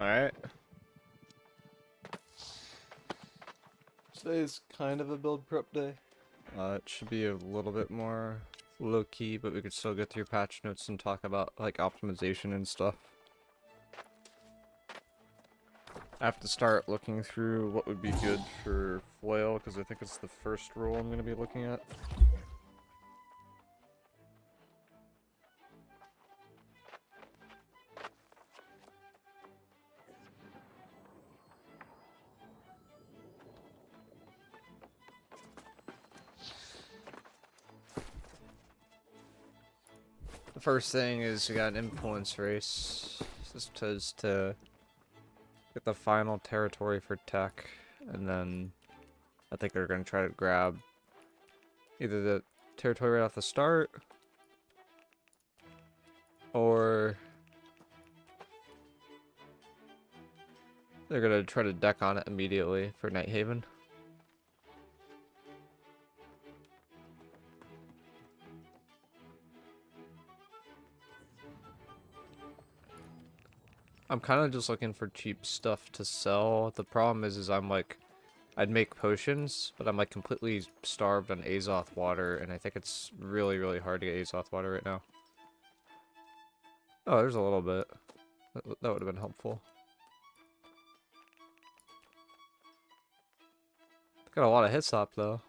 Alright. Today is kind of a build prep day. It should be a little bit more low-key, but we could still get through patch notes and talk about, like, optimization and stuff. I have to start looking through what would be good for foil, because I think it's the first rule I'm going to be looking at. The first thing is we got an influence race. This is to get the final territory for tech, and then I think they're going to try to grab either the territory right off the start, or they're going to try to deck on it immediately for Night Haven. I'm kind of just looking for cheap stuff to sell. The problem is I'm like, I'd make potions, but I'm like completely starved on Azoth water, and I think it's really, really hard to get Azoth water right now. Oh, there's a little bit. That would have been helpful. Got a lot of hit stop though.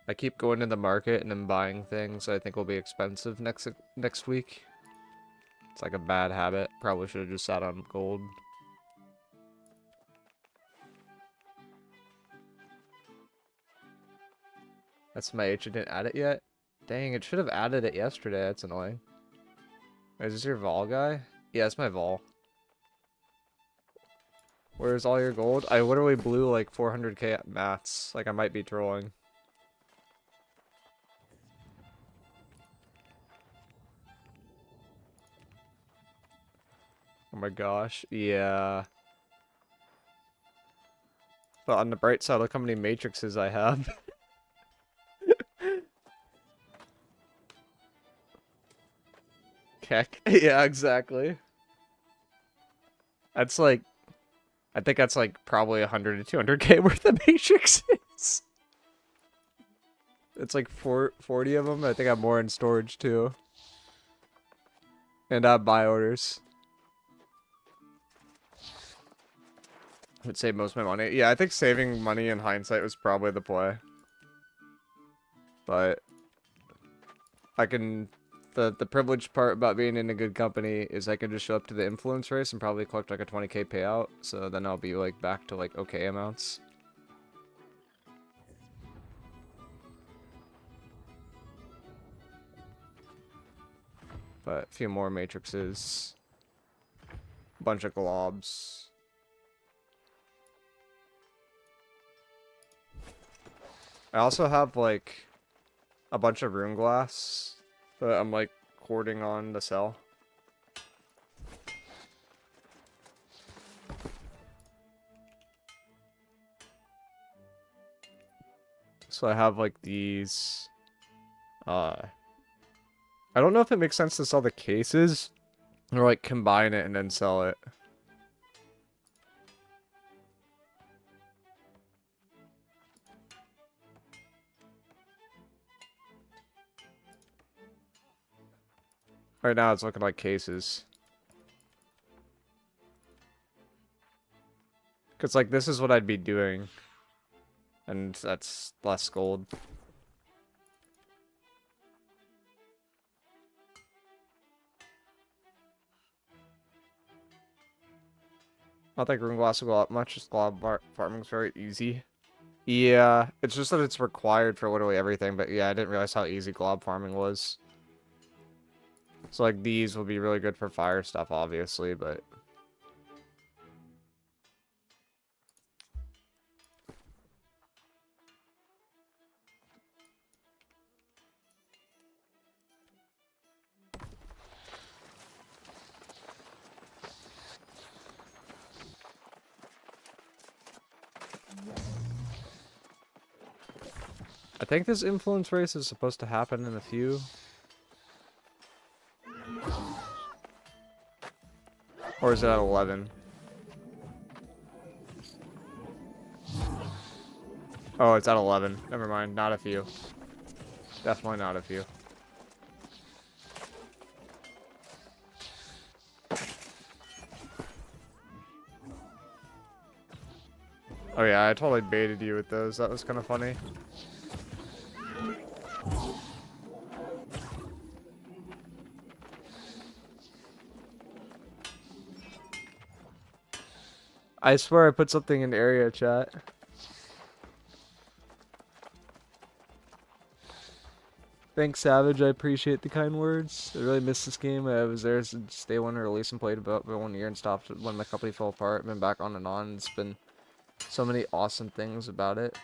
I keep going to the market and then buying things I think will be expensive next week. It's like a bad habit. Probably should have just sat on gold. That's my H. I didn't add it yet. Dang, it should have added it yesterday. That's annoying. Wait, is this your Vol guy? Yeah, it's my Vol. Where's all your gold? I literally blew like 400k at mats. Like I might be trolling. Oh my gosh, yeah. But on the bright side, look how many matrices I have. Keck. Yeah, exactly. That's like, I think that's like probably 100 to 200k worth of matrices. It's like 40 of them. I think I have more in storage too. And I have buy orders. Would save most of my money. Yeah, I think saving money in hindsight was probably the play. But I can... The privileged part about being in a good company is I can just show up to the influence race and probably collect like a 20k payout. So then I'll be like back to like okay amounts. But a few more matrices. A bunch of globs. I also have like a bunch of rune glass that I'm like hoarding on to sell. So I have like these. I don't know if it makes sense to sell the cases or like combine it and then sell it. Right now it's looking like cases. Because like this is what I'd be doing. And that's less gold. I don't think rune glass will go up much. Just glob farming is very easy. Yeah, it's just that it's required for literally everything. But yeah, I didn't realize how easy glob farming was. So like these will be really good for fire stuff, obviously, but... I think this influence race is supposed to happen in a few. Or is it at 11? Oh, it's at 11. Never mind. Not a few. Definitely not a few. Oh yeah, I totally baited you with those. That was kind of funny. I swear I put something in area chat. Thanks, Savage. I appreciate the kind words. I really missed this game. I was there since day one release and played about 1 year and stopped when my company fell apart. I've been back on and on. It's been so many awesome things about it.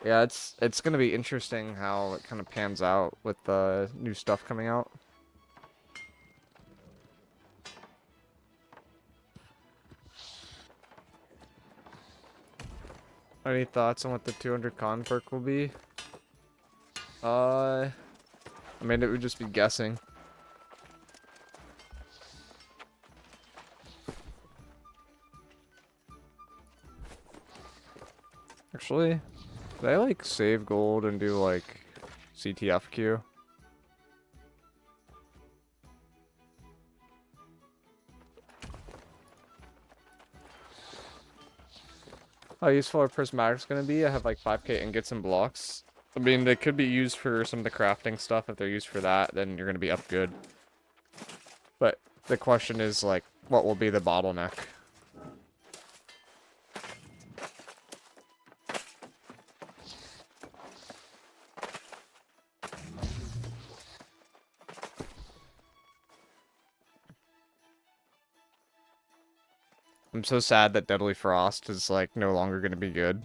Yeah, it's gonna be interesting how it kind of pans out with the new stuff coming out. Any thoughts on what the 200 con perk will be? I mean, it would just be guessing. Actually, did I like save gold and do like CTFQ? How useful are prismatics gonna be? I have like 5k ingots and blocks. I mean, they could be used for some of the crafting stuff. If they're used for that, then you're gonna be up good. But the question is, like, what will be the bottleneck? I'm so sad that Deadly Frost is, like, no longer gonna be good.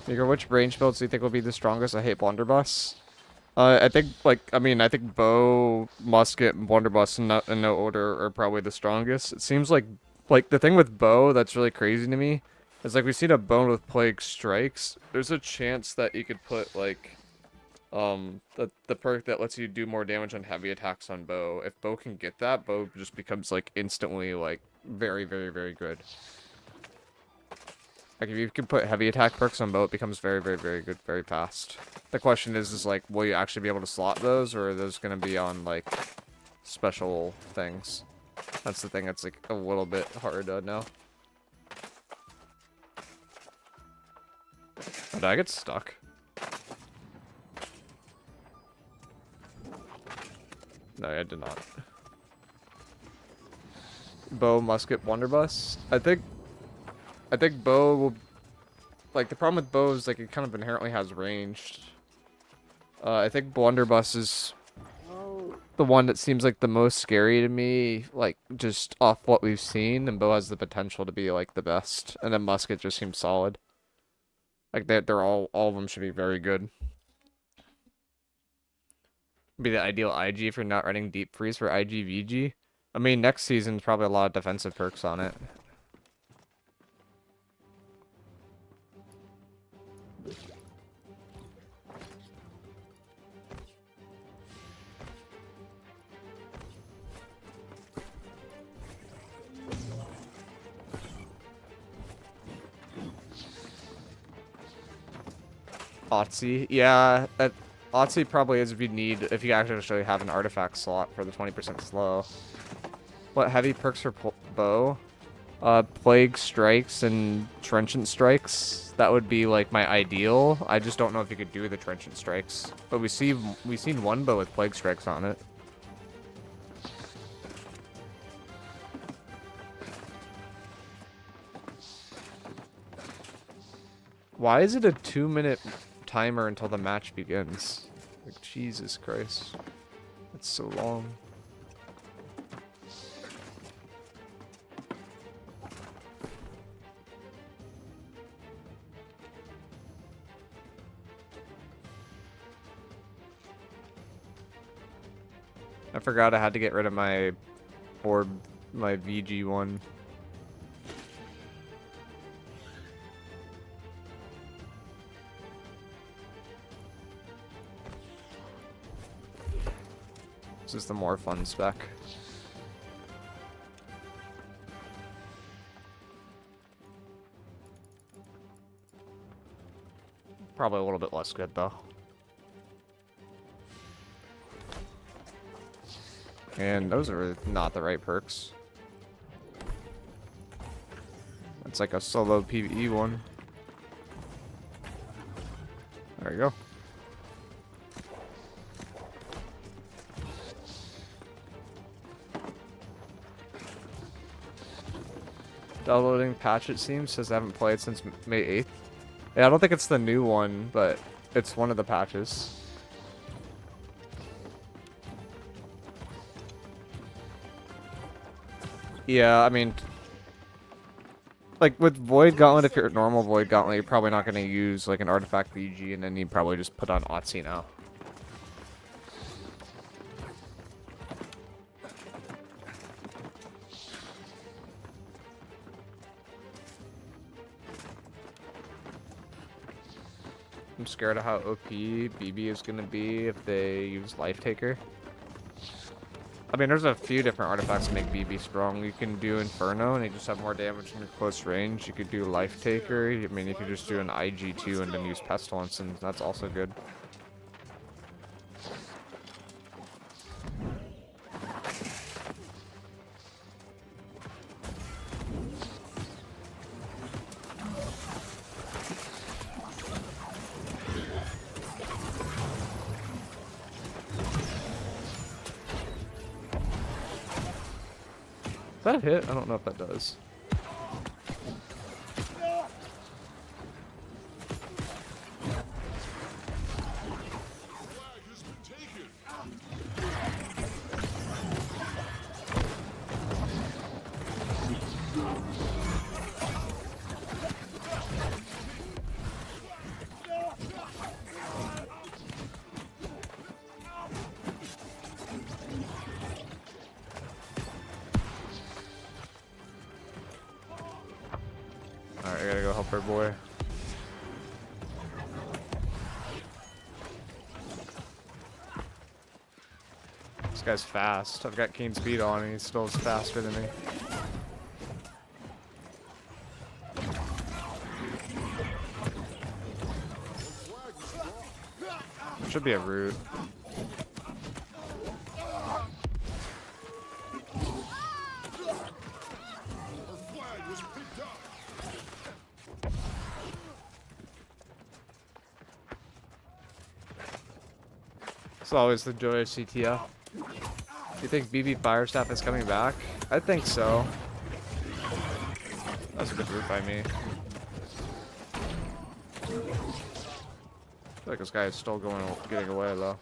Igor, which range builds do you think will be the strongest? I hate blunderbuss. I think, like, I mean, I think bow, musket, and blunderbuss in no order are probably the strongest. It seems like the thing with bow that's really crazy to me is, like, we've seen a bow with plague strikes. There's a chance that you could put, like, the perk that lets you do more damage on heavy attacks on bow. If bow can get that, bow just becomes, like, instantly, like, very, very, very good. Like, if you can put heavy attack perks on bow, it becomes very, very, very good, very fast. The question is like, will you actually be able to slot those, or are those going to be on, like, special things? That's the thing that's, like, a little bit hard to know. Oh, did I get stuck? No, I did not. Bow, musket, blunderbuss? I think bow will... Like, the problem with bow is, like, it kind of inherently has ranged. I think blunderbuss is the one that seems like the most scary to me, like, just off what we've seen, and bow has the potential to be, like, the best. And then musket just seems solid. Like, they're all of them should be very good. Be the ideal IG for not running deep freeze for IGVG. I mean, next season's probably a lot of defensive perks on it. Otzi, yeah, Otzi probably is if you actually have an artifact slot for the 20% slow. What heavy perks for bow? Plague strikes and trenchant strikes. That would be like my ideal. I just don't know if you could do the trenchant strikes. But we've seen one bow with plague strikes on it. Why is it a 2-minute timer until the match begins? Like, Jesus Christ. That's so long. I forgot I had to get rid of my orb, my VG one. This is the more fun spec. Probably a little bit less good though. And those are not the right perks. It's like a solo PvE one. There you go. Downloading patch, it seems. Says I haven't played since May 8th. Yeah, I don't think it's the new one, but it's one of the patches. Yeah, I mean, like with Void Gauntlet, if you're a normal Void Gauntlet, you're probably not going to use like an artifact VG, and then you probably just put on Otzi now. I'm scared of how OP BB is going to be if they use Life Taker. I mean, there's a few different artifacts that make BB strong. You can do Inferno, and you just have more damage in your close range. You could do Life Taker. I mean, you could just do an IG2 and then use Pestilence, and that's also good. Does that hit? I don't know if that does. Alright, I gotta go help our boy. This guy's fast. I've got keen speed on and he still is faster than me. Should be a root. It's always the joy of CTF. Do you think BB Firestaff is coming back? I think so. That's a good root by me. I feel like this guy is still getting away though.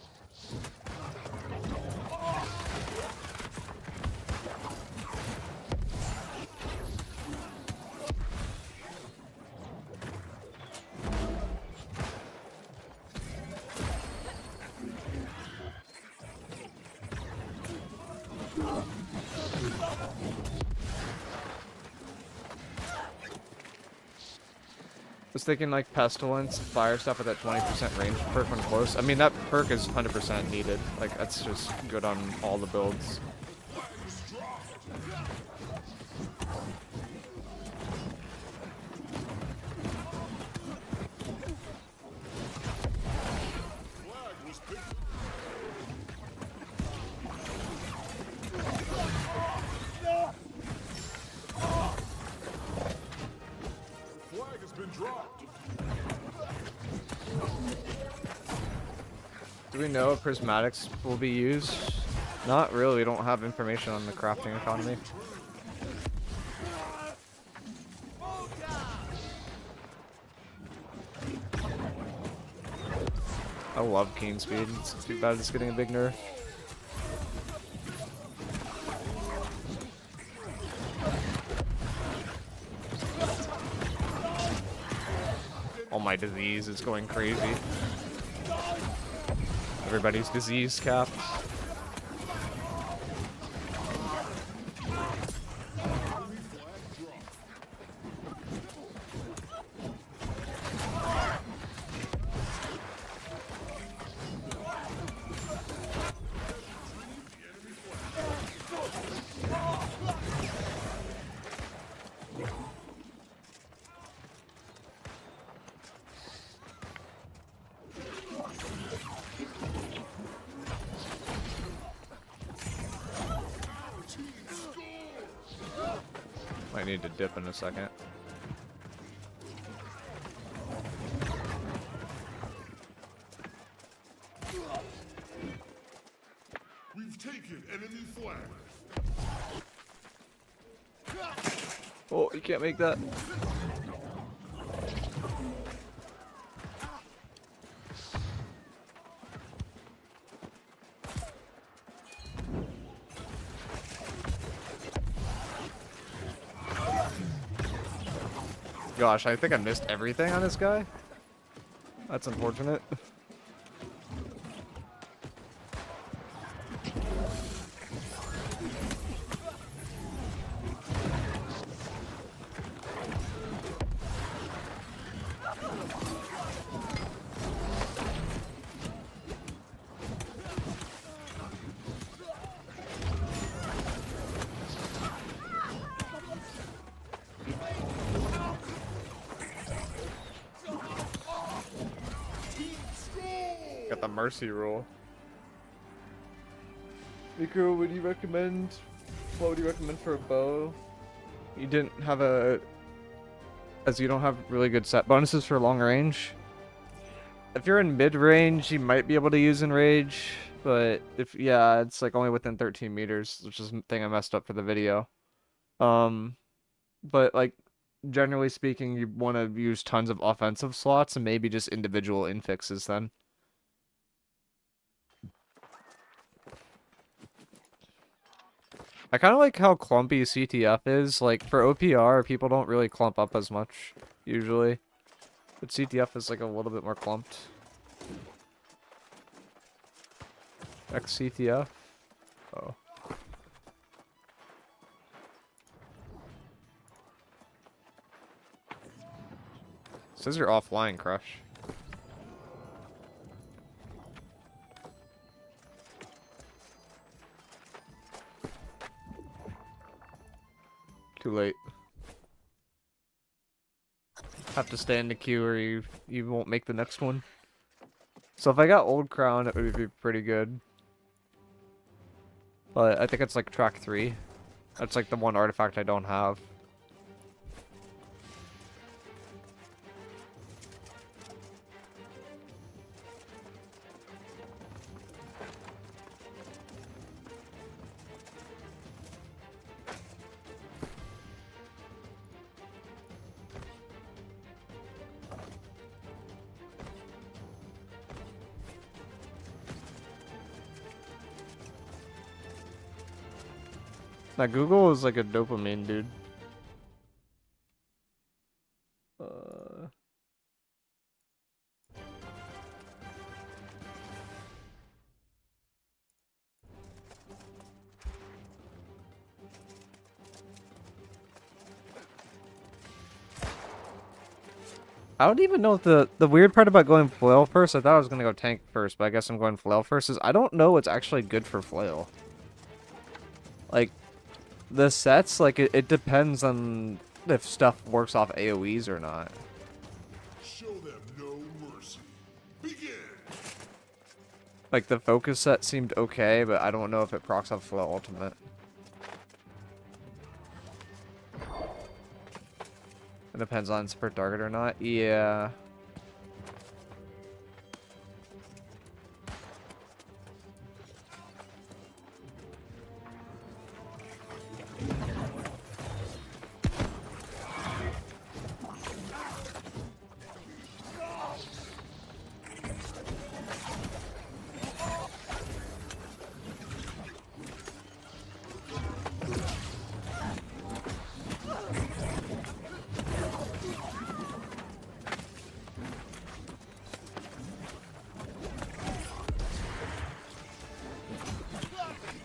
I was thinking like Pestilence, Fire stuff with that 20% range perk when close. I mean, that perk is 100% needed. Like, that's just good on all the builds. Do we know if prismatics will be used? Not really, we don't have information on the crafting economy. I love Keen Speed, it's too bad it's getting a big nerf. Oh, my disease is going crazy. Everybody's disease capped. Might need to dip in a second. We've taken enemy flag. Oh, you can't make that. Gosh, I think I missed everything on this guy. That's unfortunate. Got the mercy roll. Miicrow, what do you recommend? What would you recommend for a bow? You didn't have as you don't have really good set bonuses for long range. If you're in mid range, you might be able to use enrage, but yeah, it's like only within 13 meters, which is the thing I messed up for the video. But like generally speaking, you want to use tons of offensive slots and maybe just individual infixes then. I kind of like how clumpy CTF is. Like, for OPR, people don't really clump up as much, usually. But CTF is, like, a little bit more clumped. XCTF? Oh. Says you're offline, Crush. Too late. Have to stay in the queue or you won't make the next one. So if I got Old Crown, it would be pretty good. But I think it's like track 3. That's like the one artifact I don't have. Now Google is like a dopamine dude. I don't even know if the weird part about going flail first, I thought I was gonna go tank first, but I guess I'm going flail first, is I don't know what's actually good for flail. Like, the sets, like, it depends on if stuff works off AoEs or not. Show them no mercy. Begin. Like, the focus set seemed okay, but I don't know if it procs off flail ultimate. It depends on it's per target or not. Yeah.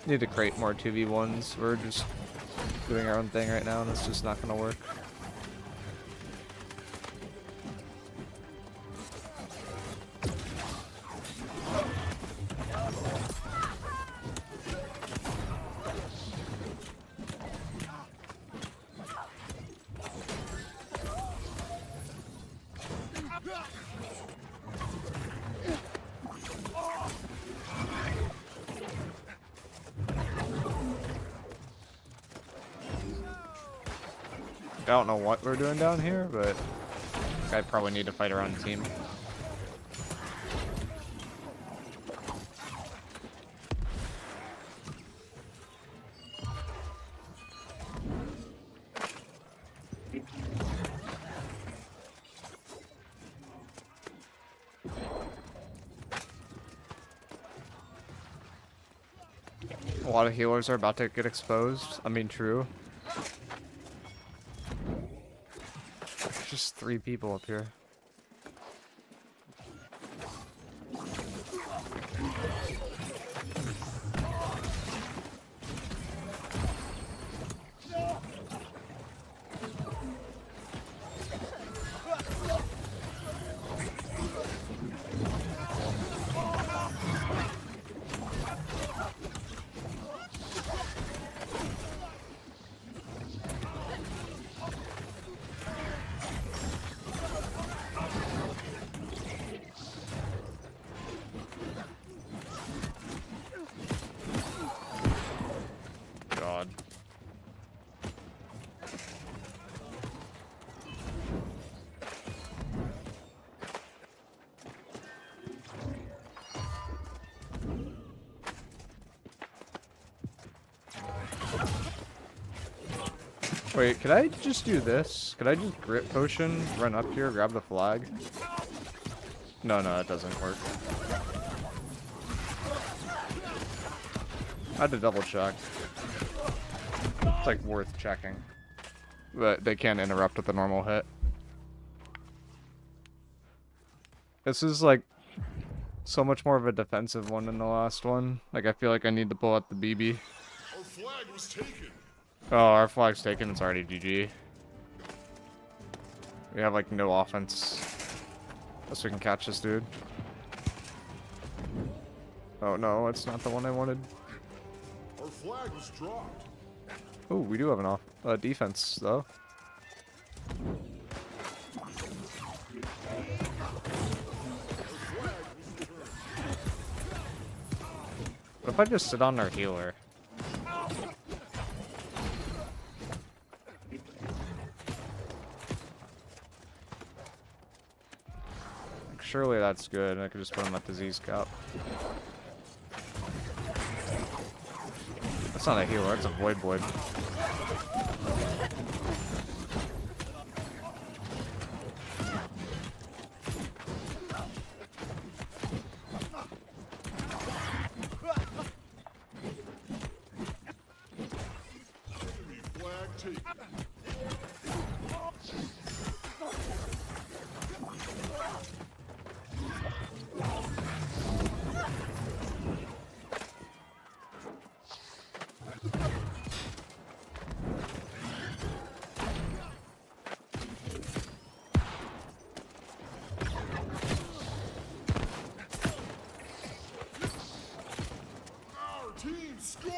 Need to create more 2v1s. We're just doing our own thing right now, and it's just not gonna work. I don't know what we're doing down here, but I probably need to fight around the team. A lot of healers are about to get exposed. I mean, true. There's just 3 people up here. God. Wait, could I just do this? Could I just grit potion, run up here, grab the flag? No, that doesn't work. I had to double check. It's like worth checking. But they can't interrupt with a normal hit. This is like so much more of a defensive one than the last one. Like I feel like I need to pull out the BB. Our flag was taken. Oh, our flag's taken. It's already GG. We have like no offense. Unless we can catch this dude. Oh no, it's not the one I wanted. Our flag was dropped. Oh, we do have an defense though. What if I just sit on our healer? Surely that's good. I could just put him at disease cap. That's not a healer, that's a void. Enemy flag taken. Our team scored.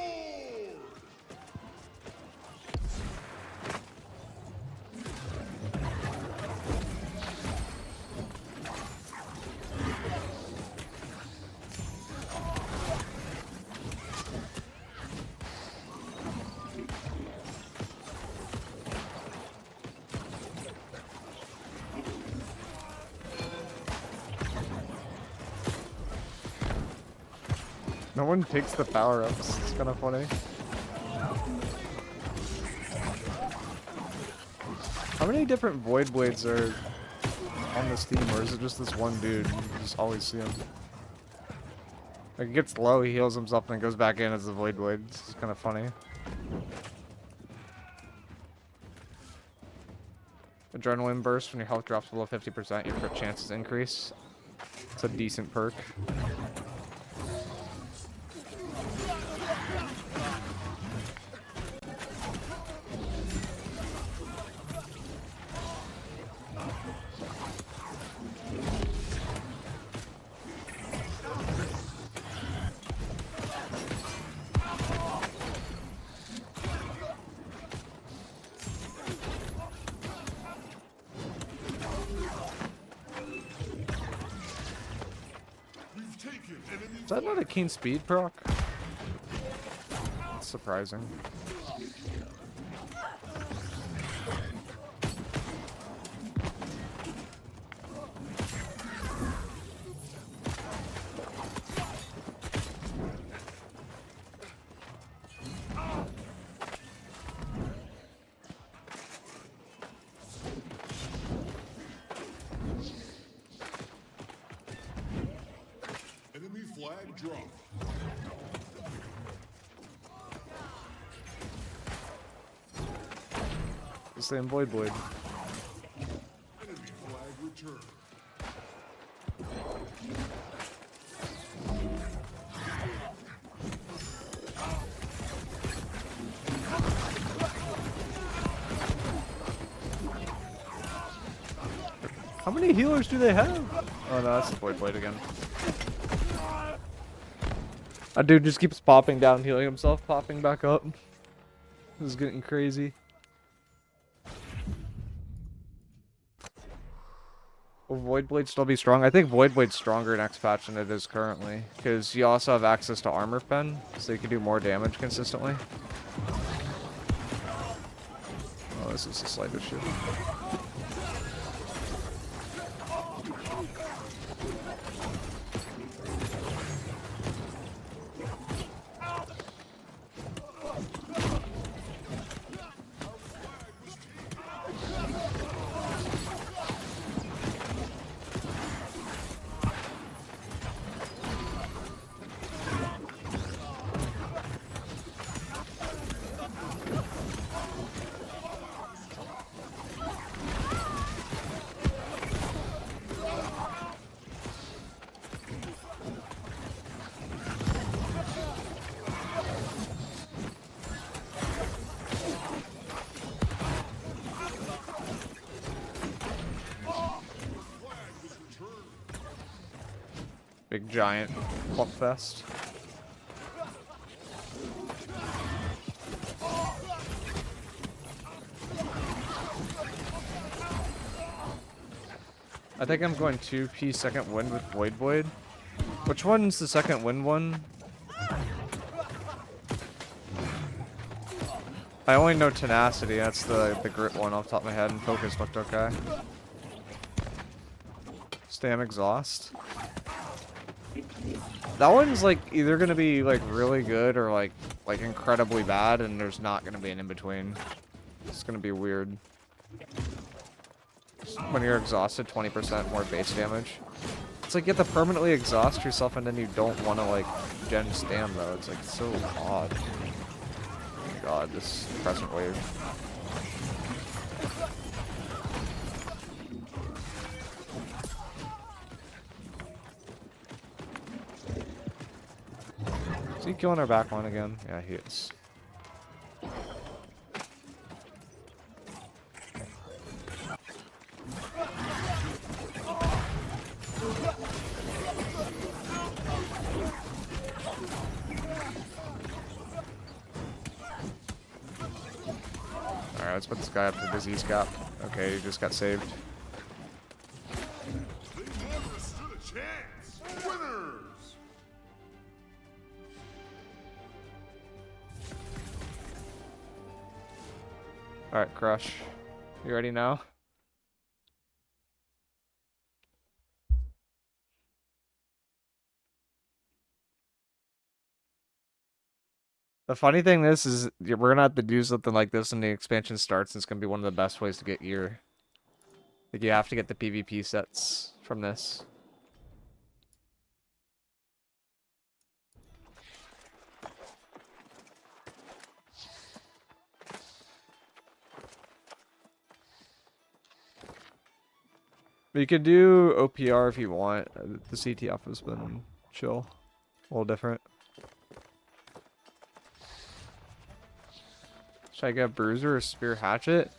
No one takes the power-ups. It's kind of funny. How many different Void Blades are on this team, or is it just this one dude? You just always see him. Like, it gets low, he heals himself, and then goes back in as the Void Blade. It's kind of funny. Adrenaline burst. When your health drops below 50%, your crit chances increase. It's a decent perk. We've taken enemy Is that not a keen speed proc? That's surprising. drop. The same Void Blade. Enemy flag returned. How many healers do they have? Oh no, that's the Void Blade again. That dude just keeps popping down, healing himself, popping back up. This is getting crazy. Will Void Blade still be strong? I think Void Blade's stronger next patch than it is currently. Because you also have access to Armor Pen, so you can do more damage consistently. Oh, this is a slight issue. Big giant fuck fest. I think I'm going 2p second wind with Void Blade. Which one's the second wind one? I only know Tenacity, that's the grit one off the top of my head, and Focus looked okay. Stam Exhaust. That one's like either gonna be like really good or like incredibly bad, and there's not gonna be an in-between. It's gonna be weird. When you're exhausted, 20% more base damage. It's like you have to permanently exhaust yourself and then you don't want to like gen stam though. It's like so odd. Oh my god, this crescent wave. Is he killing our back line again? Yeah, he is. Alright, let's put this guy up to disease cap. Okay, he just got saved. They never stood a chance. Winners. Alright, Crush. You ready now? The funny thing is we're gonna have to do something like this when the expansion starts, and it's gonna be one of the best ways to get gear. Like, you have to get the PvP sets from this. But you could do OPR if you want. The CTF has been chill. A little different. Should I get Bruiser or Spear Hatchet?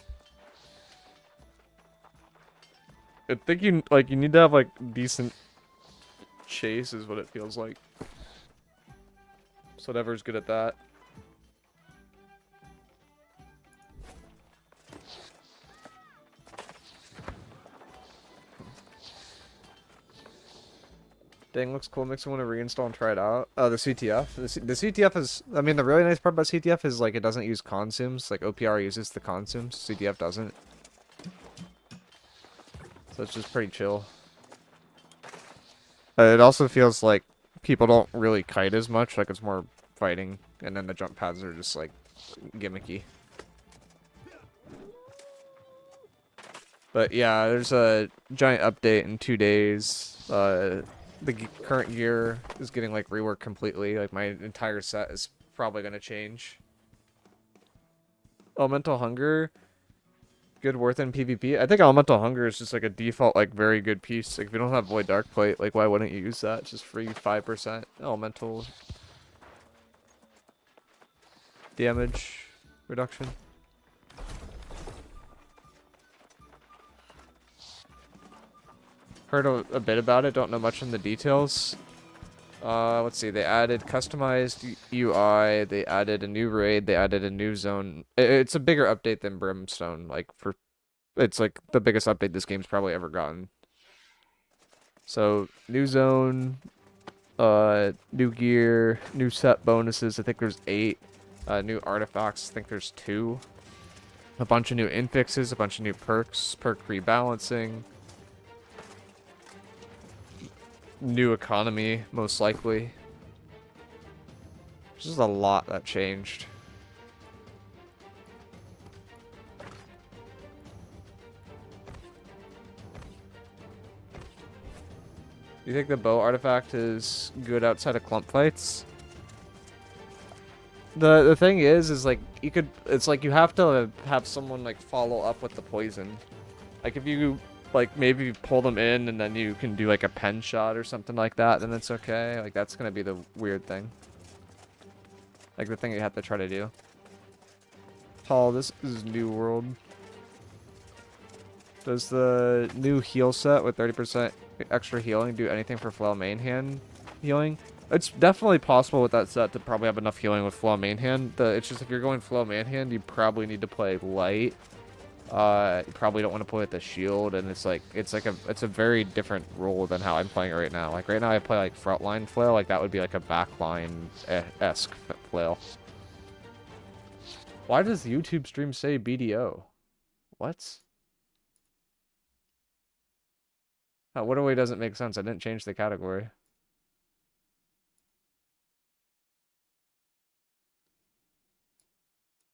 I think you need to have like decent chase is what it feels like. So whatever's good at that. Dang, looks cool. Makes me want to reinstall and try it out. Oh, the CTF. The CTF is... I mean, the really nice part about CTF is, like, it doesn't use consumes. Like, OPR uses the consumes. CTF doesn't. So it's just pretty chill. It also feels like people don't really kite as much. Like, it's more fighting. And then the jump pads are just, like, gimmicky. But, yeah, there's a giant update in 2 days. the current gear is getting like reworked completely. Like my entire set is probably gonna change. Elemental Hunger, good worth in PvP. I think Elemental Hunger is just like a default like very good piece. Like if you don't have Void Dark Plate, like why wouldn't you use that? It's just free 5% elemental damage reduction. Heard a bit about it, don't know much on the details. Let's see, they added customized UI, they added a new raid, they added a new zone. It's a bigger update than Brimstone, it's like the biggest update this game's probably ever gotten. So, new zone, new gear, new set bonuses, I think there's 8. New artifacts, I think there's 2. A bunch of new infixes, a bunch of new perks, perk rebalancing. New economy, most likely. There's just a lot that changed. Do you think the bow artifact is good outside of clump fights? The thing is like it's like you have to have someone like follow up with the poison. Like if you like maybe pull them in and then you can do like a pen shot or something like that, then it's okay. Like that's gonna be the weird thing. Like the thing you have to try to do. Paul, this is New World. Does the new heal set with 30% extra healing do anything for Flail main hand healing? It's definitely possible with that set to probably have enough healing with Flail main hand. It's just if you're going Flail main hand, you probably need to play light. You probably don't want to play with the shield, and it's a very different role than how I'm playing it right now. Like right now I play like frontline flail, like that would be like a backline-esque flail. Why does YouTube stream say BDO? What? What away doesn't make sense. I didn't change the category.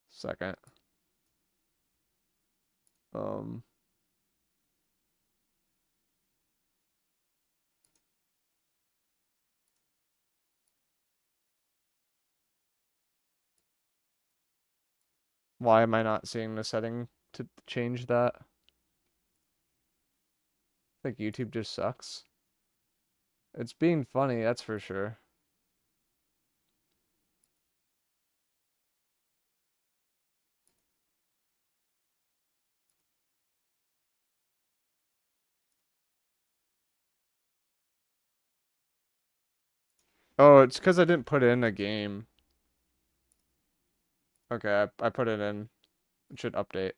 Second. Why am I not seeing the setting to change that? I think YouTube just sucks. It's being funny, that's for sure. Oh, it's because I didn't put in a game. Okay, I put it in. It should update.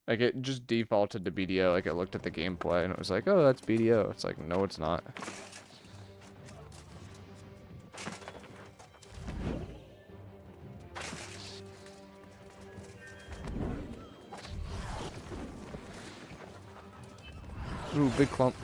Like, it just defaulted to BDO. Like, it looked at the gameplay and it was like, oh, that's BDO. It's like, no, it's not. Ooh, big clump.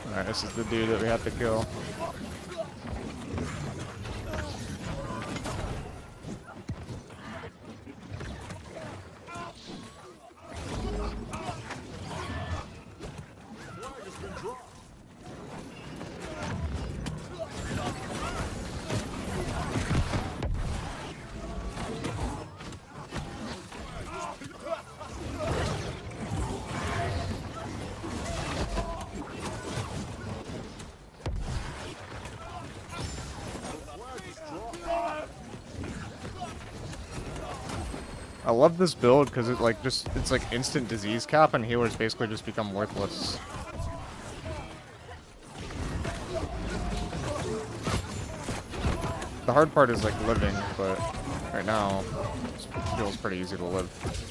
Alright, this is the dude that we have to kill. I love this build because it like it's like instant disease cap and healers basically just become worthless. The hard part is like living, but right now it feels pretty easy to live.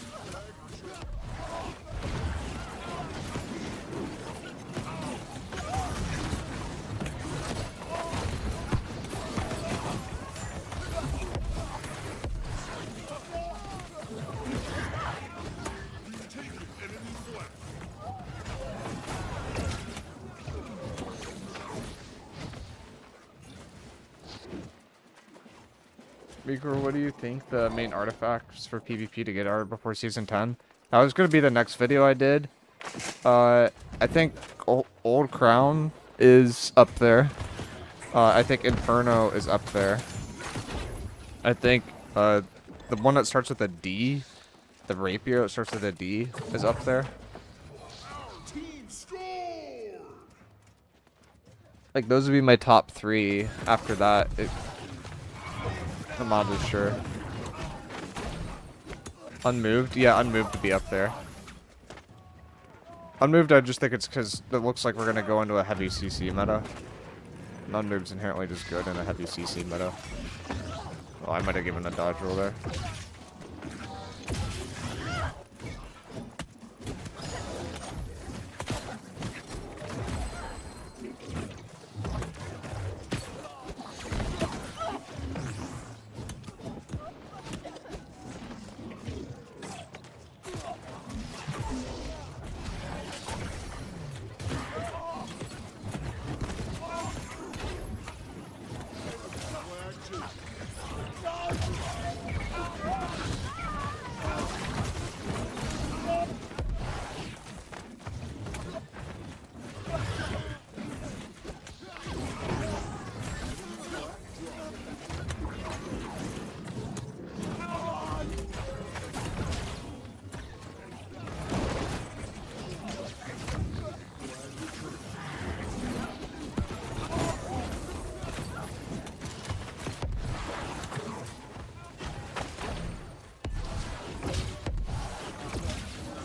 Miicrow, what do you think the main artifacts for PvP to get are before Season 10? That was going to be the next video I did. I think Old Crown is up there. I think Inferno is up there. I think the one that starts with a D, the Rapier that starts with a D, is up there. Our team scored. Like, those would be my top 3. After that, I'm not as sure. Unmoved? Yeah, Unmoved would be up there. Unmoved, I just think it's because it looks like we're going to go into a heavy CC meta. And Unmoved's inherently just good in a heavy CC meta. Oh, I might have given a dodge roll there.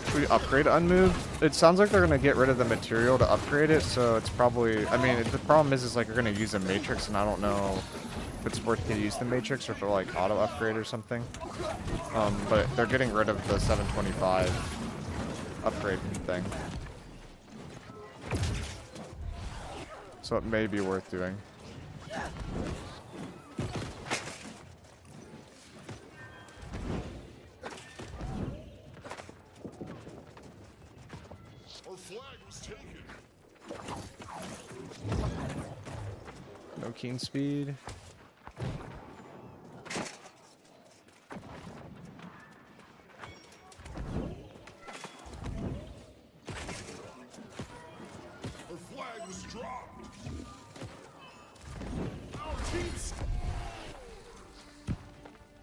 Should we upgrade Unmoved? It sounds like they're gonna get rid of the material to upgrade it, so it's probably... I mean, the problem is like you're gonna use a Matrix, and I don't know if it's worth to use the Matrix or for like auto upgrade or something. But they're getting rid of the 725 upgrade thing. So it may be worth doing. Our flag was taken. No keen speed. Our flag was dropped. Our team's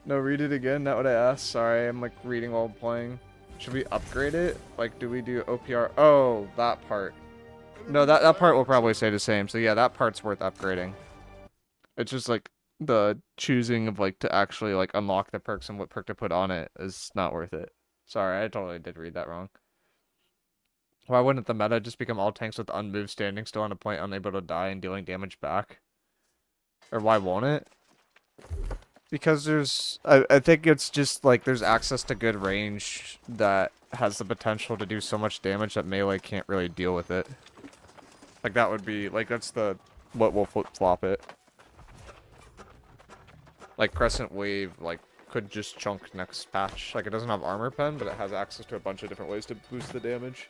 No, read it again. Not what I asked. Sorry, I'm like reading while playing. Should we upgrade it? Like, do we do OPR? Oh, that part. No, that part will probably stay the same. So yeah, that part's worth upgrading. It's just like the choosing of like to actually like unlock the perks and what perk to put on it is not worth it. Sorry, I totally did read that wrong. Why wouldn't the meta just become all tanks with Unmoved standing still on a point unable to die and dealing damage back? Or why won't it? Because there's... I think it's just like there's access to good range that has the potential to do so much damage that melee can't really deal with it. Like that would be... Like that's the... what will flip-flop it. Like Crescent Wave, like, could just chunk next patch. Like it doesn't have armor pen, but it has access to a bunch of different ways to boost the damage.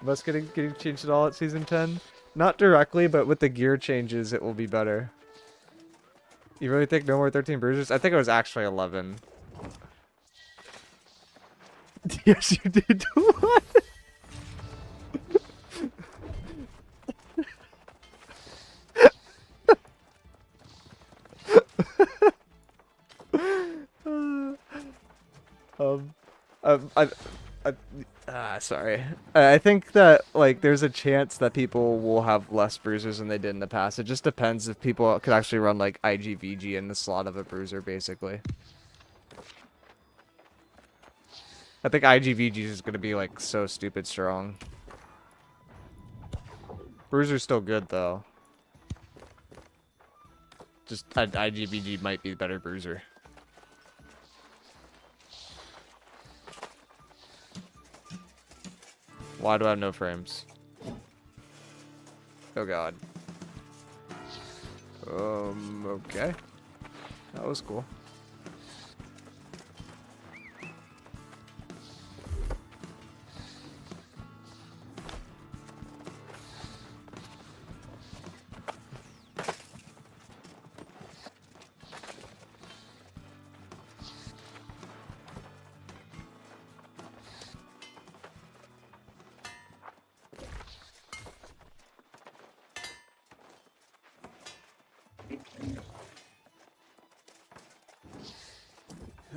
Us getting changed at all at Season 10? Not directly, but with the gear changes, it will be better. You really think no more 13 bruises? I think it was actually 11. Yes, you did. What? Sorry. I think that like there's a chance that people will have less bruisers than they did in the past. It just depends if people could actually run like IGVG in the slot of a bruiser, basically. I think IGVG is gonna be like so stupid strong. Bruiser's still good though. Just IGVG might be the better bruiser. Why do I have no frames? Oh god. Okay. That was cool.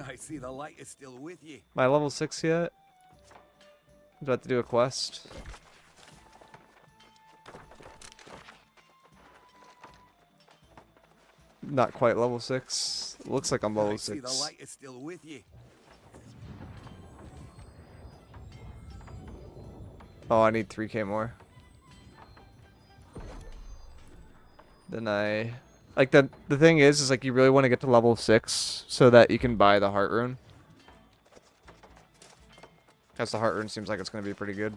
I see the light is still with you. Am I level 6 yet? Do I have to do a quest? Not quite level 6. Looks like I'm level I see 6. the light is still with you. Oh, I need 3k more. Then I... Like, the thing is like, you really want to get to level 6 so that you can buy the heart rune. Because the heart rune seems like it's going to be pretty good.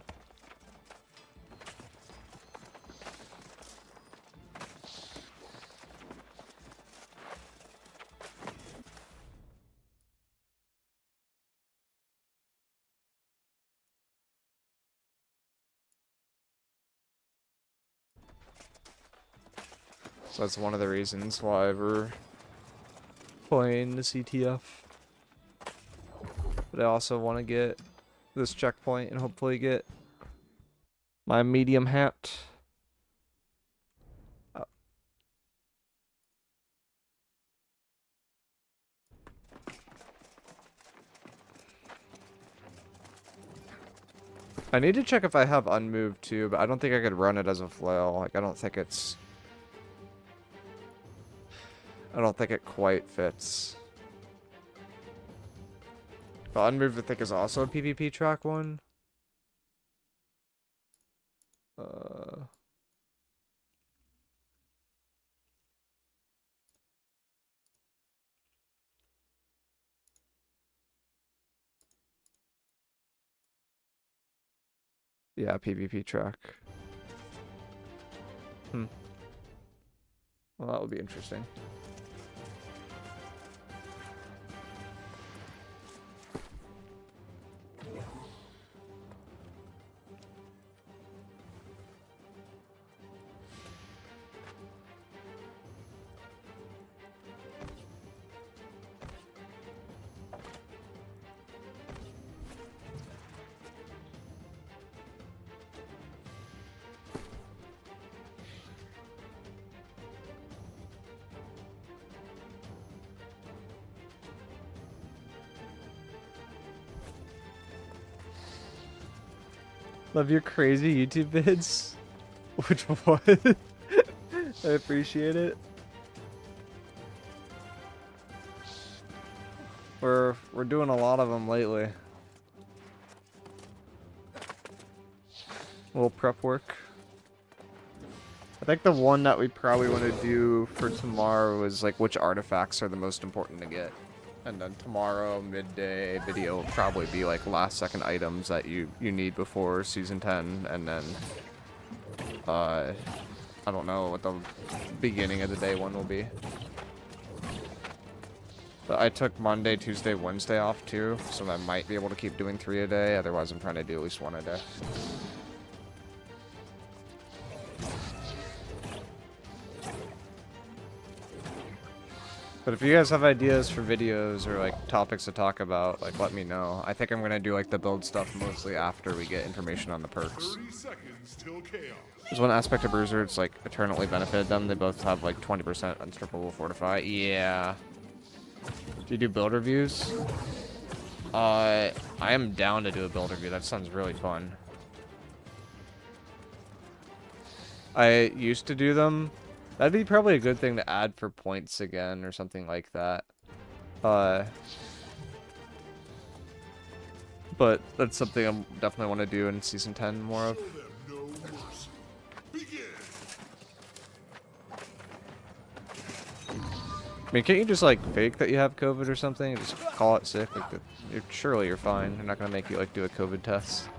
So that's one of the reasons why we're playing the CTF. But I also want to get this checkpoint and hopefully get my medium hat. I need to check if I have unmoved too, but I don't think I could run it as a flail. Like, I don't think it's... I don't think it quite fits. But unmoved, I think, is also a PvP track one. Yeah, PvP track. Well, that would be interesting. Love your crazy YouTube vids. Which one? I appreciate it. We're doing a lot of them lately. A little prep work. I think the one that we probably want to do for tomorrow is like which artifacts are the most important to get. And then tomorrow, midday video will probably be like last second items that you need before season 10. And then, I don't know what the beginning of the day one will be. But I took Monday, Tuesday, Wednesday off too. So I might be able to keep doing 3 a day. Otherwise, I'm trying to do at least 1 a day. But if you guys have ideas for videos or like topics to talk about, like let me know. I think I'm gonna do like the build stuff mostly after we get information on the perks. 30 seconds till chaos. There's one aspect of Bruiser, it's like eternally benefited them. They both have like 20% unstrippable fortify. Yeah. Do you do build reviews? I am down to do a builder view. That sounds really fun. I used to do them. That'd be probably a good thing to add for points again or something like that. But that's something I definitely want to do in Season 10 more of. Show them no mercy. Begin. I mean, can't you just, like, fake that you have COVID or something and just call it sick? Like, surely you're fine. They're not gonna make you, like, do a COVID test.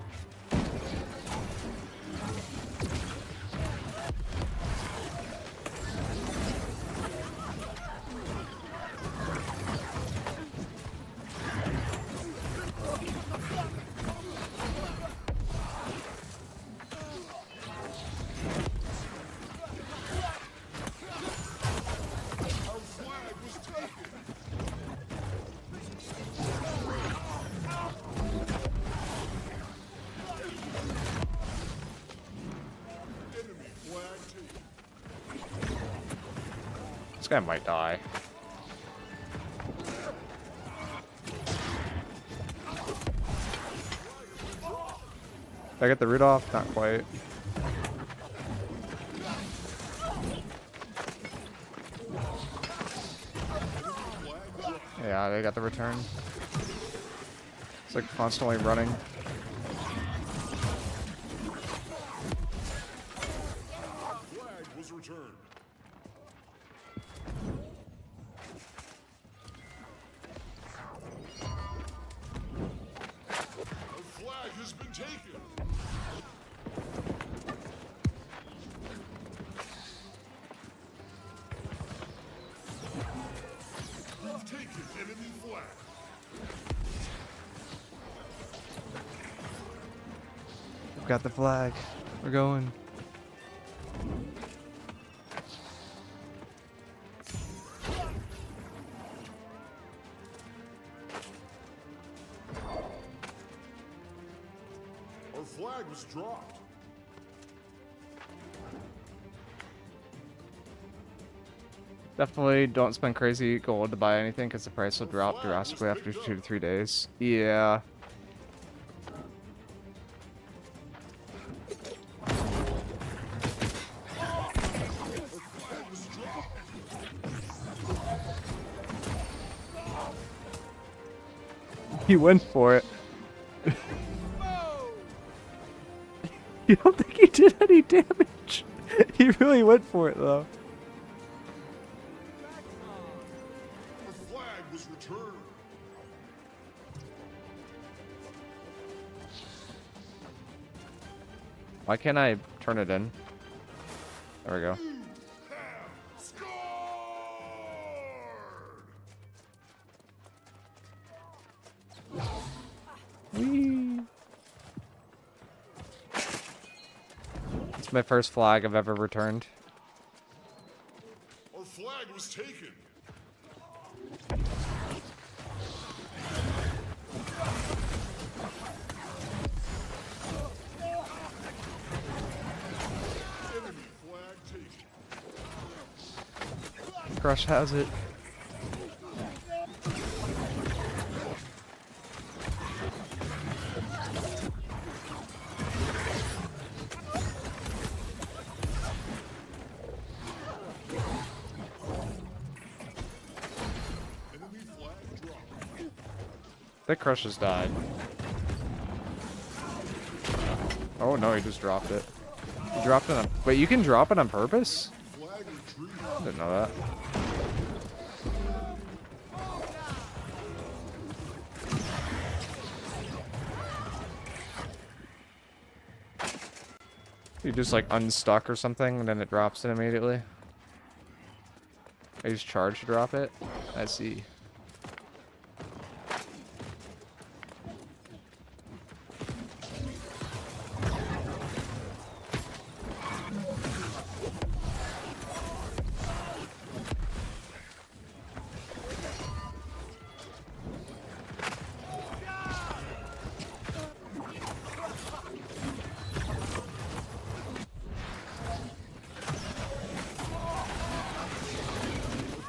Our flag was taken. Enemy flag taken. This guy might die. Did I get the root off? Not quite. Yeah, they got the return. It's like constantly running. Flag was returned. Our flag has been taken. We've taken enemy flag. We've got the flag. We're going. Our flag was dropped. Definitely don't spend crazy gold to buy anything because the price will drop drastically after 2 to 3 days. Yeah. He went for it. You don't think he did any damage? He really went for it though. Our flag was returned. Why can't I turn it in? There we go. You have scored. Whee! It's my first flag I've ever returned. Our flag was taken. Enemy flag taken. Crush has it. Enemy flag dropped. That Crush has died. Oh no, he just dropped it. He dropped it on. Wait, you can drop it on purpose? Flag retrieved. Didn't know that. You just like unstuck or something and then it drops it immediately. I just charge to drop it. I see.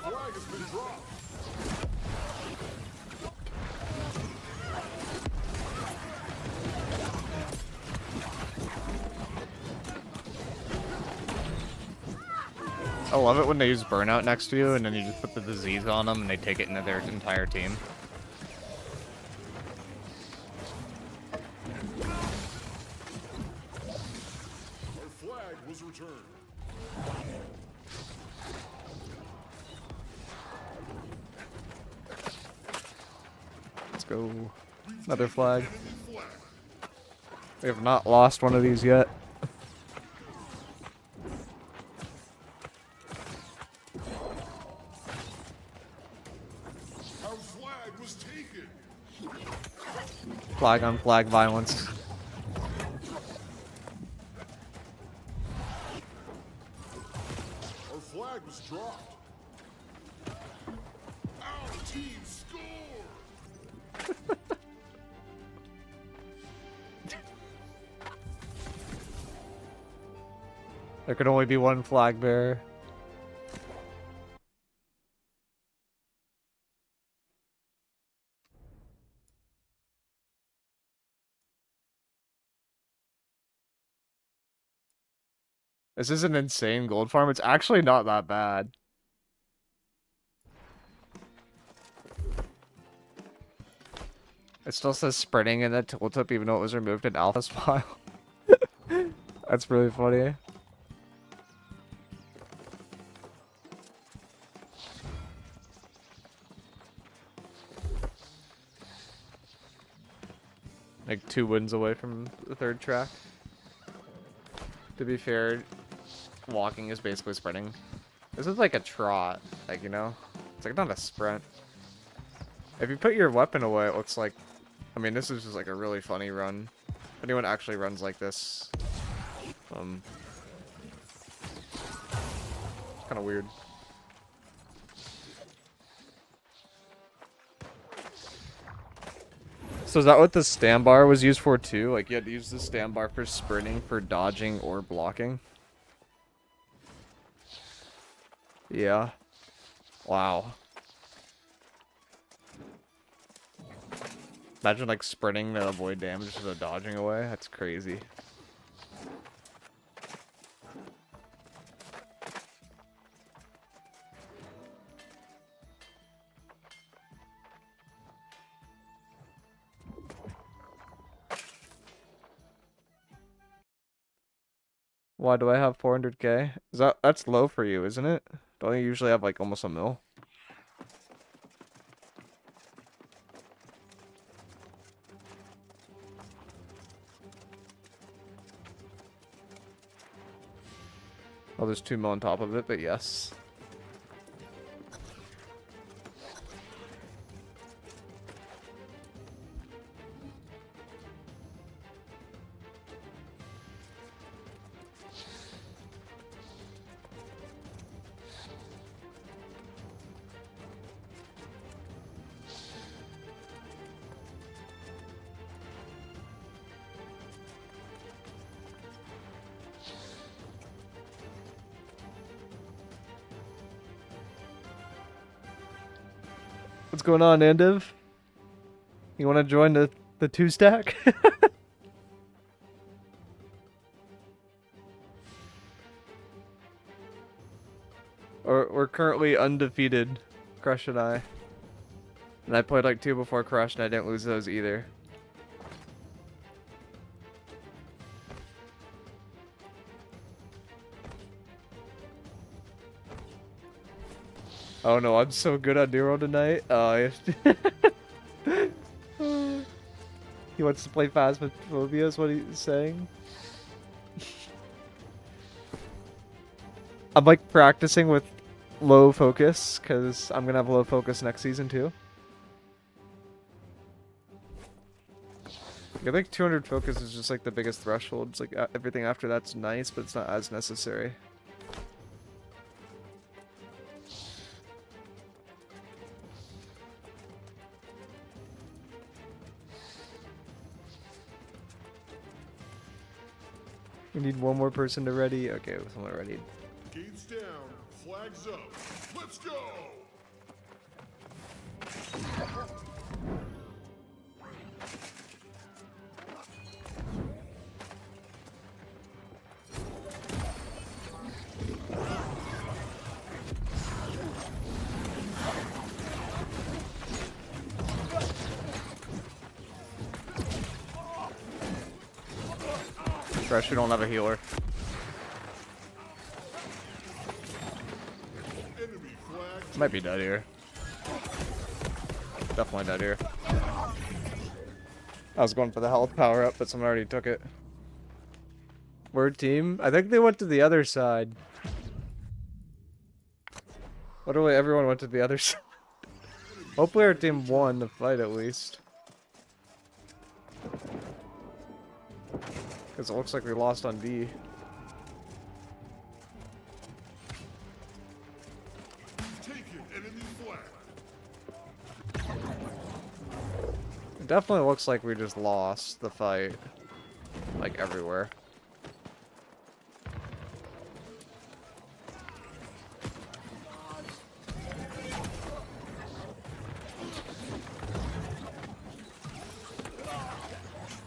Flag has been dropped. I love it when they use burnout next to you and then you just put the disease on them and they take it into their entire team. Our flag was returned. Let's go. Another flag. Enemy flag. We have not lost one of these yet. Our flag was taken. Flag on flag violence. Our flag was dropped. Our team scored. There could only be one flag bearer. This is an insane gold farm. It's actually not that bad. It still says sprinting in the tooltip even though it was removed in alpha file. That's really funny. Like 2 wins away from the 3rd track. To be fair, walking is basically sprinting. This is like a trot, like, you know? It's like not a sprint. If you put your weapon away, it looks like... I mean, this is just like a really funny run. If anyone actually runs like this, it's kind of weird. So is that what the stand bar was used for too? Like you had to use the stand bar for sprinting, for dodging, or blocking? Yeah. Wow. Imagine like sprinting to avoid damage instead of dodging away. That's crazy. Why do I have 400k? That's low for you, isn't it? Don't you usually have like almost a mil? Oh, there's 2 mil on top of it, but yes. What's going on, Andiv? You want to join the 2-stack? We're currently undefeated, Crush and I. And I played like 2 before Crush and I didn't lose those either. Oh no, I'm so good on Nero tonight. He wants to play Phasmophobia is what he's saying. I'm like practicing with low focus because I'm gonna have low focus next season too. I think 200 focus is just like the biggest threshold. It's like everything after that's nice, but it's not as necessary. We need one more person to ready. Okay, someone ready. Gates down. Flags up. Let's go. Thresh, we don't have a healer. Enemy flag. Might be dead here. Definitely dead here. I was going for the health power up, but someone already took it. Word team? I think they went to the other side. Literally everyone went to the other side. Hopefully our team won the fight at least. Because it looks like we lost on B. Taken enemy flag. It definitely looks like we just lost the fight. Like everywhere.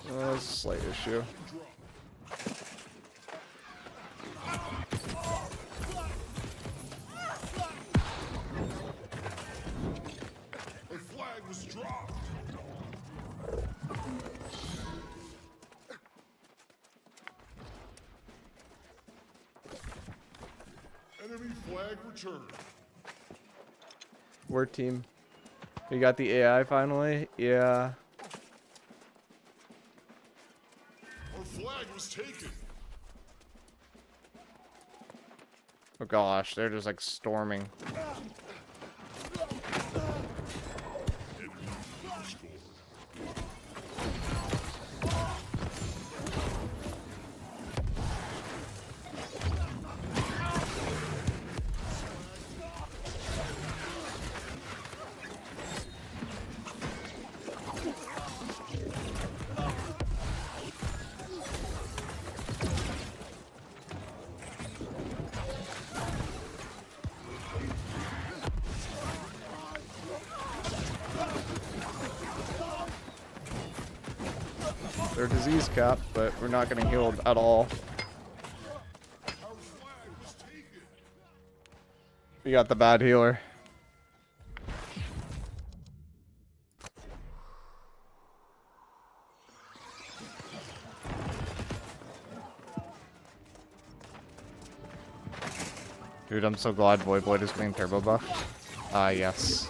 That's a slight issue. A flag was dropped. Enemy flag returned. Word team. We got the AI finally? Yeah. Our flag was taken. Oh gosh, they're just like storming. They're disease capped, but we're not getting healed at all. Our flag was taken. We got the bad healer. Dude, I'm so glad Void is getting turbo buffed. Ah, yes.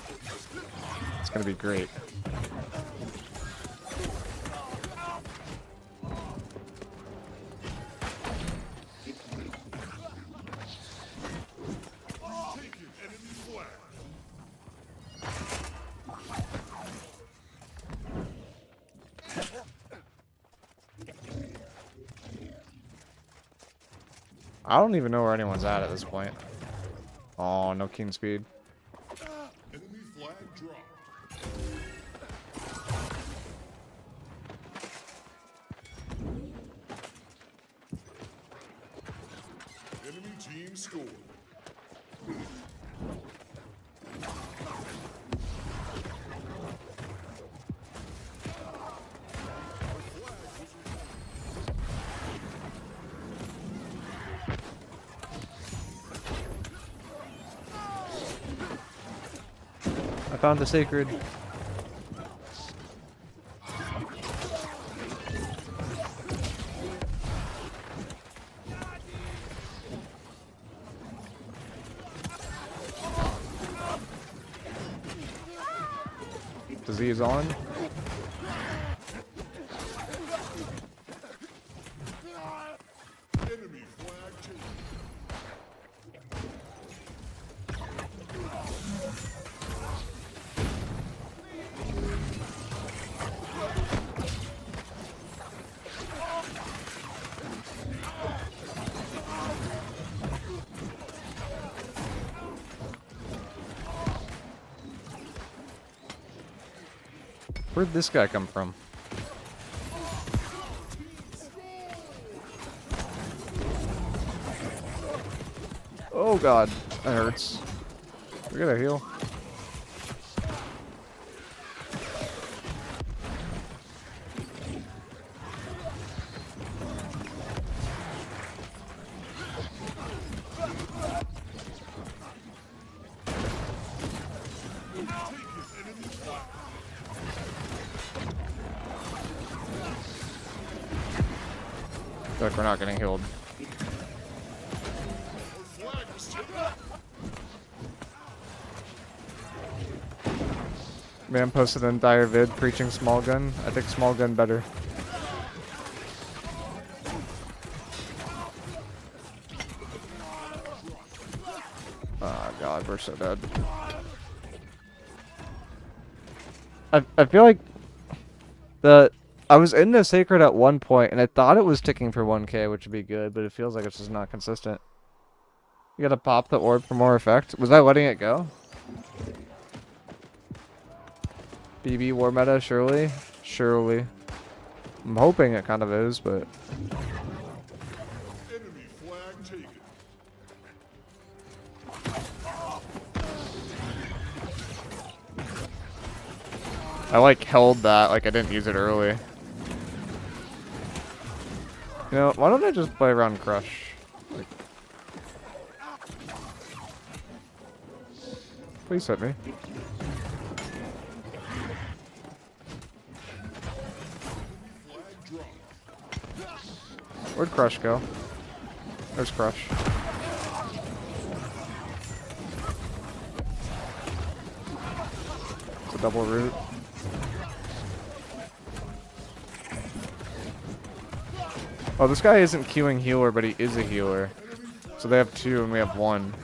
It's gonna be great. Taken enemy flag. I don't even know where anyone's at this point. Oh, no keen speed. Enemy flag dropped. Enemy team scored. I found the sacred. Disease on. Enemy flag taken. Where'd this guy come from? Oh god, that hurts. We gotta heal. feel like we're not getting healed. Man posted an entire vid preaching small gun. I think small gun better. Oh god, we're so dead. I feel like I was in the sacred at one point and I thought it was ticking for 1k, which would be good, but it feels like it's just not consistent. You gotta pop the orb for more effect. Was I letting it go? BB war meta, surely? Surely. I'm hoping it kind of is, but... Enemy flag taken. I like held that, like I didn't use it early. You know, why don't I just play around Crush? Like... Please hit me. Where'd Crush go? There's Crush. It's a double root. Oh, this guy isn't queuing healer, but he is a healer. So they have 2 and we have 1.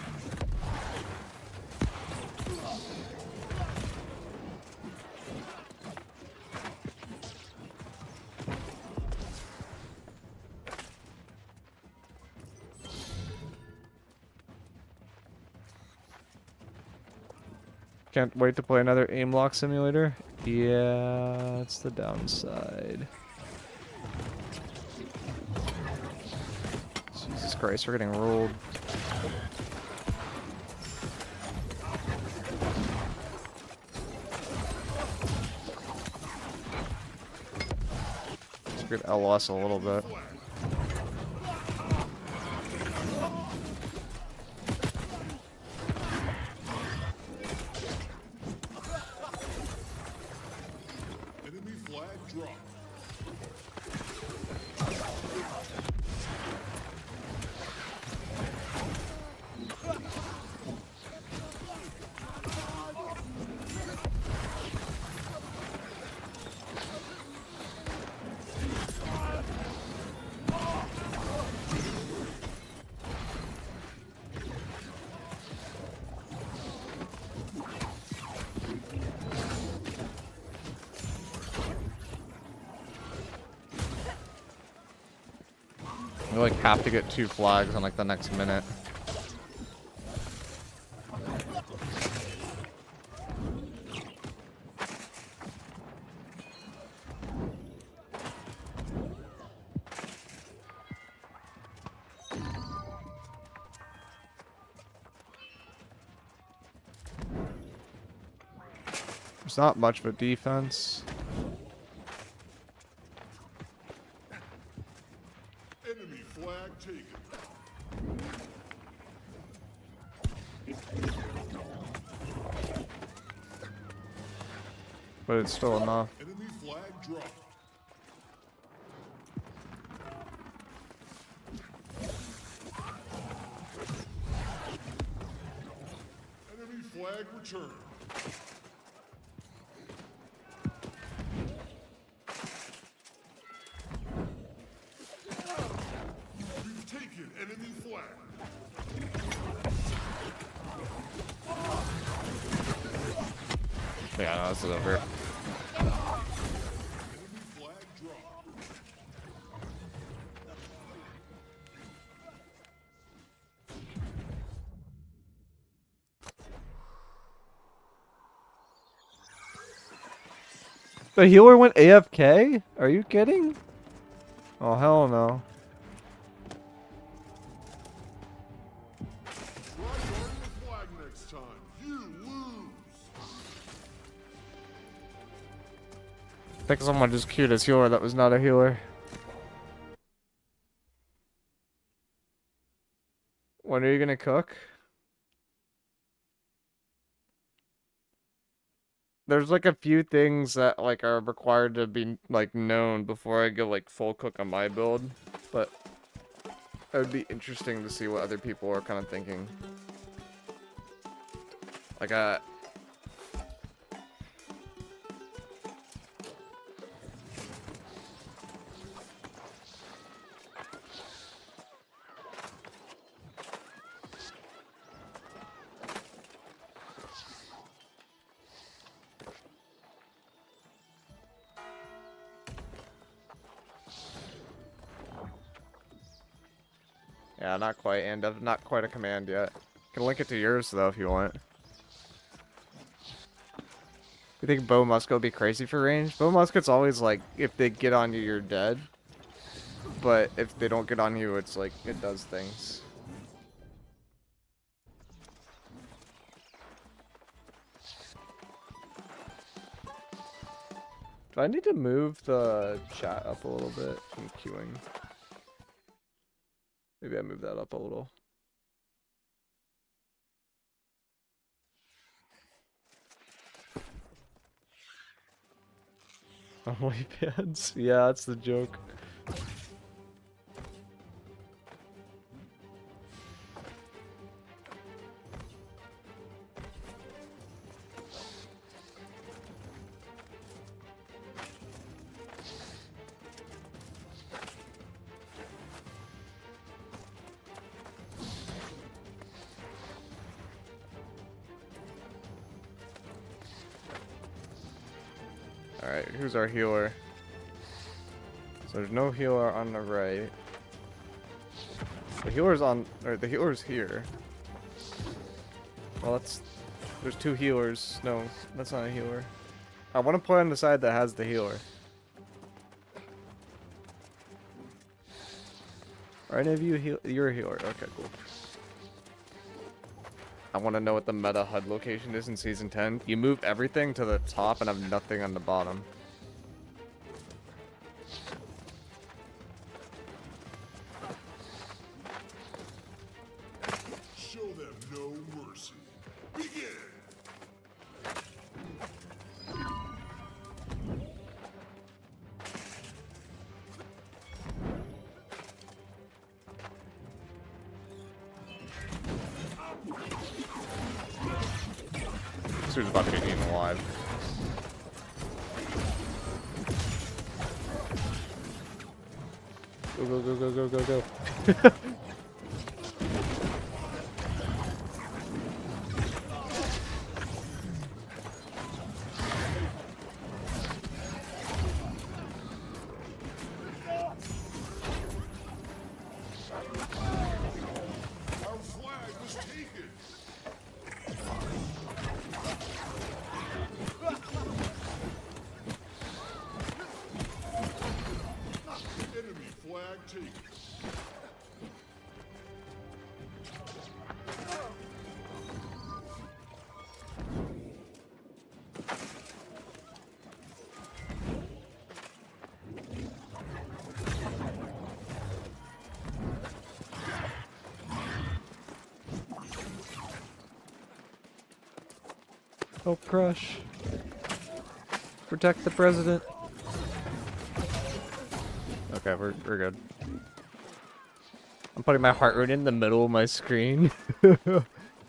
Can't wait to play another aim lock simulator. Yeah, that's the downside. Jesus Christ, we're getting rolled. Let's get LS a little bit. Enemy flag dropped. We like have to get 2 flags in like the next minute. There's not much of a defense. Enemy flag taken. But it's still enough. Enemy flag dropped. Enemy flag returned. We've taken enemy flag. Yeah, no, this is over. Enemy flag dropped. The healer went AFK? Are you kidding? Oh, hell no. Try guarding the flag next time. You lose. I think someone just queued as healer that was not a healer. When are you gonna cook? There's like a few things that like are required to be like known before I go like full cook on my build, but It would be interesting to see what other people are kind of thinking. Like, yeah, not quite, and not quite a command yet. Can link it to yours though if you want. You think bow musket would be crazy for range? Bow musket's always like, if they get on you, you're dead. But if they don't get on you, it's like, it does things. Do I need to move the chat up a little bit from queuing? Maybe I move that up a little. Only pads? Yeah, that's the joke. Alright, who's our healer? So there's no healer on the right. The healer's on, or the healer's here. Well, there's two healers. No, that's not a healer. I want to play on the side that has the healer. Are any of you you're a healer? Okay, cool. I want to know what the meta HUD location is in Season 10. You move everything to the top and have nothing on the bottom. Show them no mercy. Begin. This dude's about to get eaten alive. Go, go, go, go, go, go, go. Our flag was taken. Enemy flag taken. Oh, crush. Protect the president. Okay, we're good. I'm putting my heart rate in the middle of my screen.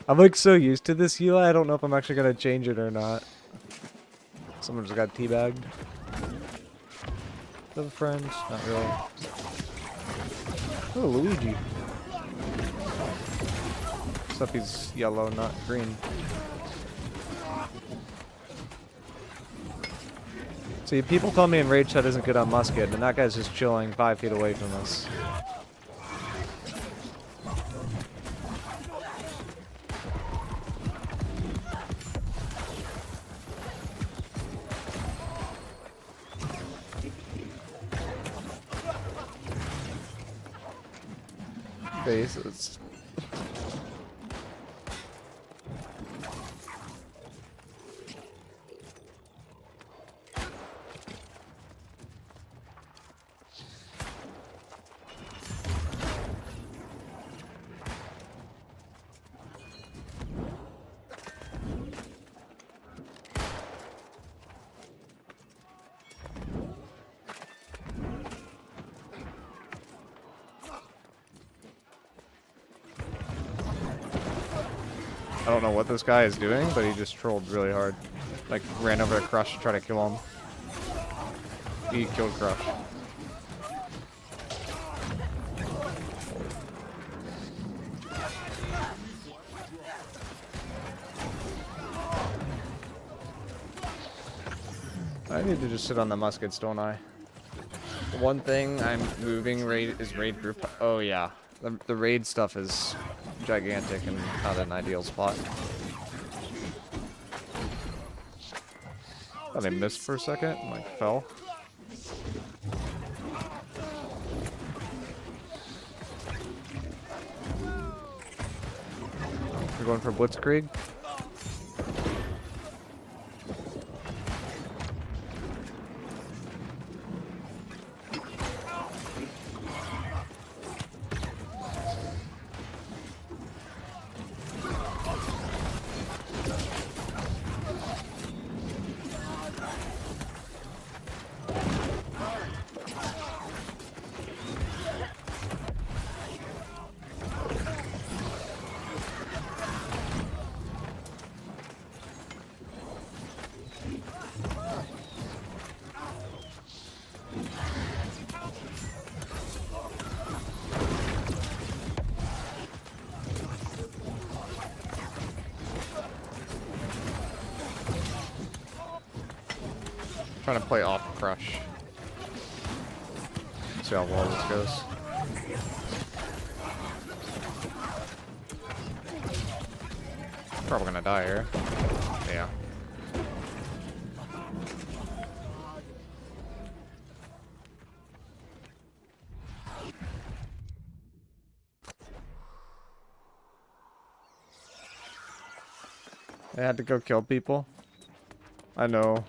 I'm like so used to this heal, I don't know if I'm actually gonna change it or not. Someone just got teabagged. Do you have a friend? Not really. Oh, Luigi. Except he's yellow, not green. See, people tell me Enrage Shot isn't good on musket, and that guy's just chilling 5 feet away from us. Faces. I don't know what this guy is doing, but he just trolled really hard. Like, ran over to Crush to try to kill him. He killed Crush. I need to just sit on the muskets, don't I? One thing I'm moving is raid group. Oh yeah, the raid stuff is gigantic and not an ideal spot. Thought I missed for a second, like fell. We're going for Blitzkrieg. Trying to play off Crush. See how well this goes. Probably gonna die here. Yeah. I had to go kill people. I know.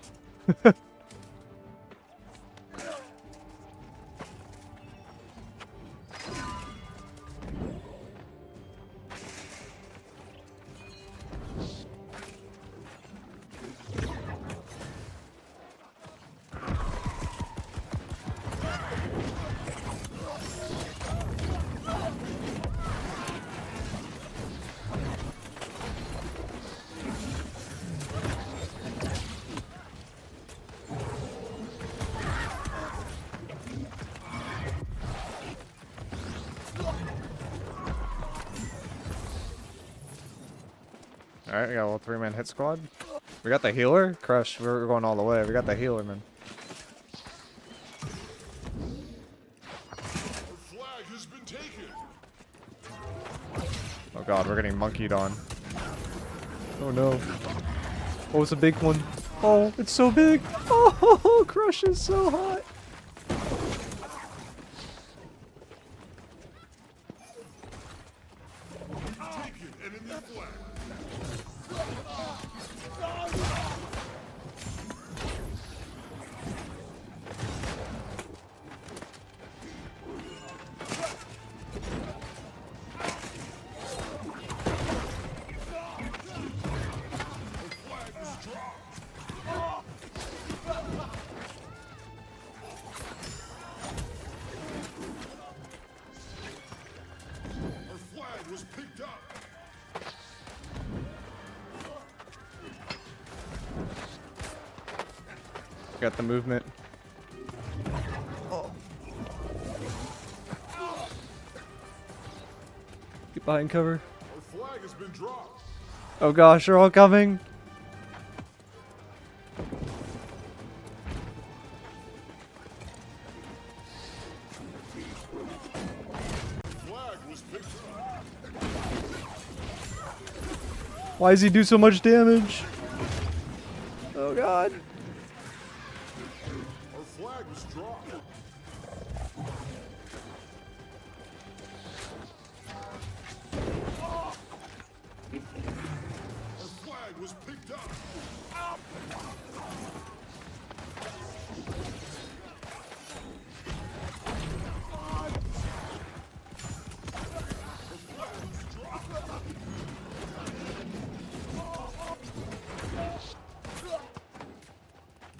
Alright, we got a little 3-man hit squad. We got the healer? Crush, we're going all the way. We got the healer, man. The flag has been taken. Oh god, we're getting monkeyed on. Oh no. Oh, it's a big one. Oh, it's so big. Oh, Crush is so hot. Taken enemy flag. Was picked up. Got the movement. Oh. Get behind cover. Our flag has been dropped. Oh gosh, they're all coming. Flag was picked up. Why does he do so much damage? Oh god. Our flag was dropped. Our flag was picked up.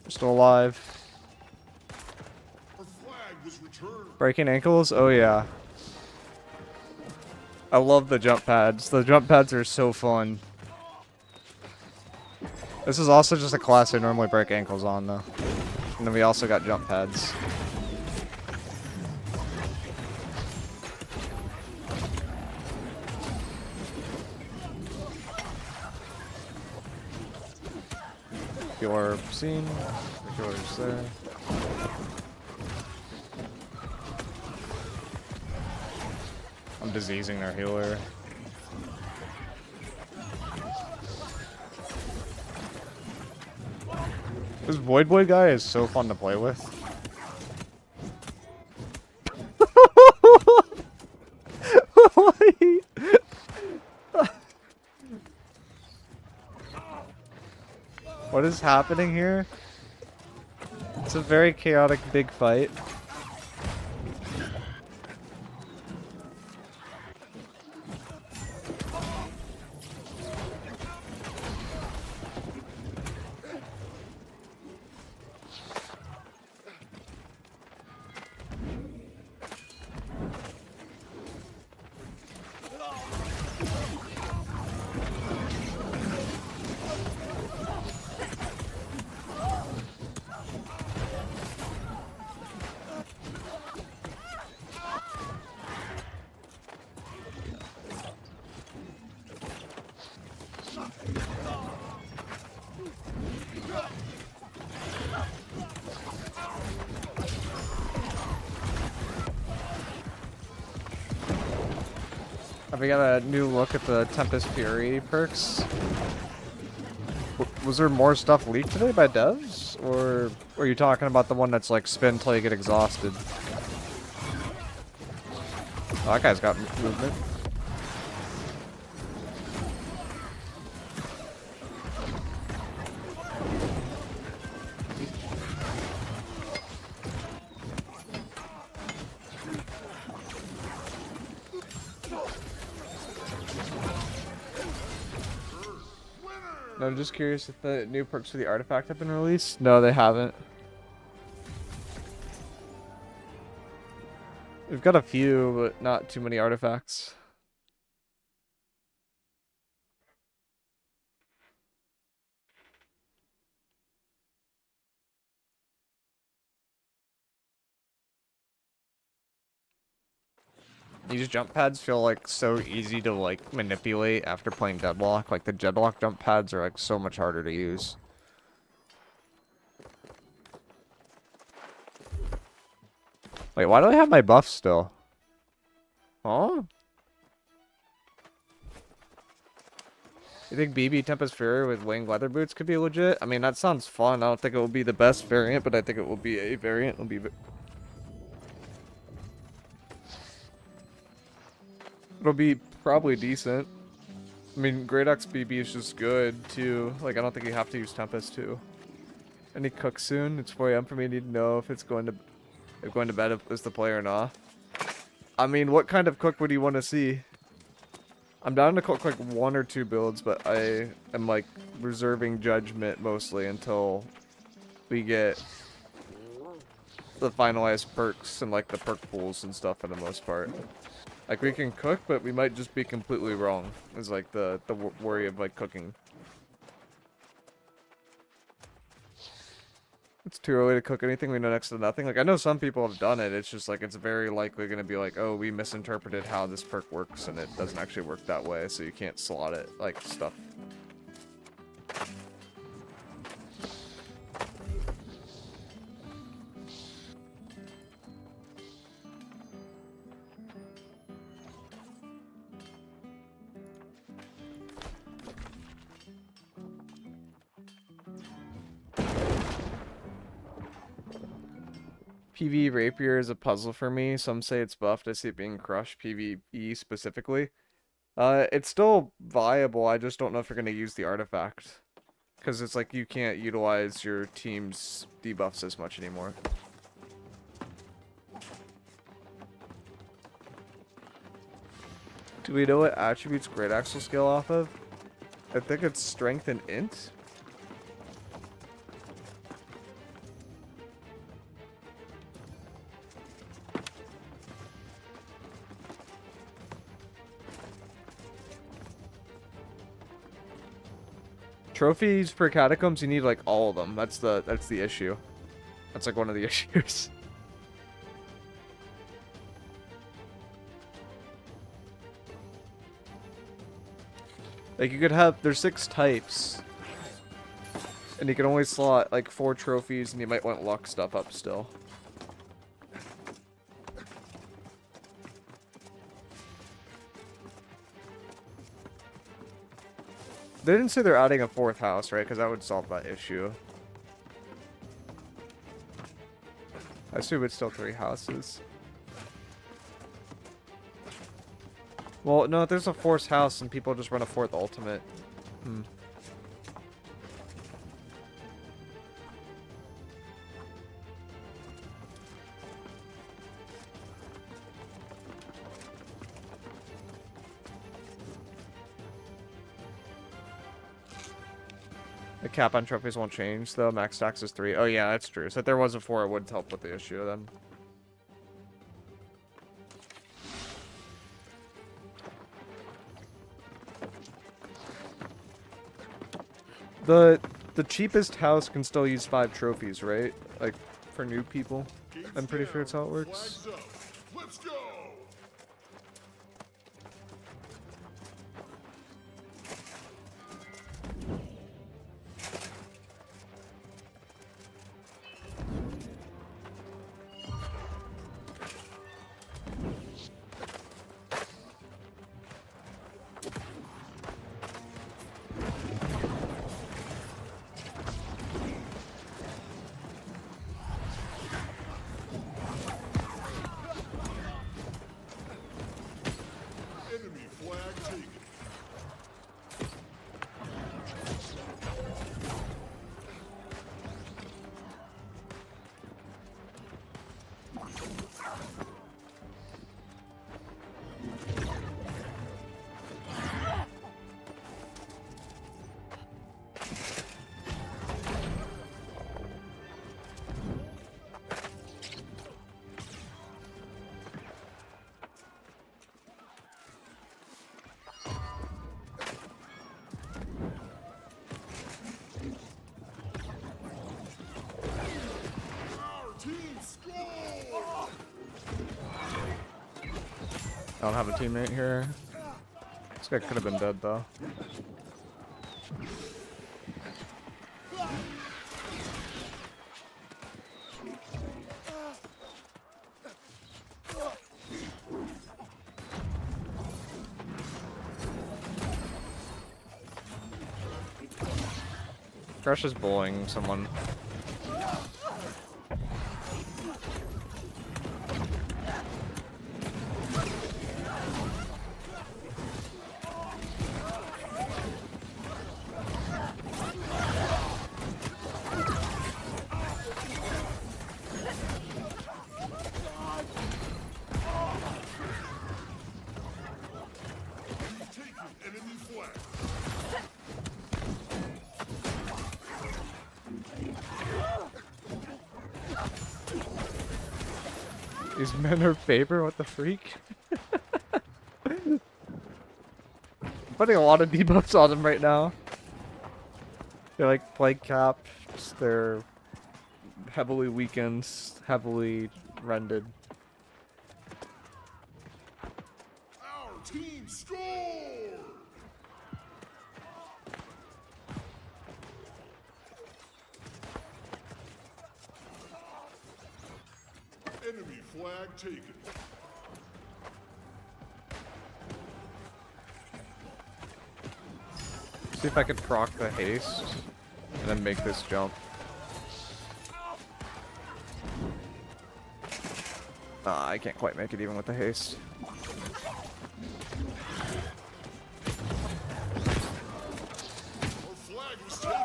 Still alive. Our flag was returned. Breaking ankles? Oh yeah. I love the jump pads. The jump pads are so fun. This is also just a class I normally break ankles on, though. And then we also got jump pads. Your scene. Yours there. I'm diseasing their healer. This Void Boy guy is so fun to play with. What is happening here? It's a very chaotic big fight. Have we got a new look at the Tempest Fury perks? Was there more stuff leaked today by devs? Or are you talking about the one that's like spin till you get exhausted? Oh, that guy's got movement. No, I'm just curious if the new perks for the artifact have been released. No, they haven't. We've got a few, but not too many artifacts. These jump pads feel like so easy to like manipulate after playing Deadlock. Like the Deadlock jump pads are like so much harder to use. Wait, why do I have my buff still? Huh? You think BB Tempest Fury with winged leather boots could be legit? I mean, that sounds fun. I don't think it will be the best variant, but I think it will be a variant. It'll be... It'll be probably decent. I mean, Great Axe BB is just good, too. Like, I don't think you have to use Tempest, too. Any cook soon? It's 4 AM for me. I need to know if it's going to... If going to bed is the player or not. I mean, what kind of cook would you want to see? I'm down to cook like 1 or 2 builds, but I am like reserving judgment mostly until we get the finalized perks and like the perk pools and stuff for the most part. Like we can cook, but we might just be completely wrong. Is like the worry of like cooking. It's too early to cook anything. We know next to nothing. Like, I know some people have done it. It's just, like, it's very likely going to be like, oh, we misinterpreted how this perk works, and it doesn't actually work that way, so you can't slot it, like, stuff. PvE Rapier is a puzzle for me. Some say it's buffed. I see it being crushed. PvE specifically. It's still viable. I just don't know if you're going to use the artifact. Because it's like you can't utilize your team's debuffs as much anymore. Do we know what attributes Great Axe will scale off of? I think it's Strength and Int. Trophies for catacombs, you need like all of them. That's the issue. That's like one of the issues. Like you could have, there's 6 types. And you can only slot like 4 trophies, and you might want luck stuff up still. They didn't say they're adding a 4th house, right? Because that would solve that issue. I assume it's still 3 houses. Well, no, there's a 4th house and people just run a 4th ultimate. Hmm. The cap on trophies won't change, though. Max stacks is 3. Oh, yeah, that's true. So if there was a 4, it would help with the issue, then. The cheapest house can still use 5 trophies, right? Like, for new people. I'm pretty sure that's how it works. Flags up. Let's go. Enemy flag taken. Our team score. I don't have a teammate here. This guy could have been dead, though. Crush is bullying someone. Taking enemy flag. These men are favor? What the freak? Putting a lot of debuffs on them right now. They're like plague caps, they're heavily weakened, heavily rendered. Our team scored. Enemy flag taken. See if I could proc the haste and then make this jump. I can't quite make it even with the haste. Our flag was taken.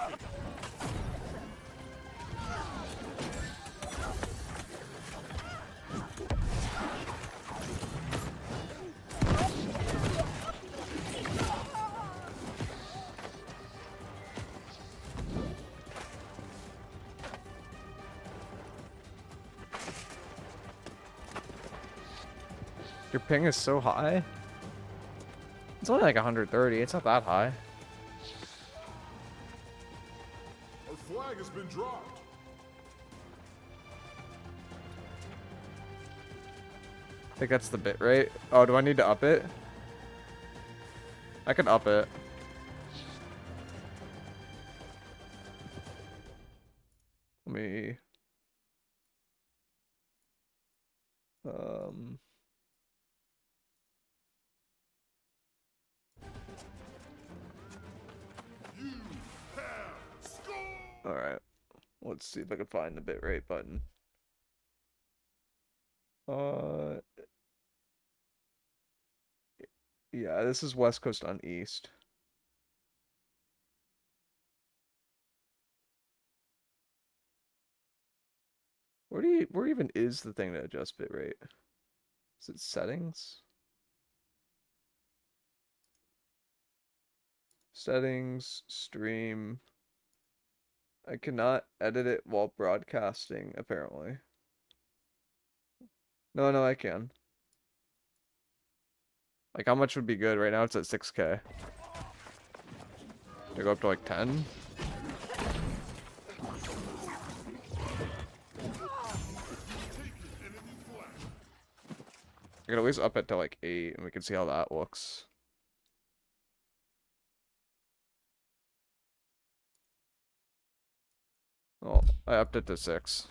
Your ping is so high. It's only like 130. It's not that high. flag has been dropped. I think that's the bit rate. Oh, do I need to up it? I can up it. Let me... You have scored. Alright. Let's see if I can find the bitrate button. Yeah, this is West Coast on East. Where even is the thing to adjust bitrate? Is it settings? Settings, stream. I cannot edit it while broadcasting, apparently. No, I can. Like, how much would be good? Right now it's at 6K. To go up to like 10? I could at least up it to like 8 and we can see how that looks. Oh, I upped it to 6.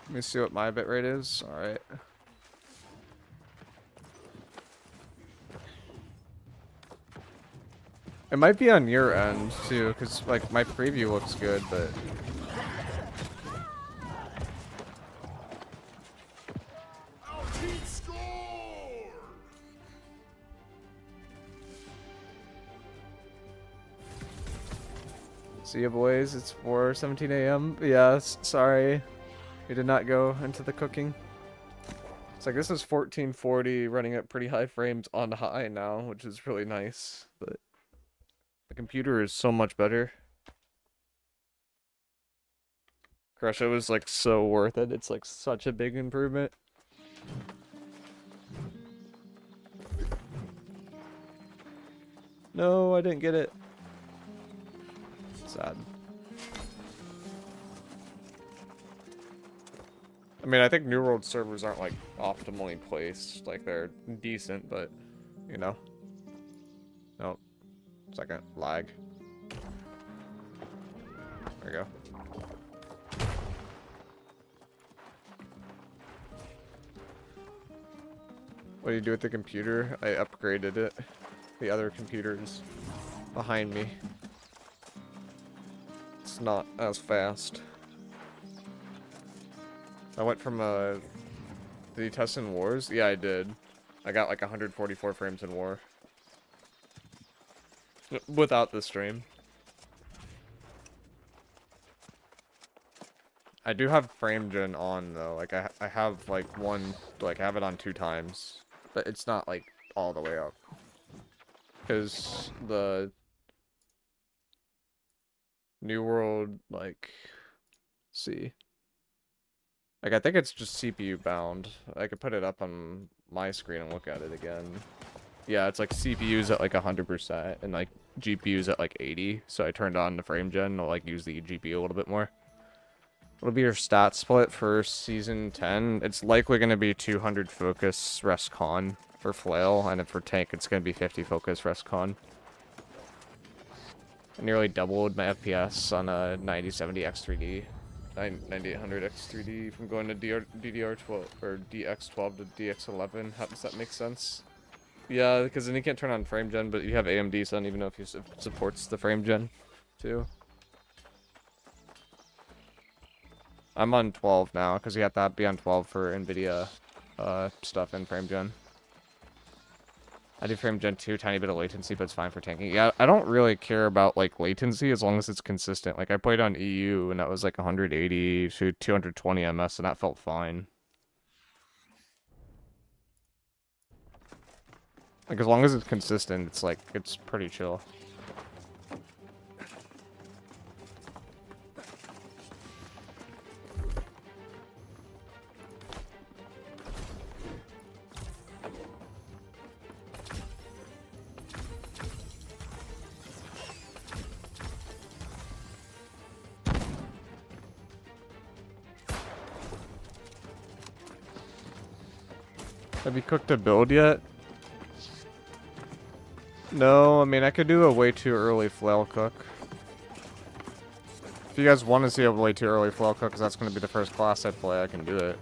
Let me see what my bitrate is. Alright. It might be on your end, too, because, like, my preview looks good, but... Our team scored. See ya, boys. It's 4:17 a.m. Yeah, sorry. We did not go into the cooking. It's like, this is 1440, running at pretty high frames on high now, which is really nice, but... The computer is so much better. Crush, it was like so worth it. It's like such a big improvement. No, I didn't get it. Sad. I mean, I think New World servers aren't like optimally placed. Like they're decent, but you know. Nope. Second lag. There we go. What do you do with the computer? I upgraded it. The other computer's behind me. It's not as fast. I went from did you test in Wars? Yeah, I did. I got like 144 frames in War. Without the stream. I do have frame gen on though. Like I have like one, like I have it on 2 times, but it's not like all the way up. Cause the New World, like, see. Like I think it's just CPU bound. I could put it up on my screen and look at it again. Yeah, it's like CPU's at like 100% and like GPU's at like 80. So I turned on the frame gen to like use the GPU a little bit more. What'll be your stat split for season 10? It's likely going to be 200 focus, rest con for flail, and then for tank it's going to be 50 focus, rest con. I nearly doubled my FPS on a 9070 X3D, 9800 X3D from going to DDR12 or DX12 to DX11. How does that make sense? Yeah, because then you can't turn on frame gen, but you have AMD, so I don't even know if it supports the frame gen too. I'm on 12 now, because you have to be on 12 for NVIDIA stuff in frame gen. I do frame gen 2, tiny bit of latency, but it's fine for tanking. Yeah, I don't really care about like latency as long as it's consistent. Like I played on EU and that was like 180 to 220 ms and that felt fine. Like as long as it's consistent, it's like it's pretty chill. Have you cooked a build yet? No, I mean, I could do a way too early flail cook. If you guys want to see a way too early flail cook, because that's going to be the first class I play, I can do it.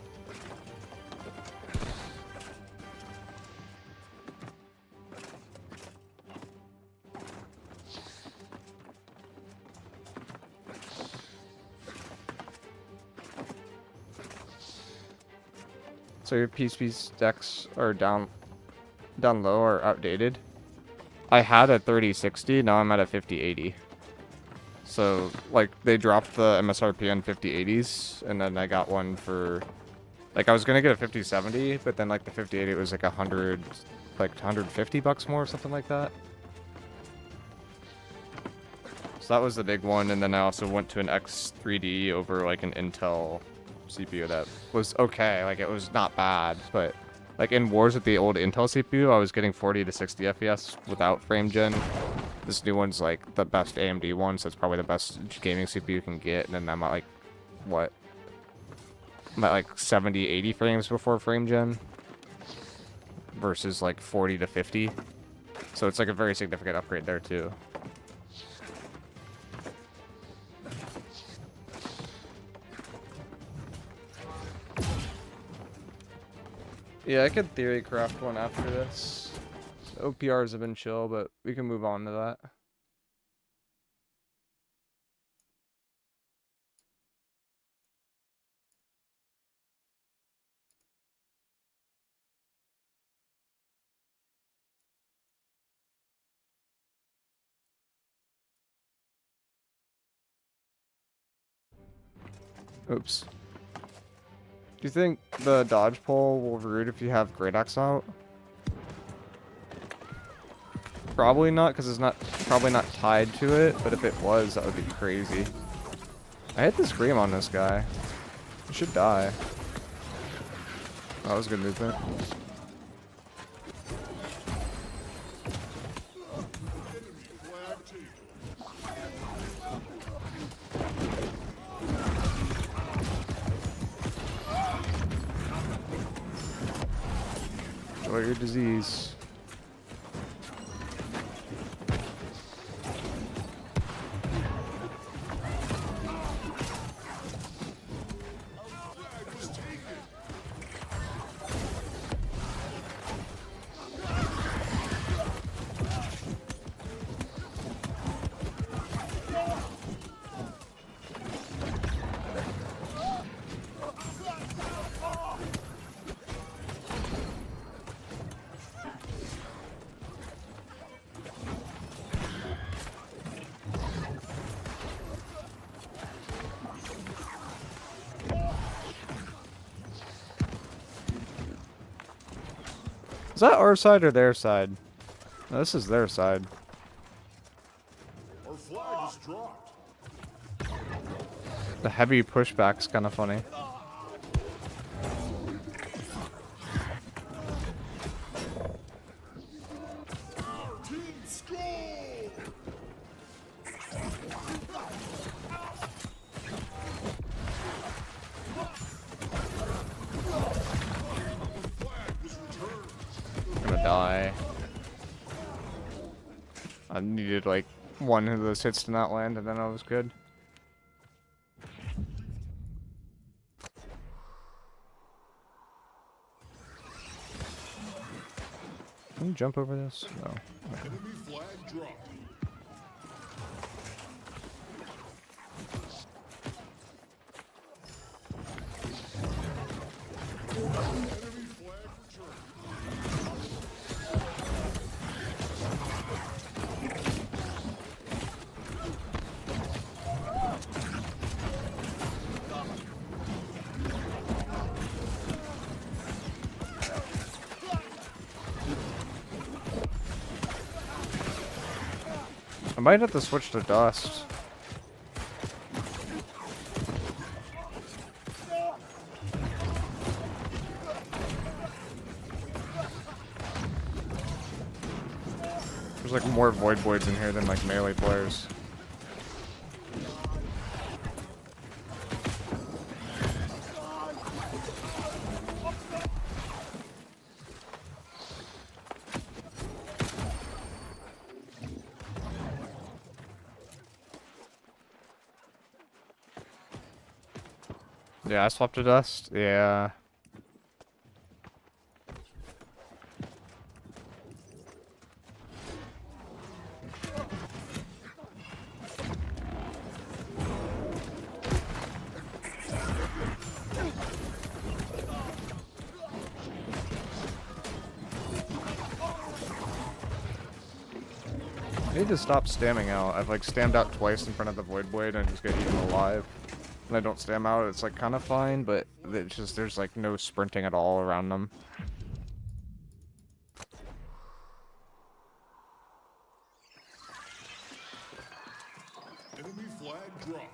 So your PCB stacks are down low or outdated? I had a 3060, now I'm at a 5080. So, like, they dropped the MSRP on 5080s, and then I got one for... Like, I was gonna get a 5070, but then, like, the 5080 was, like, 100... Like, 150 bucks more or something like that. So that was the big one, and then I also went to an X3D over, like, an Intel CPU that was okay. Like, it was not bad, but... Like, in wars with the old Intel CPU, I was getting 40 to 60 FPS without frame gen. This new one's, like, the best AMD one, so it's probably the best gaming CPU you can get. And then I'm at, like, what? I'm at, like, 70, 80 frames before frame gen. Versus, like, 40 to 50. So it's, like, a very significant upgrade there, too. Yeah, I could theory craft one after this. OPRs have been chill, but we can move on to that. Oops. Do you think the dodge pole will root if you have Great Axe out? Probably not, because it's probably not tied to it, but if it was, that would be crazy. I hit the scream on this guy. He should die. That was good movement. Enjoy your disease. Is that our side or their side? No, this is their side. Our flag is dropped. The heavy pushback's kind of funny. Team score! I'm gonna die. I needed like one of those hits to not land, and then I was good. Can you jump over this? No. Okay. Enemy flag dropped. Enemy flag returned. I might have to switch to dust. There's like more void boys in here than like melee players. Yeah, I swapped to dust. Yeah. I need to stop stamming out. I've like stammed out twice in front of the Void Blade and just get eaten alive. When I don't stam out, it's like kind of fine, but it's just there's like no sprinting at all around them. Enemy flag dropped.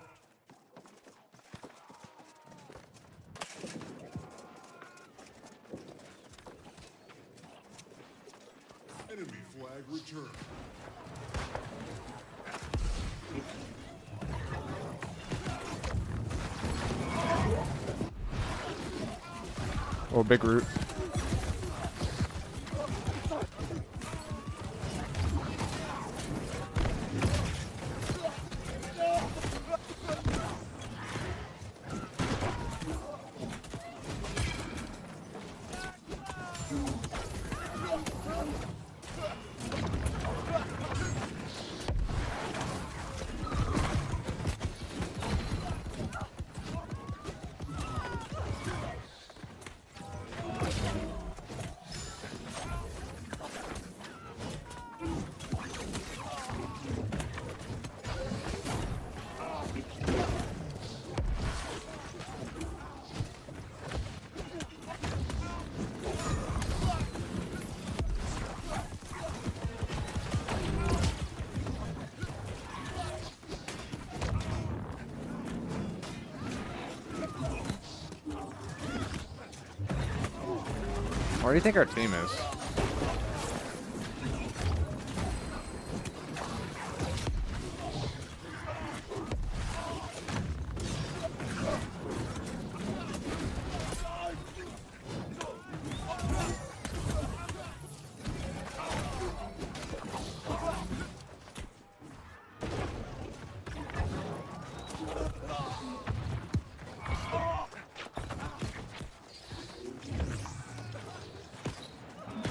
Enemy flag returned. Oh, big root. Where do you think our team is?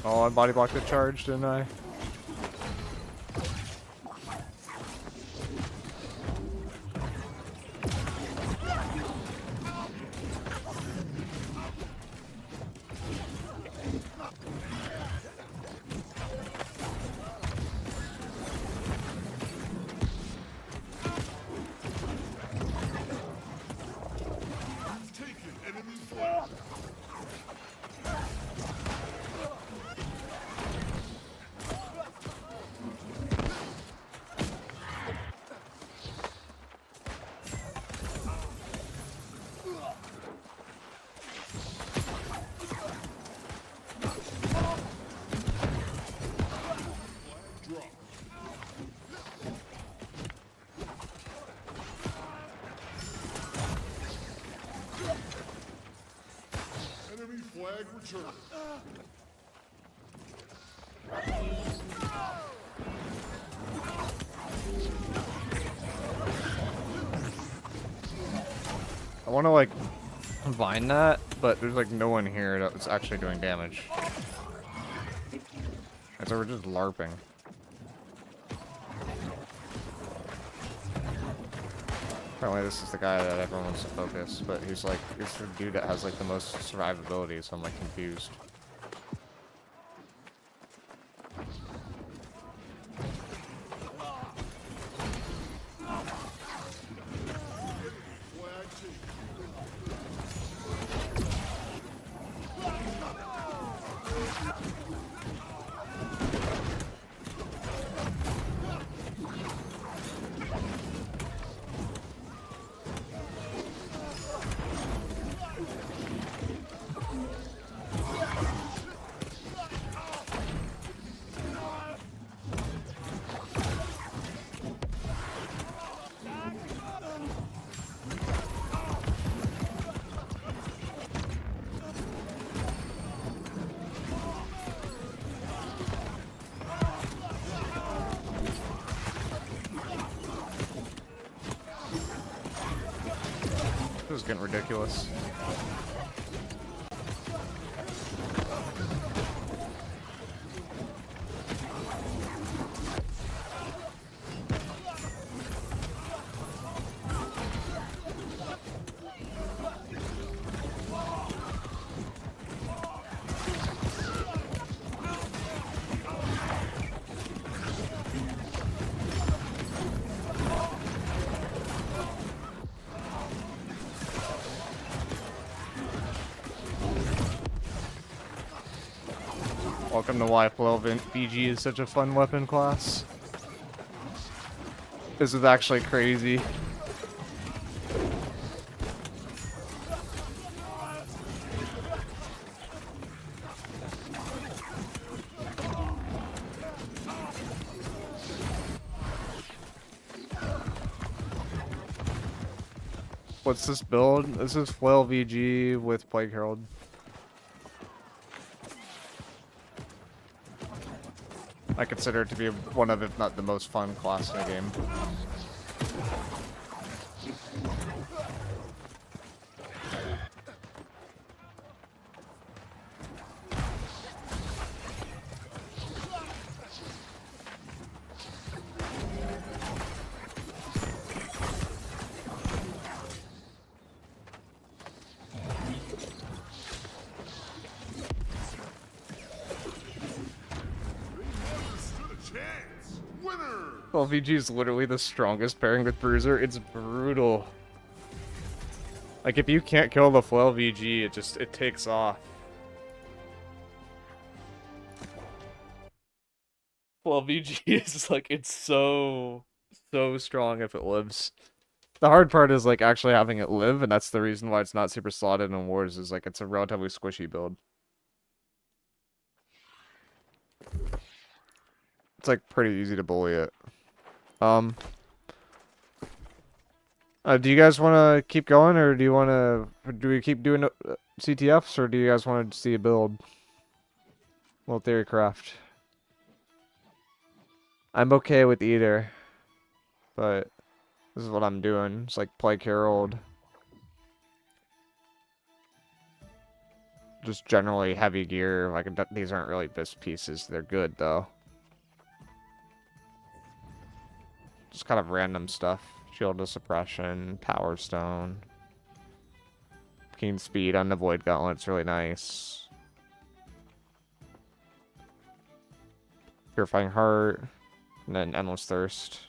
Oh, I body blocked the charge, didn't I? You've taken enemy flag. Drop. Enemy flag returned. I want to like vine that, but there's like no one here that's actually doing damage. And so we're just LARPing. Apparently this is the guy that everyone wants to focus, but he's like, he's the dude that has like the most survivability, so I'm like confused. Flag taken. This is getting ridiculous. Welcome to why 12 BG is such a fun weapon class. This is actually crazy. What's this build? This is Flail VG with Plague Herald. I consider it to be one of, if not the most fun class in the game. Well, VG is literally the strongest pairing with Bruiser. It's brutal. Like, if you can't kill the Flail VG, it takes off. Flail VG is like, it's so strong if it lives. The hard part is like actually having it live, and that's the reason why it's not super slotted in wars, is like it's a relatively squishy build. It's like pretty easy to bully it. Do you guys want to keep going, or do we keep doing CTFs, or do you guys want to see a build? Well, Theorycraft. I'm okay with either, but this is what I'm doing. It's like Plague Herald. Just generally heavy gear. Like, these aren't really best pieces. They're good, though. Just kind of random stuff. Shield of Suppression, Power Stone. Keen Speed on the Void Gauntlet's really nice. Purifying Heart. And then Endless Thirst.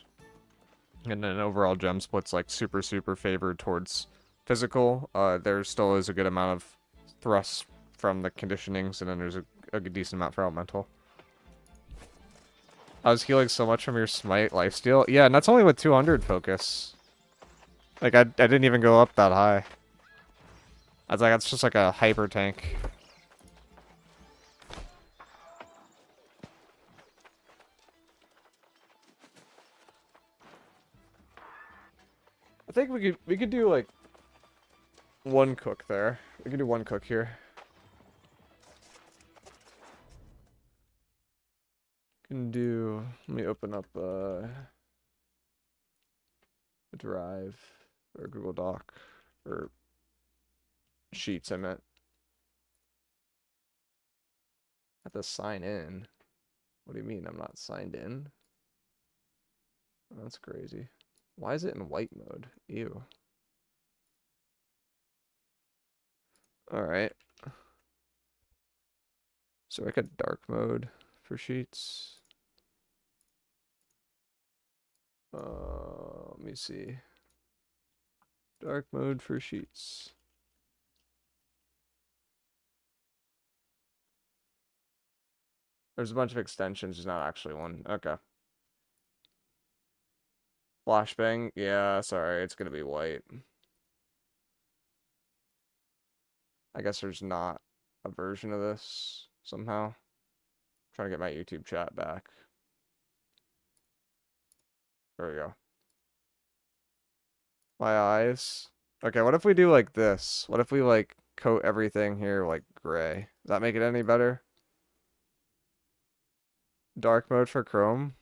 And then overall gem split's like super favored towards physical. There still is a good amount of thrust from the conditionings, and then there's a decent amount for elemental. I was healing so much from your smite lifesteal. Yeah, and that's only with 200 focus. Like, I didn't even go up that high. I was like, that's just like a hyper tank. I think we could do like one cook there. We could do one cook here. Can do. Let me open up a Drive or Google Doc or Sheets. I meant. I have to sign in. What do you mean I'm not signed in? That's crazy. Why is it in white mode? Ew. Alright. So like a dark mode for Sheets. Let me see. Dark mode for Sheets. There's a bunch of extensions, there's not actually one. Okay. Flashbang? Yeah, sorry, it's gonna be white. I guess there's not a version of this somehow. Trying to get my YouTube chat back. There we go. My eyes. Okay, what if we do like this? What if we like coat everything here like gray? Does that make it any better? Dark mode for Chrome.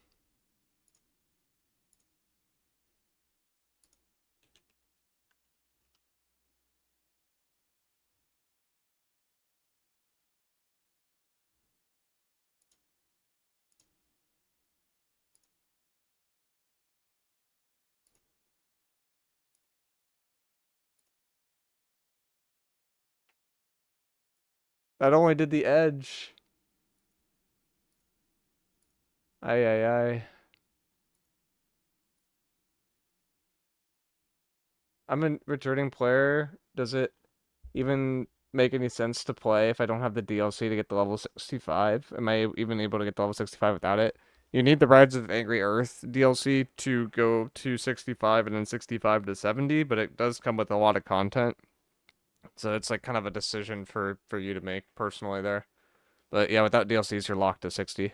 That only did the edge. Aye, aye, aye. I'm a returning player. Does it even make any sense to play if I don't have the DLC to get the level 65? Am I even able to get the level 65 without it? You need the Rides of Angry Earth DLC to go to 65 and then 65 to 70, but it does come with a lot of content. So it's like kind of a decision for you to make personally there. But yeah, without DLCs, you're locked to 60.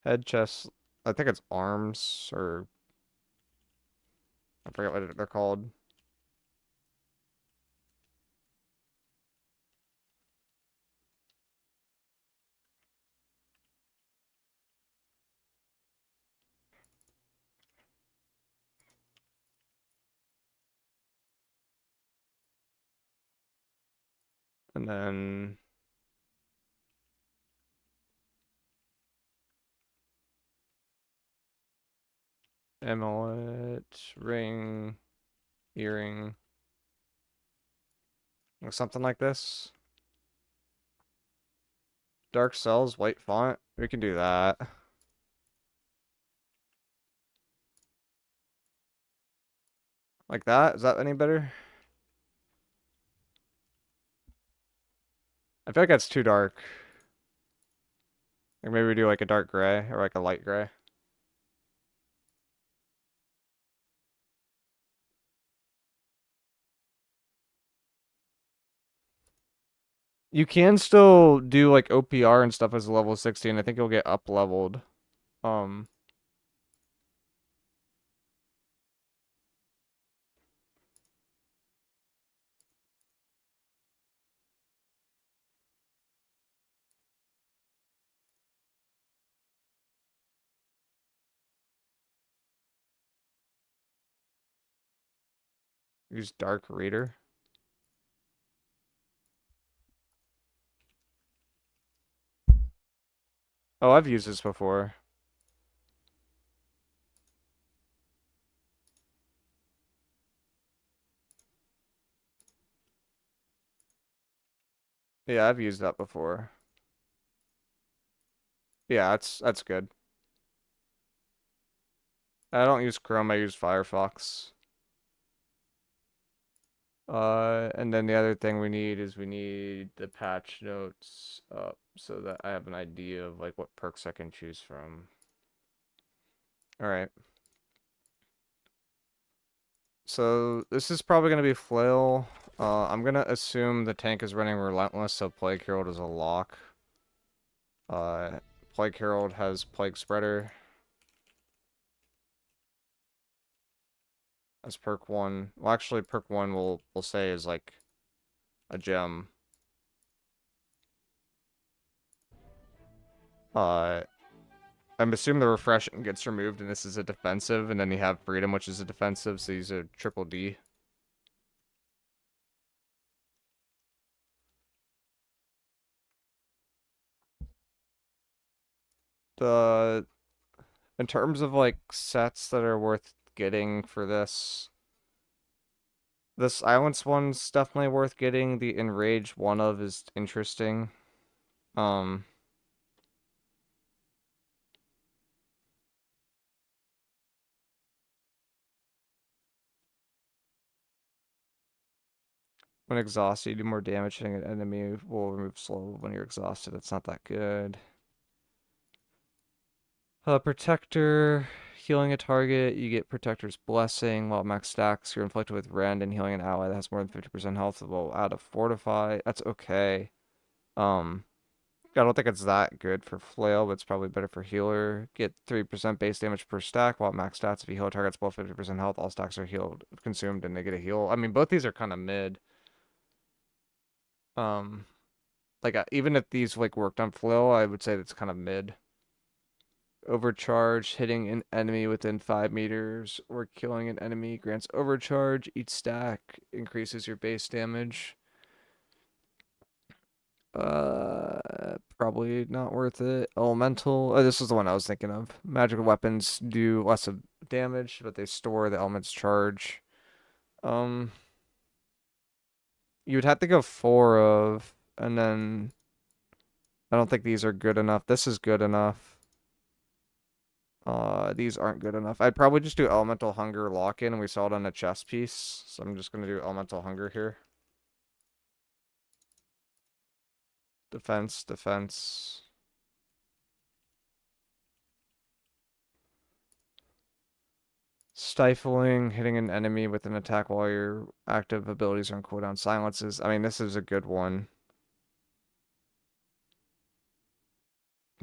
Head, chest, I think it's arms, or I forget what they're called. And then amulet, ring, earring, or something like this. Dark cells, white font. We can do that. Like that? Is that any better? I feel like that's too dark. Like maybe we do like a dark gray or like a light gray. You can still do like OPR and stuff as a level 60, and I think you'll get up leveled. Um, use Dark Reader. Oh, I've used this before. Yeah, I've used that before. Yeah, that's good. I don't use Chrome, I use Firefox. And then the other thing we need is we need the patch notes up so that I have an idea of like what perks I can choose from. All right. So this is probably gonna be flail. I'm gonna assume the tank is running relentless, so Plague Herald is a lock. Plague Herald has Plague Spreader as perk 1. Well, actually, perk 1 we'll say is like a gem. Uh, I'm assuming the refreshing gets removed, and this is a defensive, and then you have freedom, which is a defensive, so these are triple D. The in terms of like sets that are worth getting for this Silence one's definitely worth getting. The Enrage one of is interesting. Um, when exhausted, you do more damage hitting an enemy. Will remove slow when you're exhausted. It's not that good. Protector, healing a target, you get Protector's Blessing. While max stacks, you're inflicted with rend, and healing an ally that has more than 50% health will add a Fortify. That's okay. I don't think it's that good for flail, but it's probably better for healer. Get 3% base damage per stack, while max stats. If you heal a target's below 50% health, all stacks are healed, consumed, and they get a heal. I mean, both these are kind of mid. Um, like even if these like worked on flail, I would say that's kind of mid. Overcharge, hitting an enemy within 5 meters or killing an enemy grants overcharge. Each stack increases your base damage. Probably not worth it. Elemental. Oh, this is the one I was thinking of. Magical weapons do less of damage, but they store the element's charge. Um, you would have to go 4 of, and then I don't think these are good enough. This is good enough. These aren't good enough. I'd probably just do elemental hunger lock-in, and we saw it on a chess piece, so I'm just gonna do elemental hunger here. Defense, defense. Stifling, hitting an enemy with an attack while your active abilities are on cooldown. Silences. I mean, this is a good one.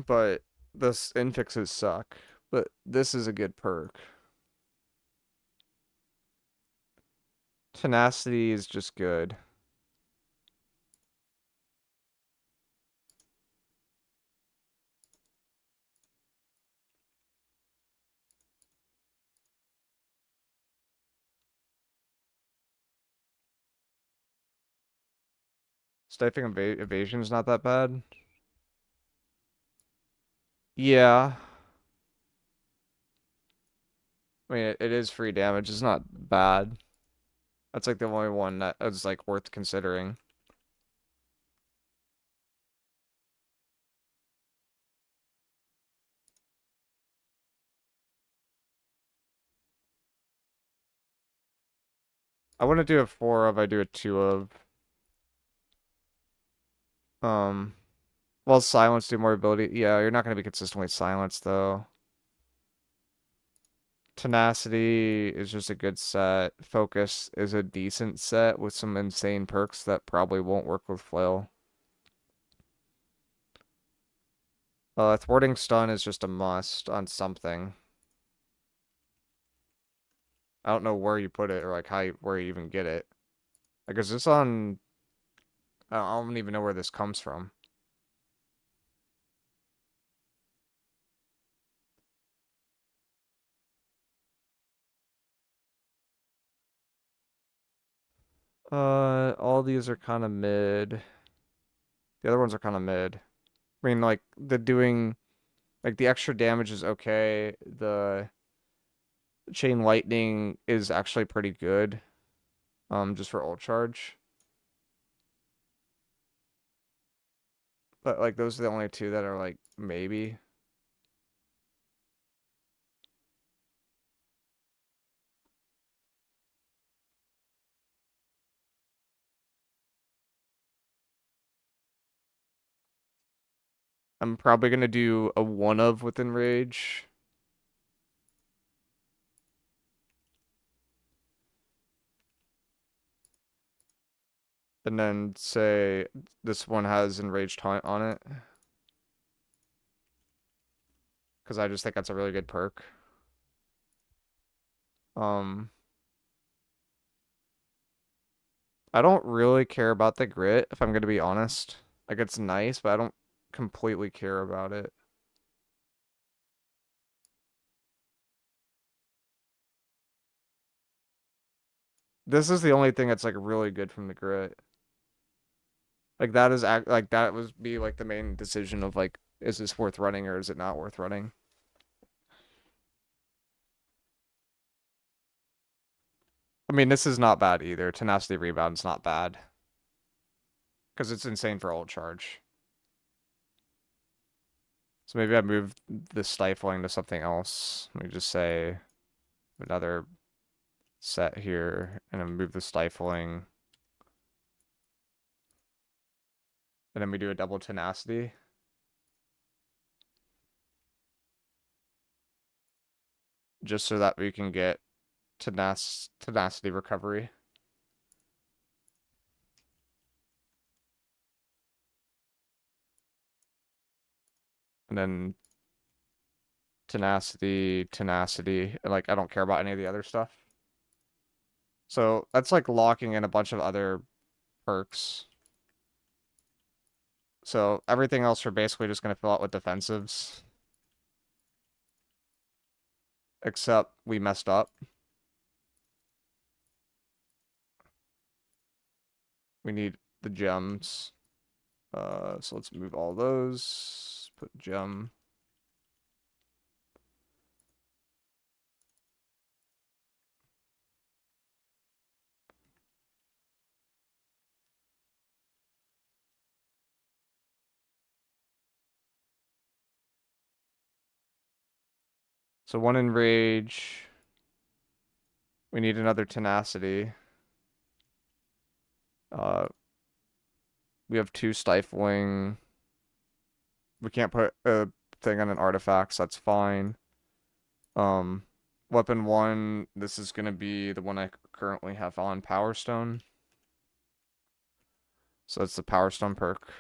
But the infixes suck. But this is a good perk. Tenacity is just good. Stifling evasion is not that bad. Yeah. I mean, it is free damage. It's not bad. That's like the only one that is like worth considering. I wouldn't do a 4 of, I do a 2 of. Well, silence do more ability. Yeah, you're not going to be consistently silenced though. Tenacity is just a good set. Focus is a decent set with some insane perks that probably won't work with Flail. Thwarting stun is just a must on something. I don't know where you put it or like where you even get it. Like, is this on? I don't even know where this comes from. All these are kind of mid. The other ones are kind of mid. I mean, like like the extra damage is okay. The chain lightning is actually pretty good. Just for ult charge. But like those are the only two that are like maybe. I'm probably gonna do a 1 of within rage. And then say this one has enraged haunt on it. Because I just think that's a really good perk. Um I don't really care about the grit, if I'm gonna be honest. Like it's nice, but I don't completely care about it. This is the only thing that's like really good from the grit. Like that is like that was be like the main decision of like, is this worth running or is it not worth running? I mean, this is not bad either. Tenacity rebound's not bad. Because it's insane for ult charge. So maybe I move the stifling to something else. Let me just say another set here and then move the stifling. And then we do a double tenacity. Just so that we can get tenacity recovery. And then tenacity. Like, I don't care about any of the other stuff. So that's like locking in a bunch of other perks. So everything else we're basically just going to fill out with defensives. Except we messed up. We need the gems. So let's move all those. Put gem. So 1 enrage. We need another tenacity. We have 2 stifling. We can't put a thing on an artifact, so that's fine. Weapon 1, this is gonna be the one I currently have on Power Stone. So it's the Power Stone perk.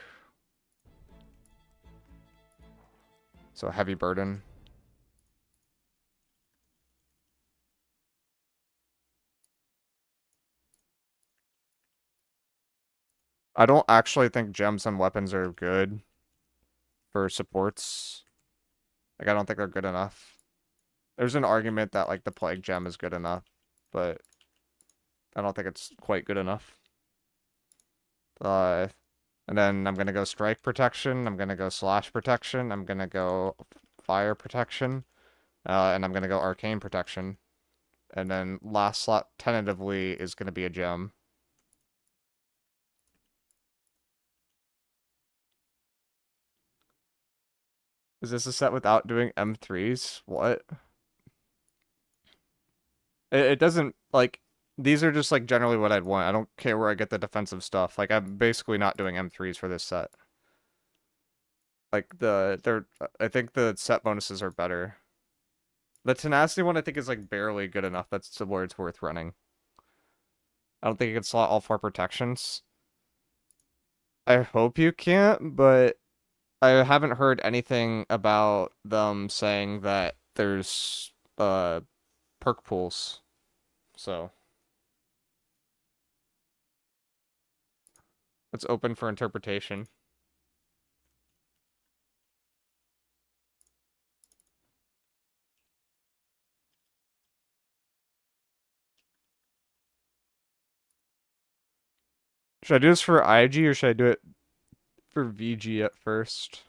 So heavy burden. I don't actually think gems on weapons are good for supports. Like, I don't think they're good enough. There's an argument that, like, the Plague Gem is good enough, but I don't think it's quite good enough. And then I'm gonna go Strike Protection, I'm gonna go Slash Protection, I'm gonna go Fire Protection, and I'm gonna go Arcane Protection. And then last slot, tentatively, is gonna be a gem. Is this a set without doing M3s? What? It doesn't, like, these are just, like, generally what I'd want. I don't care where I get the defensive stuff. Like, I'm basically not doing M3s for this set. Like, I think the set bonuses are better. The Tenacity one, I think, is, like, barely good enough. That's where it's worth running. I don't think you can slot all 4 protections. I hope you can't, but I haven't heard anything about them saying that there's, perk pools. So it's open for interpretation. Should I do this for IG or should I do it for VG at first?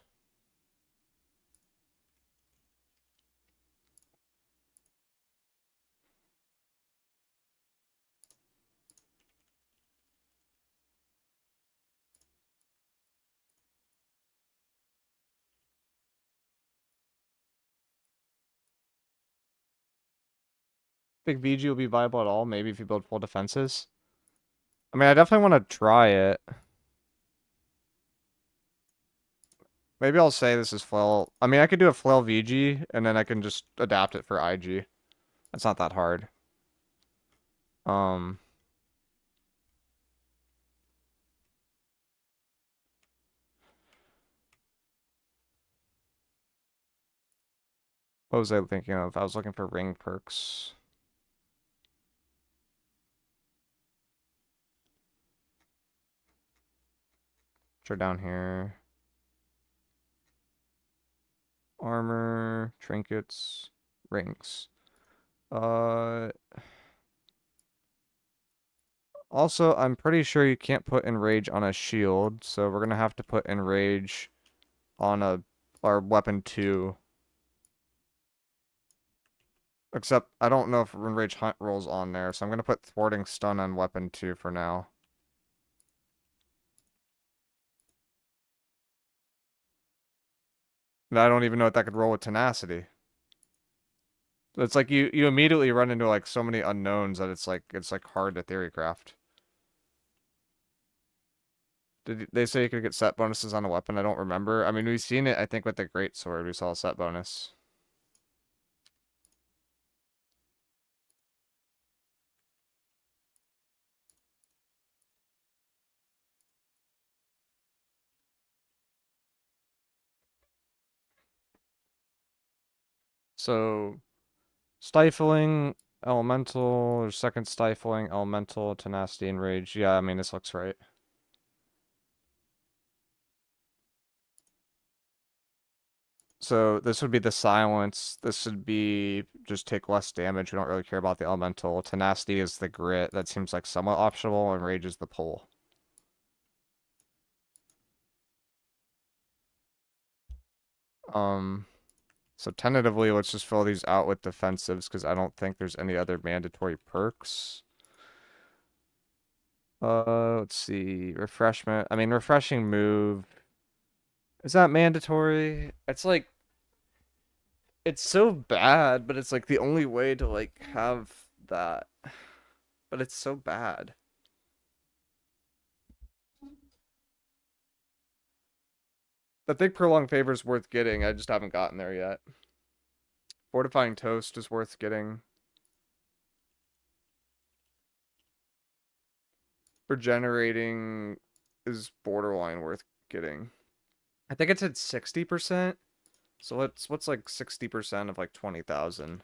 Think VG will be viable at all? Maybe if you build full defenses. I mean, I definitely want to try it. Maybe I'll say this is flail. I mean, I could do a flail VG, and then I can just adapt it for IG. That's not that hard. What was I thinking of? I was looking for ring perks. Which are down here. Armor, trinkets, rings. Also, I'm pretty sure you can't put enrage on a shield, so we're gonna have to put enrage on our weapon 2. Except, I don't know if enrage hunt rolls on there, so I'm gonna put thwarting stun on weapon 2 for now. And I don't even know if that could roll with tenacity. It's like you immediately run into like so many unknowns that it's like hard to theorycraft. Did they say you could get set bonuses on a weapon? I don't remember. I mean, we've seen it, I think, with the great sword. We saw a set bonus. So, stifling, elemental, or second stifling, elemental, tenacity, and rage. Yeah, I mean, this looks right. So this would be the silence. This would be just take less damage. We don't really care about the elemental. Tenacity is the grit. That seems like somewhat optional, and rage is the pull. So tentatively, let's just fill these out with defensives because I don't think there's any other mandatory perks. Let's see. Refreshment. I mean, refreshing move. Is that mandatory? It's like, it's so bad, but it's like the only way to like have that. But it's so bad. I think prolonged favor is worth getting. I just haven't gotten there yet. Fortifying toast is worth getting. Regenerating is borderline worth getting. I think it's at 60%. So what's like 60% of like 20,000?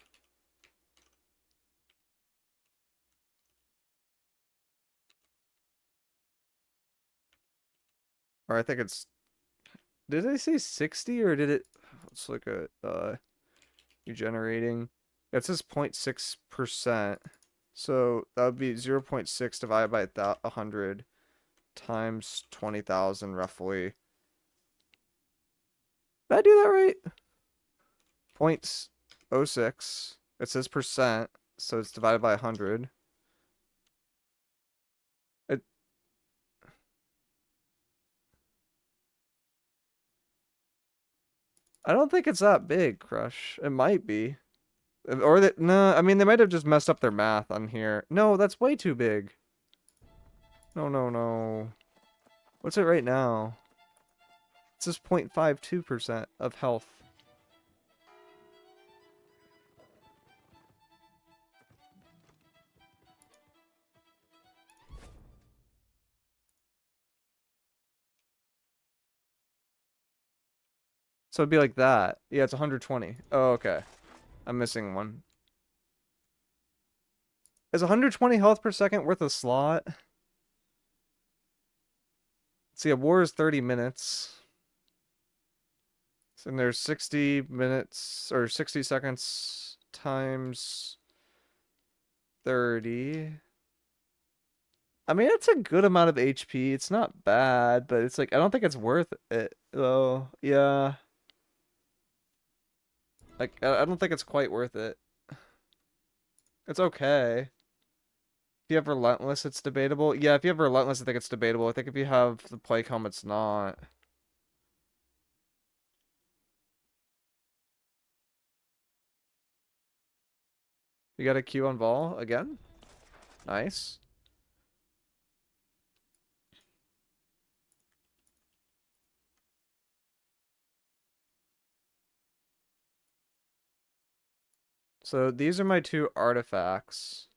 Or I think it's, did I say 60 or did it, let's look at regenerating. It says 0.6%. So that would be 0.6 divided by 100 times 20,000 roughly. Did I do that right? 0.06. It says percent, so it's divided by 100. I don't think it's that big, Crush. It might be. Or that, no, I mean, they might have just messed up their math on here. No, that's way too big. No, no, no. What's it right now? It says 0.52% of health. So it'd be like that. Yeah, it's 120. Oh, okay. I'm missing one. Is 120 health per second worth a slot? See, a war is 30 minutes. So there's 60 minutes, or 60 seconds times 30. I mean, it's a good amount of HP. It's not bad, but it's like, I don't think it's worth it, though. Yeah. Like, I don't think it's quite worth it. It's okay. If you have Relentless, it's debatable. Yeah, if you have Relentless, I think it's debatable. I think if you have the Plague Helm, it's not. You got a Q on Vol again? Nice. So these are my two artifacts.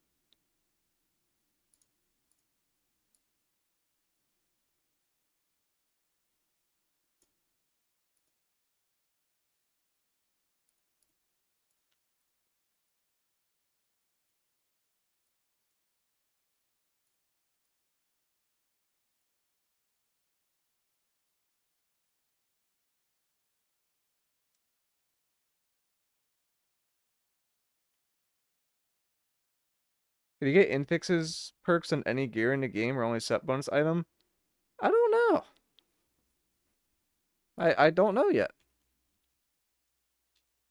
Can you get infixes perks on any gear in the game or only set bonus item? I don't know. I don't know yet.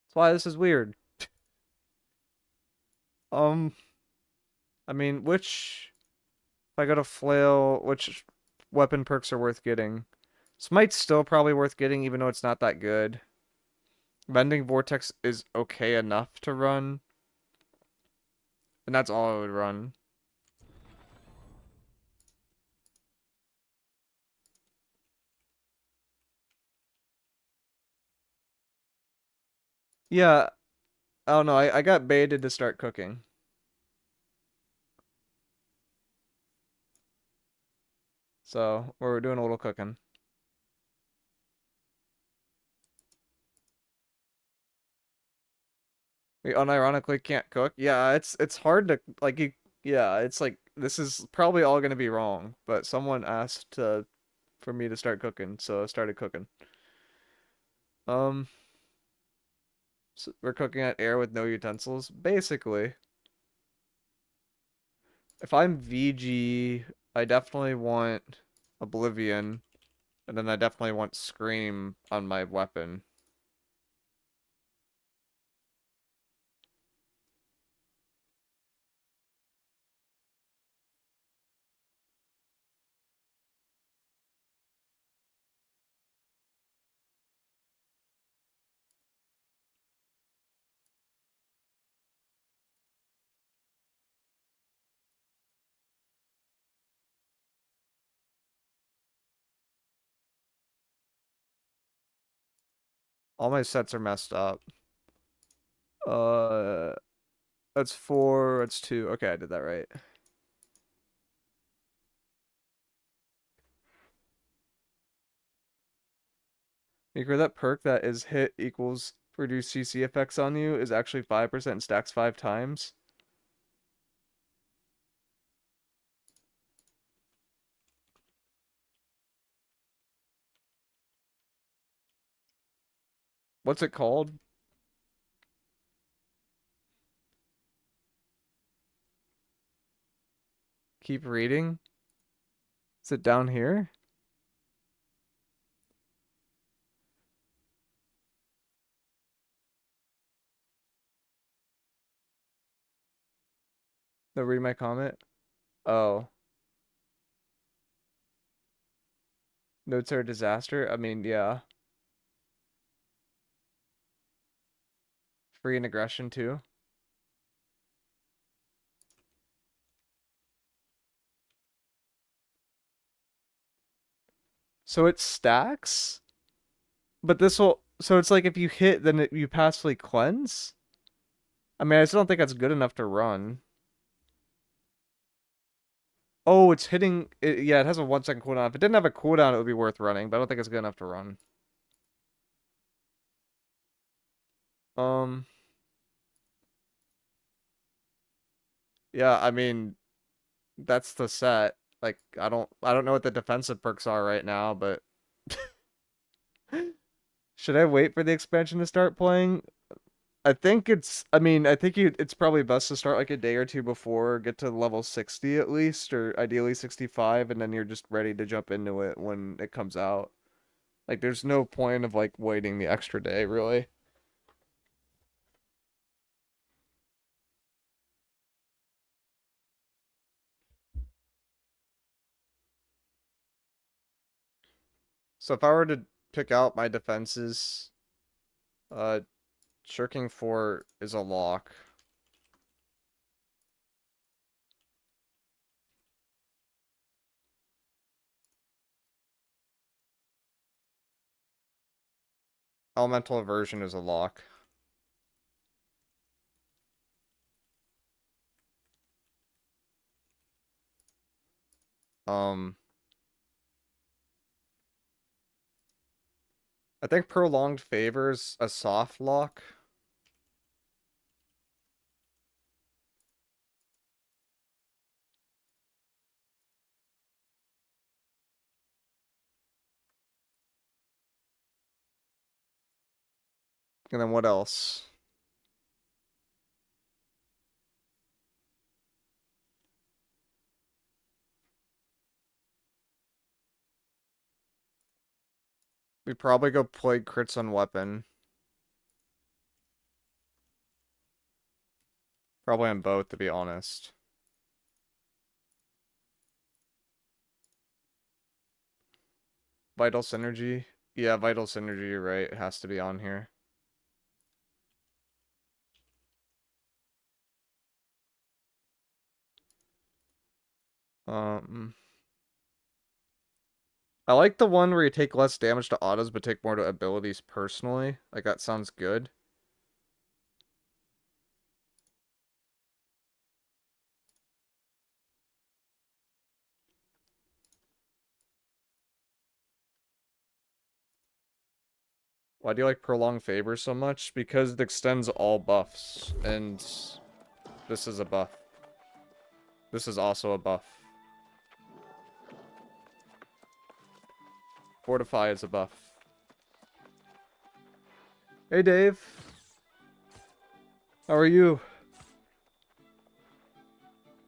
That's why this is weird. I mean, if I go to flail, which weapon perks are worth getting? Smite's still probably worth getting, even though it's not that good. Bending Vortex is okay enough to run. And that's all I would run. Yeah, I don't know. I got baited to start cooking. So, we're doing a little cooking. We unironically can't cook. Yeah, it's hard to like you yeah, it's like this is probably all gonna be wrong, but someone asked for me to start cooking, so I started cooking. Um, so we're cooking at air with no utensils, basically. If I'm VG, I definitely want Oblivion, and then I definitely want Scream on my weapon. All my sets are messed up. That's 4, that's 2. Okay, I did that right. Miicrow, that perk that is hit equals reduce CC effects on you is actually 5% and stacks 5 times. What's it called? Keep reading. Is it down here? No, read my comment. Oh. Notes are a disaster? I mean, yeah. Free and aggression too. So it stacks? But this will... So it's like if you hit, then you passively cleanse? I mean, I still don't think that's good enough to run. Oh, it's hitting... yeah, it has a 1-second cooldown. If it didn't have a cooldown, it would be worth running, but I don't think it's good enough to run. Yeah, I mean, that's the set. Like, I don't know what the defensive perks are right now, but should I wait for the expansion to start playing? I think it's probably best to start like a day or two before, get to level 60 at least, or ideally 65, and then you're just ready to jump into it when it comes out. Like, there's no point of like waiting the extra day, really. So if I were to pick out my defenses, uh, Shirking 4 is a lock. Elemental Aversion is a lock. Um, I think Prolonged Favor's a soft lock. And then what else? We probably go Plague Crits on Weapon. Probably on both, to be honest. Vital Synergy. Yeah, Vital Synergy, you're right. It has to be on here. I like the one where you take less damage to autos, but take more to abilities personally. Like, that sounds good. Why do you like Prolonged Favor so much? Because it extends all buffs, and this is a buff. This is also a buff. Fortify is a buff. Hey, Dave. How are you?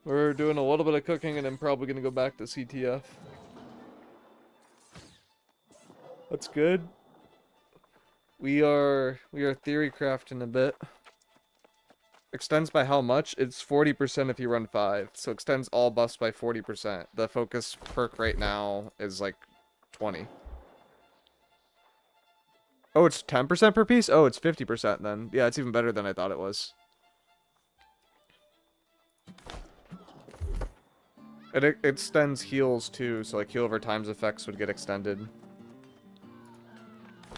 We're doing a little bit of cooking, and I'm probably gonna go back to CTF. That's good. We are theory crafting a bit. Extends by how much? It's 40% if you run 5. So extends all buffs by 40%. The focus perk right now is like 20. Oh, it's 10% per piece? Oh, it's 50% then. Yeah, it's even better than I thought it was. It extends heals too, so like heal over times effects would get extended.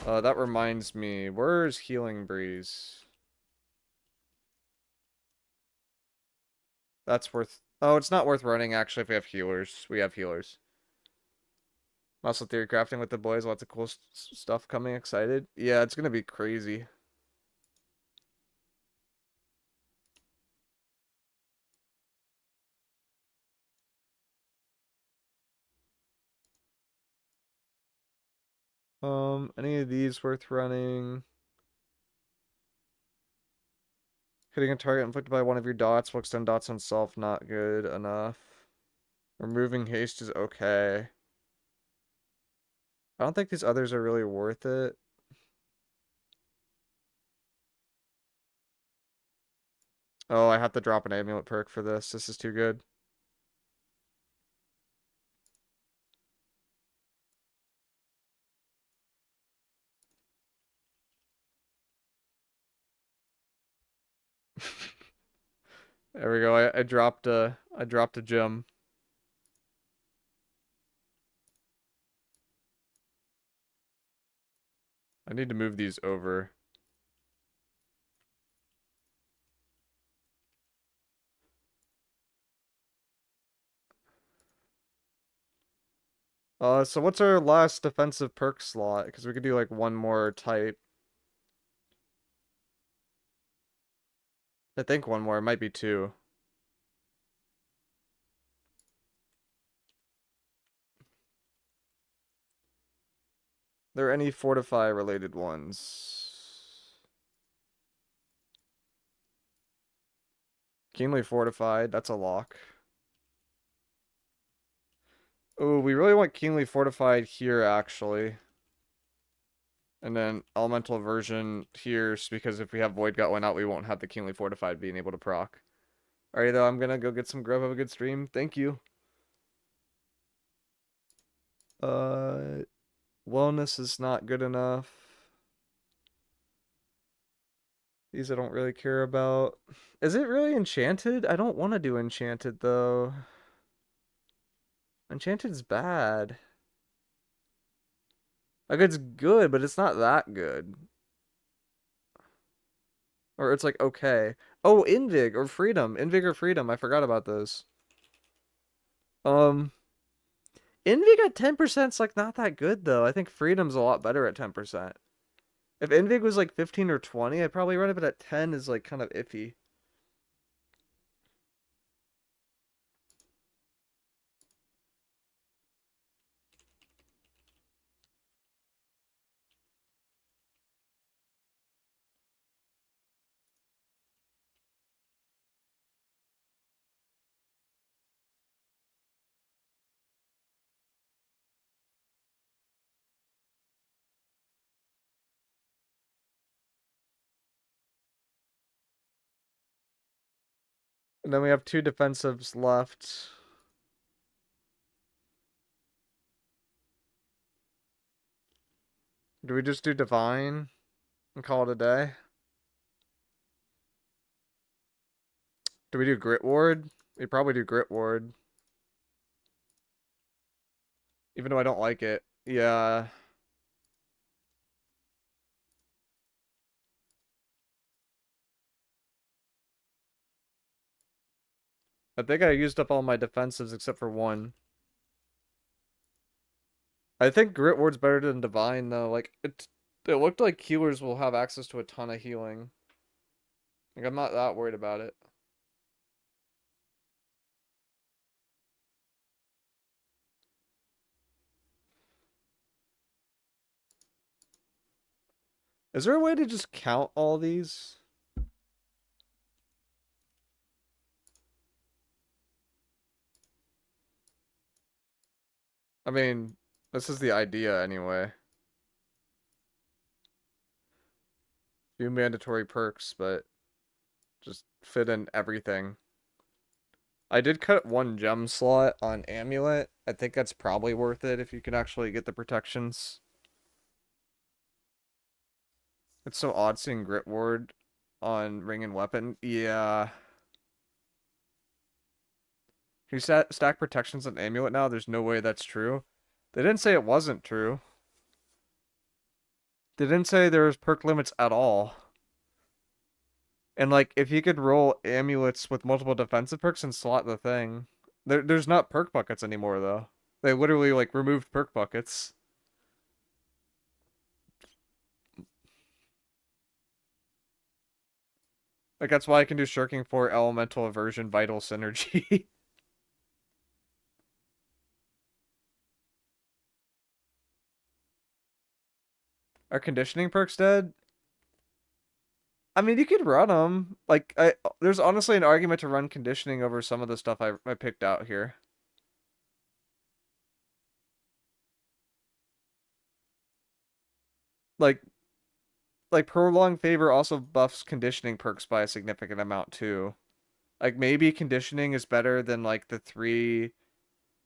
That reminds me, where's Healing Breeze? That's worth... Oh, it's not worth running, actually, if we have healers. We have healers. Muscle Theory crafting with the boys, lots of cool stuff coming, excited. Yeah, it's gonna be crazy. Any of these worth running? Hitting a target inflicted by one of your dots will extend dots on self, not good enough. Removing haste is okay. I don't think these others are really worth it. Oh, I have to drop an amulet perk for this. This is too good. There we go. I dropped a gem. I need to move these over. So what's our last defensive perk slot? Because we could do like one more type. I think one more. It might be two. There any fortify related ones? Keenly fortified. That's a lock. Oh, we really want keenly fortified here, actually. And then elemental version here, because if we have void gut one out, we won't have the keenly fortified being able to proc. Alright, though, I'm gonna go get some grub. Have a good stream. Thank you. Uh, wellness is not good enough. These I don't really care about. Is it really enchanted? I don't want to do enchanted, though. Enchanted's bad. Like, it's good, but it's not that good. Or it's like, okay. Oh, Invig or Freedom. Invig or Freedom. I forgot about those. Um, Invig at 10% is like not that good, though. I think Freedom's a lot better at 10%. If Invig was like 15 or 20, I'd probably run it, but at 10 is like kind of iffy. And then we have two defensives left. Do we just do Divine and call it a day? Do we do Grit Ward? We probably do Grit Ward. Even though I don't like it. Yeah. I think I used up all my defensives except for one. I think Grit Ward's better than Divine, though. Like, it looked like healers will have access to a ton of healing. Like, I'm not that worried about it. Is there a way to just count all these? I mean, this is the idea anyway. Few mandatory perks, but just fit in everything. I did cut one gem slot on Amulet. I think that's probably worth it if you can actually get the protections. It's so odd seeing Grit Ward on Ring and Weapon. Yeah. Can you stack protections on Amulet now? There's no way that's true. They didn't say it wasn't true. They didn't say there was perk limits at all. And like, if you could roll amulets with multiple defensive perks and slot the thing, there's not perk buckets anymore though. They literally like removed perk buckets. Like that's why I can do shirking for elemental aversion, vital synergy. Are conditioning perks dead? I mean, you could run them. Like, there's honestly an argument to run conditioning over some of the stuff I picked out here. Like, prolonged favor also buffs conditioning perks by a significant amount too. Like maybe conditioning is better than like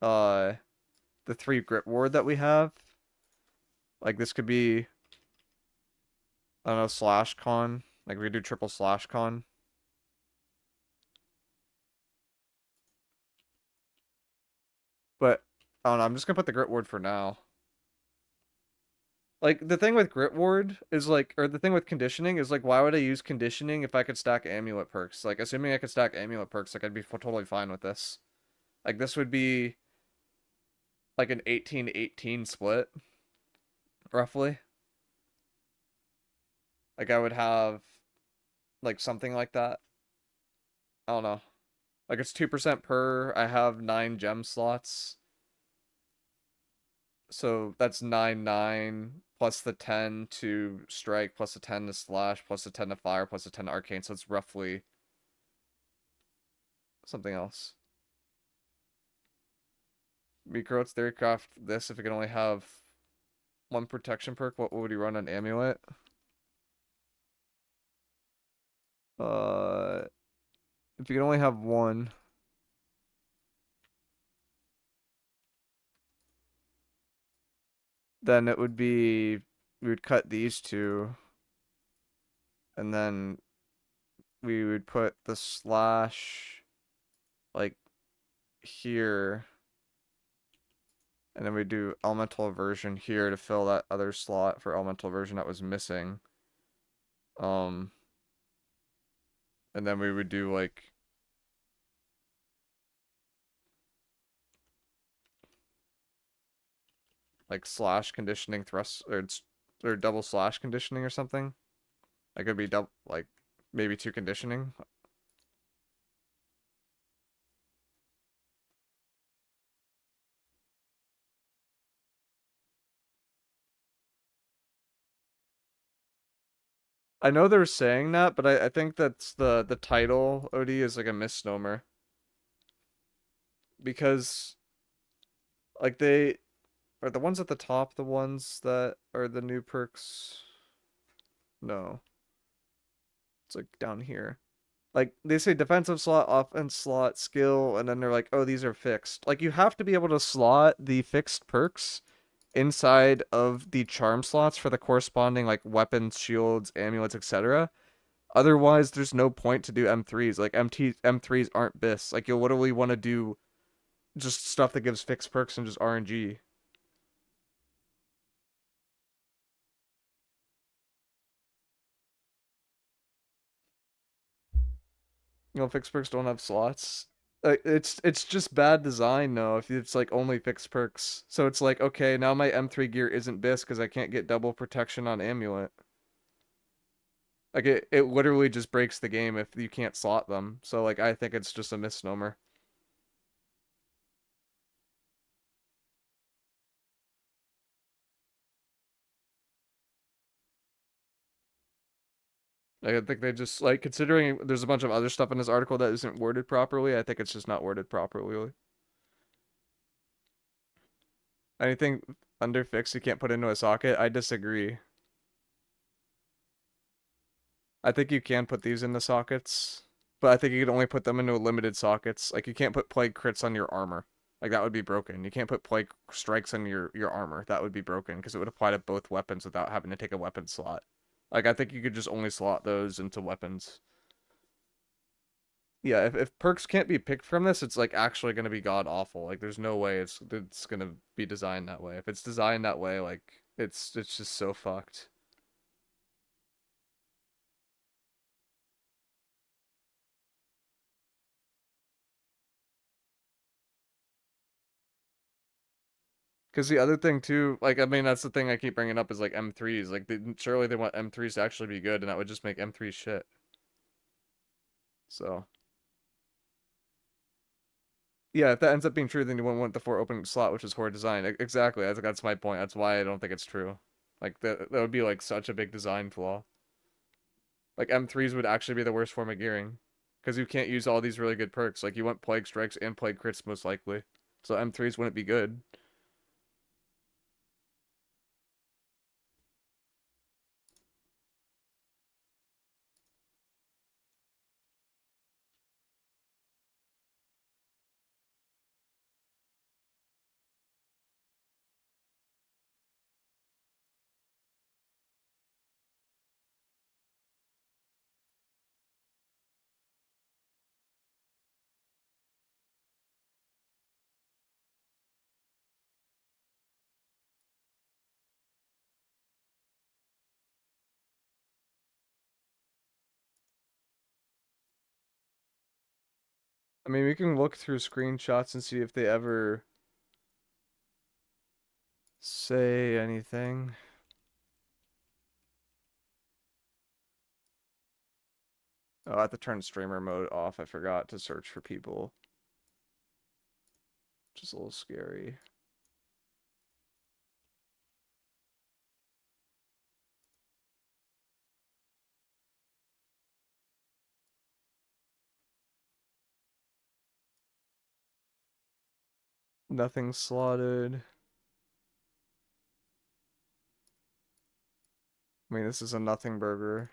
uh the three grit ward that we have. Like this could be, I don't know, slash con. Like we do triple slash con. But I don't know, I'm just gonna put the grit ward for now. Like the thing with grit ward is like, or the thing with conditioning is like, why would I use conditioning if I could stack amulet perks? Like assuming I could stack amulet perks, like I'd be totally fine with this. Like this would be like an 18-18 split, roughly. Like I would have like something like that. I don't know. Like it's 2% per. I have 9 gem slots. So that's 9 plus the 10 to strike, plus the 10 to slash, plus the 10 to fire, plus the 10 to arcane. So it's roughly something else. Miicrow, it's theorycraft this if it can only have one protection perk. What would you run on amulet? If you can only have one. Then it would be, we would cut these two. And then we would put the slash like here. And then we do elemental aversion here to fill that other slot for elemental aversion that was missing. And then we would do like slash conditioning thrust or double slash conditioning or something. Like it'd be double, like maybe 2 conditioning. I know they're saying that, but I think that's the title OD is like a misnomer. Because like they are the ones at the top the ones that are the new perks. No. It's like down here. Like they say defensive slot, offense slot, skill, and then they're like, oh, these are fixed. Like you have to be able to slot the fixed perks inside of the charm slots for the corresponding like weapons, shields, amulets, etc. Otherwise, there's no point to do M3s. Like M3s aren't bis. Like you'll literally want to do just stuff that gives fixed perks and just RNG. You know, fixed perks don't have slots. It's just bad design though. If it's like only fixed perks, so it's like okay, now my M3 gear isn't bis because I can't get double protection on amulet. Like it literally just breaks the game if you can't slot them. So like I think it's just a misnomer. Like, I think they just like considering there's a bunch of other stuff in this article that isn't worded properly. I think it's just not worded properly. Anything under fixed you can't put into a socket. I disagree. I think you can put these into sockets, but I think you can only put them into limited sockets. Like you can't put plague crits on your armor. Like that would be broken. You can't put plague strikes on your armor. That would be broken because it would apply to both weapons without having to take a weapon slot. Like I think you could just only slot those into weapons. Yeah, if perks can't be picked from this, it's like actually gonna be god awful. Like there's no way it's gonna be designed that way. If it's designed that way, like it's just so fucked. Because the other thing too, like, I mean, that's the thing I keep bringing up is like M3s. Like, surely they want M3s to actually be good, and that would just make M3 shit. So, yeah, if that ends up being true, then you wouldn't want the 4 open slot, which is horror design. Exactly. That's my point. That's why I don't think it's true. Like, that would be like such a big design flaw. Like, M3s would actually be the worst form of gearing. Because you can't use all these really good perks. Like, you want Plague Strikes and Plague Crits most likely. So M3s wouldn't be good. I mean, we can look through screenshots and see if they ever say anything. Oh, I have to turn streamer mode off. I forgot to search for people. Just a little scary. Nothing slotted. I mean, this is a nothing burger.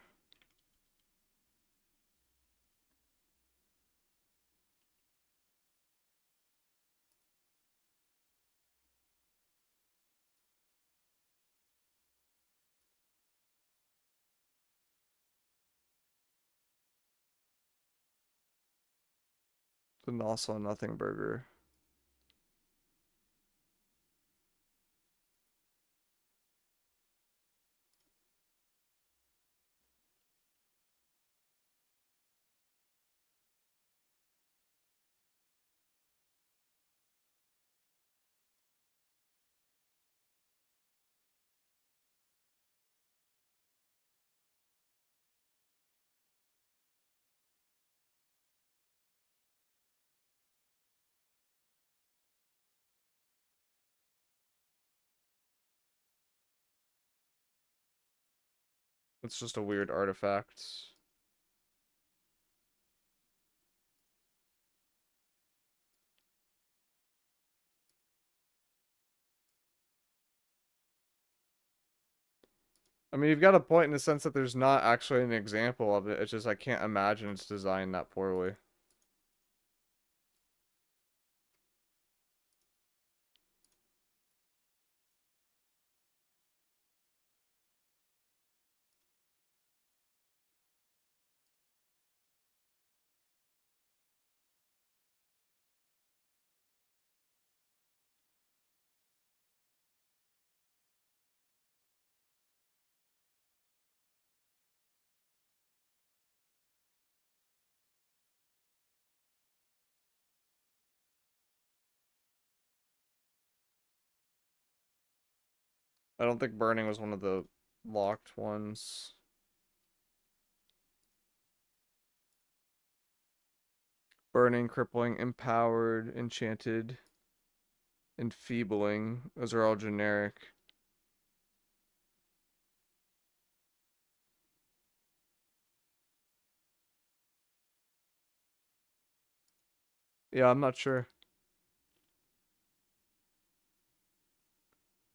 And also a nothing burger. It's just a weird artifact. I mean, you've got a point in the sense that there's not actually an example of it. It's just I can't imagine it's designed that poorly. I don't think burning was one of the locked ones. Burning, crippling, empowered, enchanted, enfeebling. Those are all generic. Yeah, I'm not sure.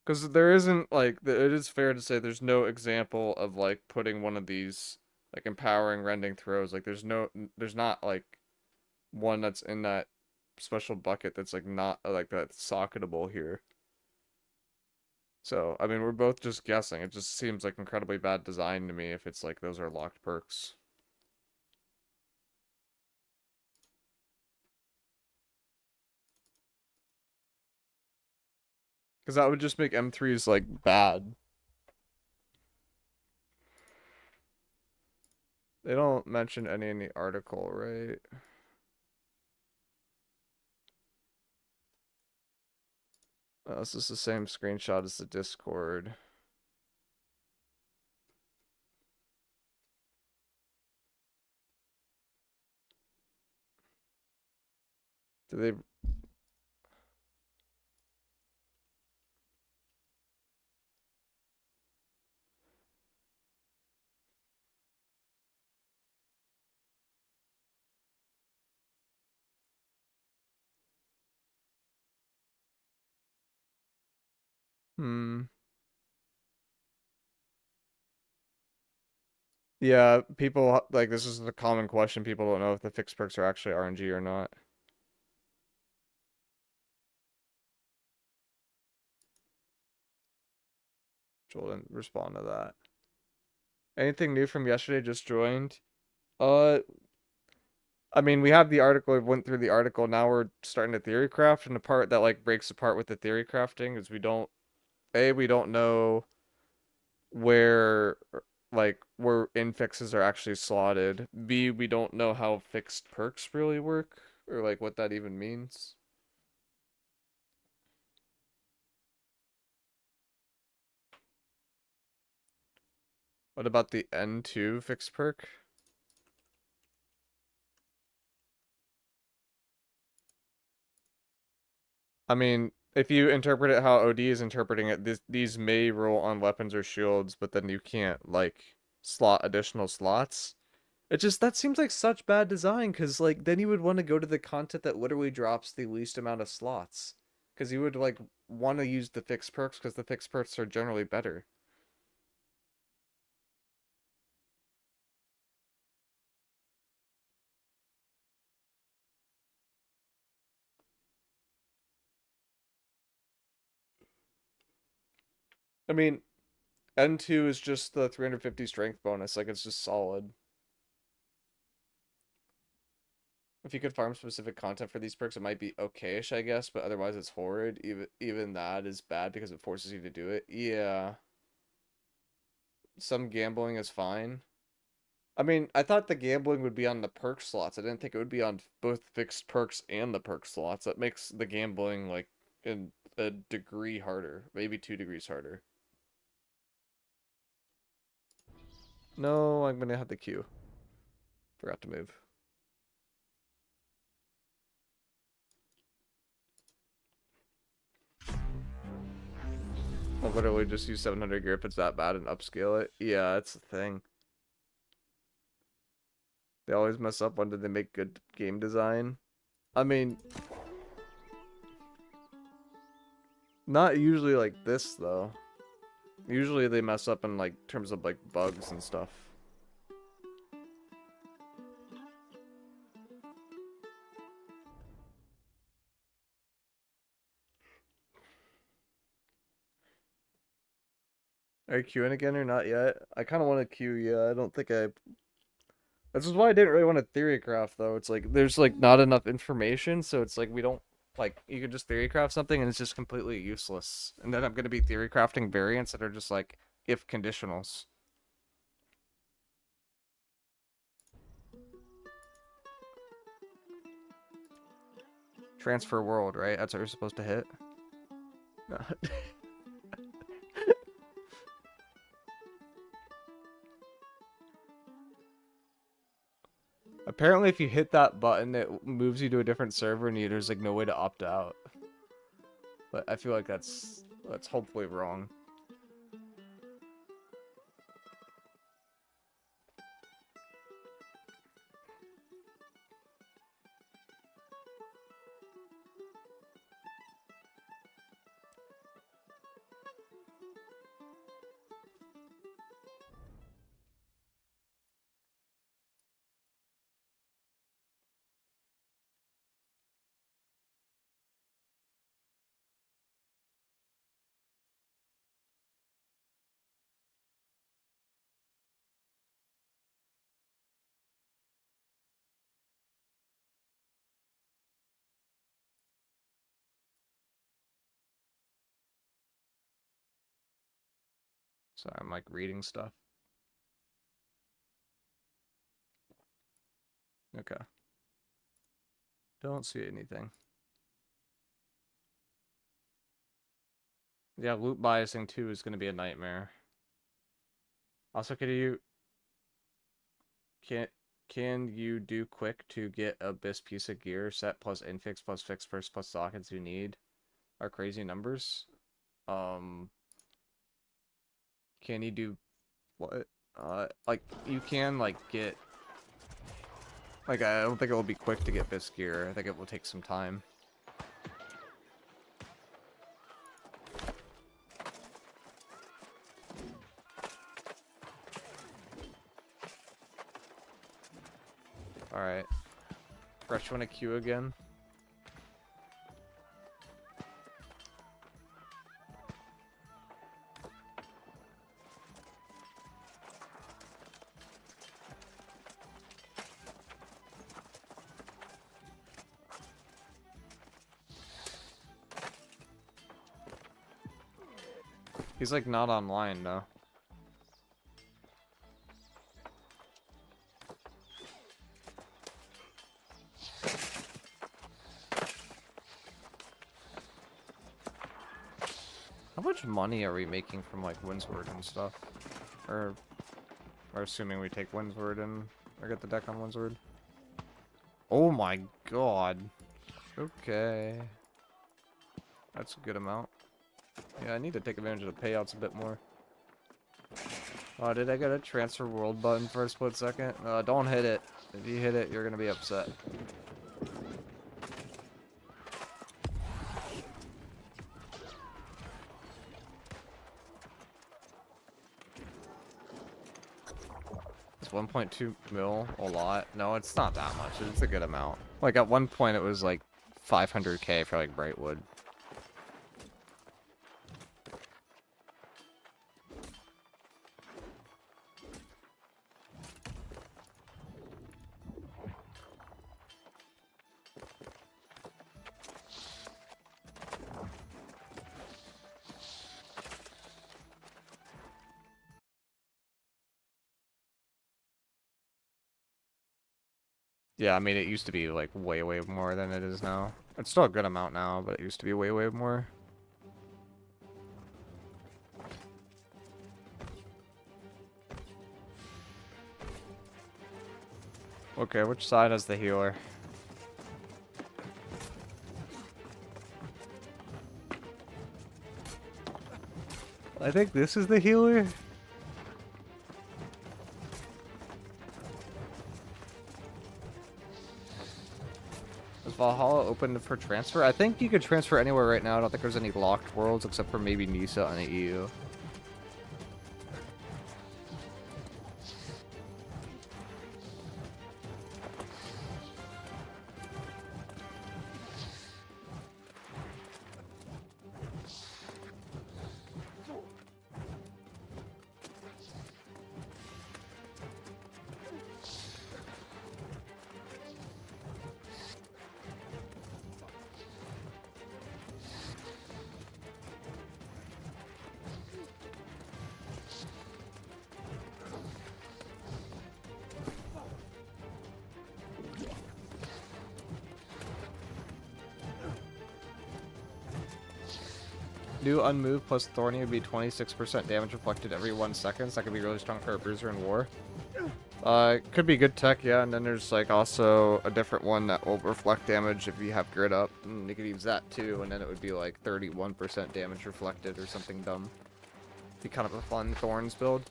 Because there isn't, like, it is fair to say there's no example of, like, putting one of these, like, empowering rending throws. Like, there's not, like, one that's in that special bucket that's, like, not, like, that's socketable here. So, I mean, we're both just guessing. It just seems like incredibly bad design to me if it's, like, those are locked perks. Because that would just make M3s, like, bad. They don't mention any in the article, right? This is the same screenshot as the Discord. Do they? Yeah, people like this is a common question. People don't know if the fixed perks are actually RNG or not. Joel didn't respond to that. Anything new from yesterday? Just joined. Uh, I mean, we have the article. We went through the article. Now we're starting to theory craft, and the part that like breaks apart with the theory crafting is we don't know where where infixes are actually slotted. B, we don't know how fixed perks really work or like what that even means. What about the N2 fixed perk? I mean, if you interpret it how OD is interpreting it, these may roll on weapons or shields, but then you can't like slot additional slots. It just that seems like such bad design because like then you would want to go to the content that literally drops the least amount of slots because you would like want to use the fixed perks because the fixed perks are generally better. I mean, N2 is just the 350 strength bonus, like it's just solid. If you could farm specific content for these perks, it might be okayish, I guess, but otherwise it's horrid. Even that is bad because it forces you to do it. Yeah. Some gambling is fine. I mean, I thought the gambling would be on the perk slots. I didn't think it would be on both fixed perks and the perk slots. That makes the gambling like in a degree harder, maybe 2 degrees harder. No, I'm gonna have the queue. Forgot to move. I'll literally just use 700 gear if it's that bad and upscale it. Yeah, that's the thing. They always mess up when they make good game design. I mean, not usually like this though. Usually they mess up in like terms of like bugs and stuff. Are you queuing again or not yet? I kind of want to queue, yeah. I don't think I. This is why I didn't really want to theory craft though. It's like there's like not enough information, so it's like we don't like you could just theory craft something and it's just completely useless. And then I'm gonna be theory crafting variants that are just like if conditionals. Transfer world, right? That's what you're supposed to hit. No. Apparently, if you hit that button, it moves you to a different server, and there's like no way to opt out. But I feel like that's hopefully wrong. So I'm like reading stuff. Okay. Don't see anything. Yeah, loot biasing too is going to be a nightmare. Also, can you do quick to get a best piece of gear set plus infix plus fix first plus sockets you need are crazy numbers. Can you do what? Like you can like get like I don't think it will be quick to get best gear. I think it will take some time. Alright. Fresh one a queue again. He's like not online though. How much money are we making from like Windsword and stuff? Or assuming we take Windsword and or get the deck on Windsword. Oh my god. Okay. That's a good amount. Yeah, I need to take advantage of the payouts a bit more. Oh, did I get a transfer world button for a split second? Don't hit it. If you hit it, you're gonna be upset. It's 1.2 mil a lot? No, it's not that much. It's a good amount. Like at one point it was like 500k for like Brightwood. Yeah, I mean, it used to be, like, way, way more than it is now. It's still a good amount now, but it used to be way, way more. Okay, which side has the healer? I think this is the healer. Is Valhalla open for transfer? I think you could transfer anywhere right now. I don't think there's any locked worlds except for maybe Nisa on the EU. New unmove plus Thorny would be 26% damage reflected every 1 second. That could be really strong for a bruiser in war. It could be good tech, yeah, and then there's like also a different one that will reflect damage if you have grid up. And you could use that too, and then it would be like 31% damage reflected or something dumb. Be kind of a fun Thorns build.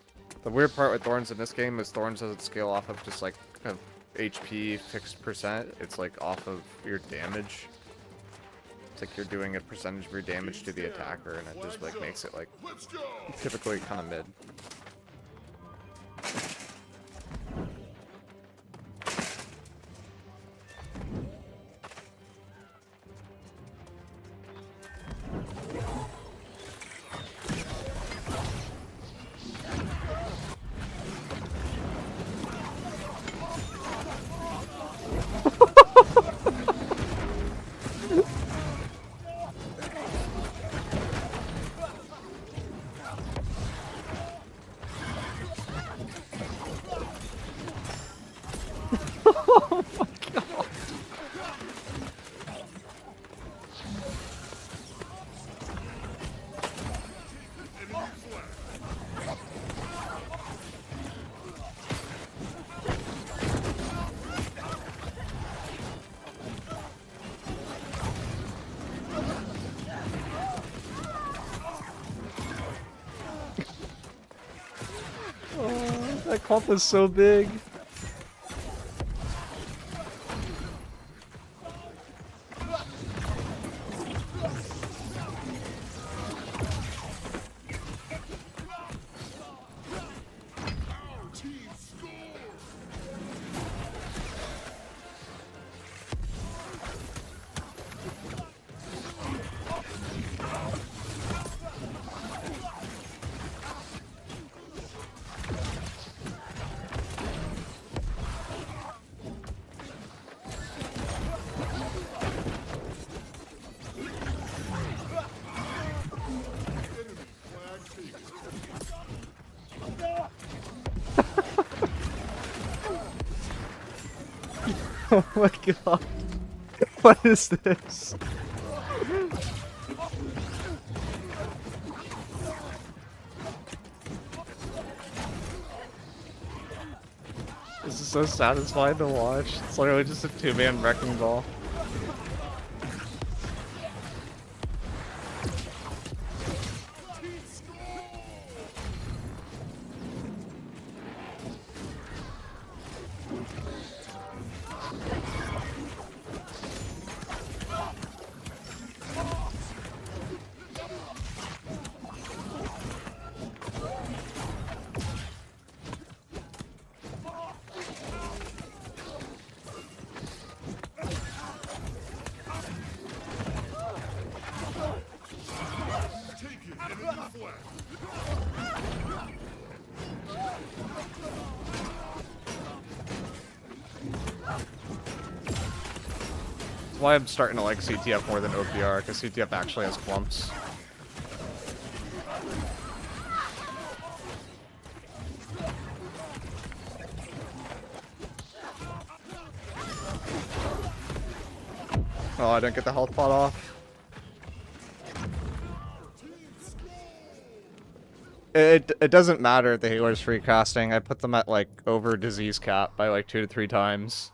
The weird part with Thorns in this game is Thorns doesn't scale off of just like kind of HP fixed percent. It's like off of your damage. It's like you're doing a percentage of your damage to the attacker, and it just like makes it like typically kind of mid. That clump is so big. Oh my god. What is this? This is so satisfying to watch. It's literally just a two-man wrecking ball. That's why I'm starting to like CTF more than OPR, because CTF actually has clumps. Oh, I didn't get the health pot off. It doesn't matter if the healer's free casting. I put them at like over disease cap by like 2 to 3 times.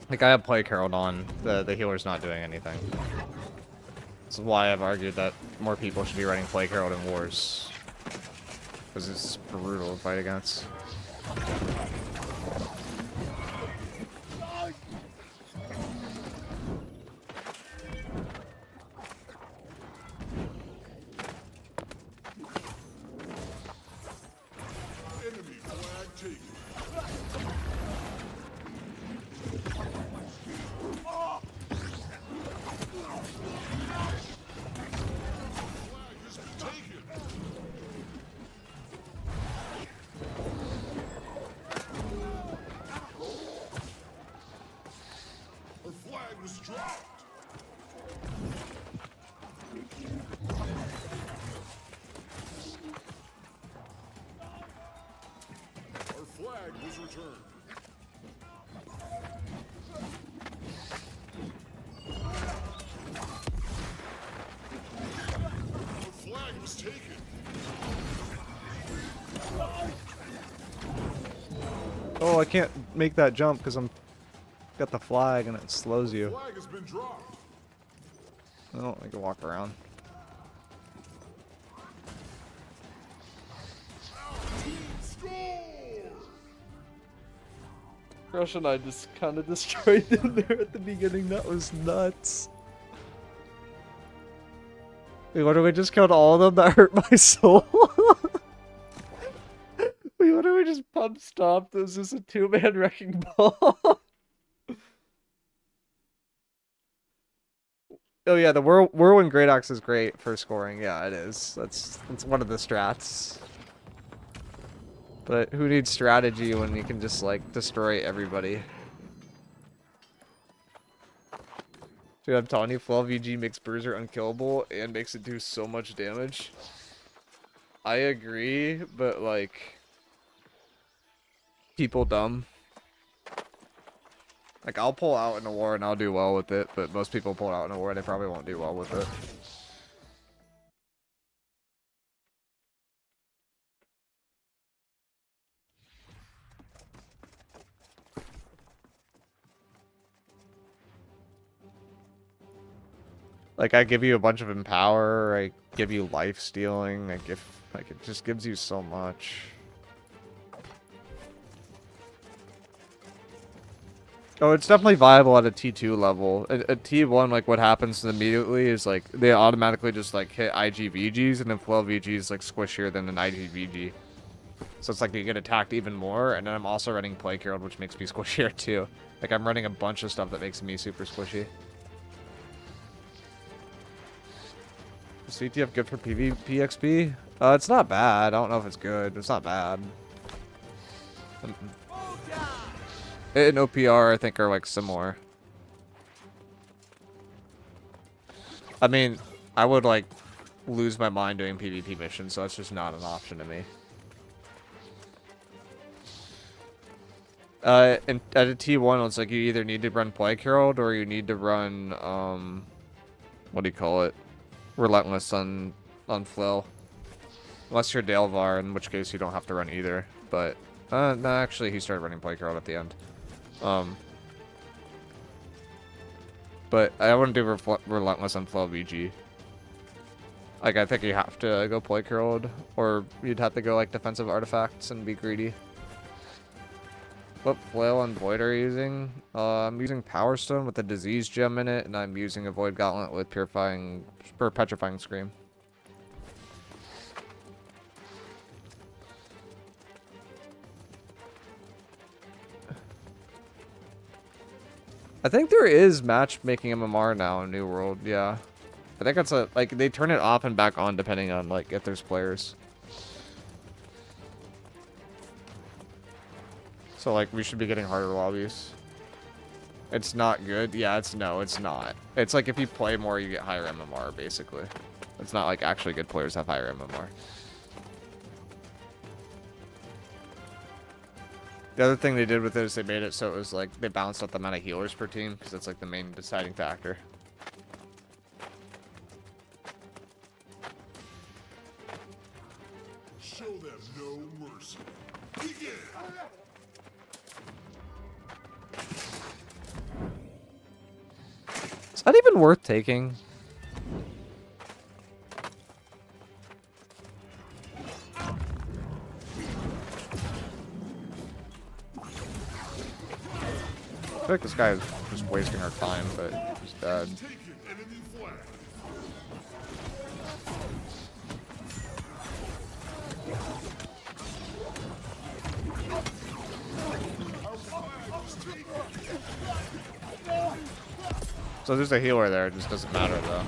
Like I have Plague Herald on, the healer's not doing anything. This is why I've argued that more people should be running Plague Herald in wars. Because it's brutal to fight against. Enemy flag taken. Flag has been taken. Our flag was dropped. Our flag was returned. Our flag was taken. Oh, I can't make that jump because I'm got the flag and it slows you. Flag has been dropped. Oh, I can walk around. Score! Crush and I just kind of destroyed them there at the beginning. That was nuts. Wait, what, we just killed all of them? That hurt my soul. Wait, what, we just pump stopped? This is a two-man wrecking ball. Oh yeah, the Whirlwind Great Axe is great for scoring. Yeah, it is. That's one of the strats. But who needs strategy when you can just like destroy everybody? Dude, I'm telling you, Flaw VG makes Bruiser unkillable and makes it do so much damage. I agree, but like people dumb. Like I'll pull out in a war and I'll do well with it, but most people pull out in a war and they probably won't do well with it. Like, I give you a bunch of empower, I give you life stealing, like, it just gives you so much. Oh, it's definitely viable at a T2 level. At T1, like, what happens immediately is, like, they automatically just, like, hit IGVGs, and then flow VG is, like, squishier than an IGVG. So it's like you get attacked even more, and then I'm also running Plague Herald, which makes me squishier, too. Like, I'm running a bunch of stuff that makes me super squishy. Is CTF good for PvP XP? It's not bad. I don't know if it's good. It's not bad. It and OPR, I think, are, like, similar. I mean, I would, like, lose my mind doing PvP missions, so it's just not an option to me. And at a T1, it's like you either need to run Plague Herald or you need to run, what do you call it? Relentless on Flail. Unless you're Dalevar, in which case you don't have to run either. But, no, actually, he started running Plague Herald at the end. But I wouldn't do Relentless on Flail VG. Like, I think you have to go Plague Herald, or you'd have to go, like, Defensive Artifacts and be greedy. What Flail and Void are you using? I'm using Power Stone with a Disease Gem in it, and I'm using a Void Gauntlet with Petrifying Scream. I think there is matchmaking MMR now in New World, yeah. I think that's like, they turn it off and back on depending on, like, if there's players. So, like, we should be getting harder lobbies. It's not good. Yeah, it's not. It's like if you play more, you get higher MMR, basically. It's not like actually good players have higher MMR. The other thing they did with it is they made it so it was like they balanced out the amount of healers per team, because that's like the main deciding factor. Show them no mercy. Begin. Is that even worth taking? I feel like this guy is just wasting our time, but he's dead. Taken enemy flag. Our flag was taken. So there's a healer there, it just doesn't matter though.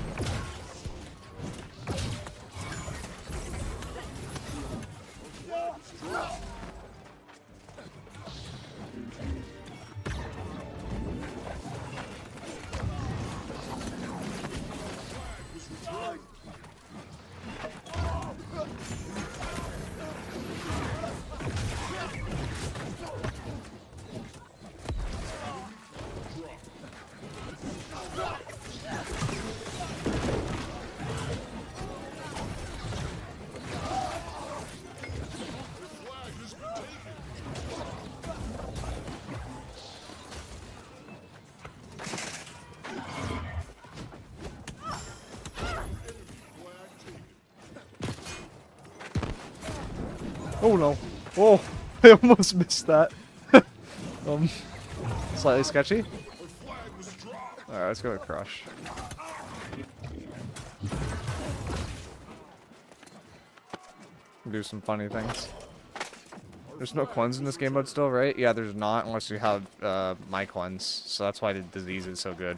Oh no. Oh, I almost missed that. Slightly sketchy. Alright, let's go with Crush. Do some funny things. There's no cleanse in this game mode still, right? Yeah, there's not unless you have my cleanse. So that's why the disease is so good.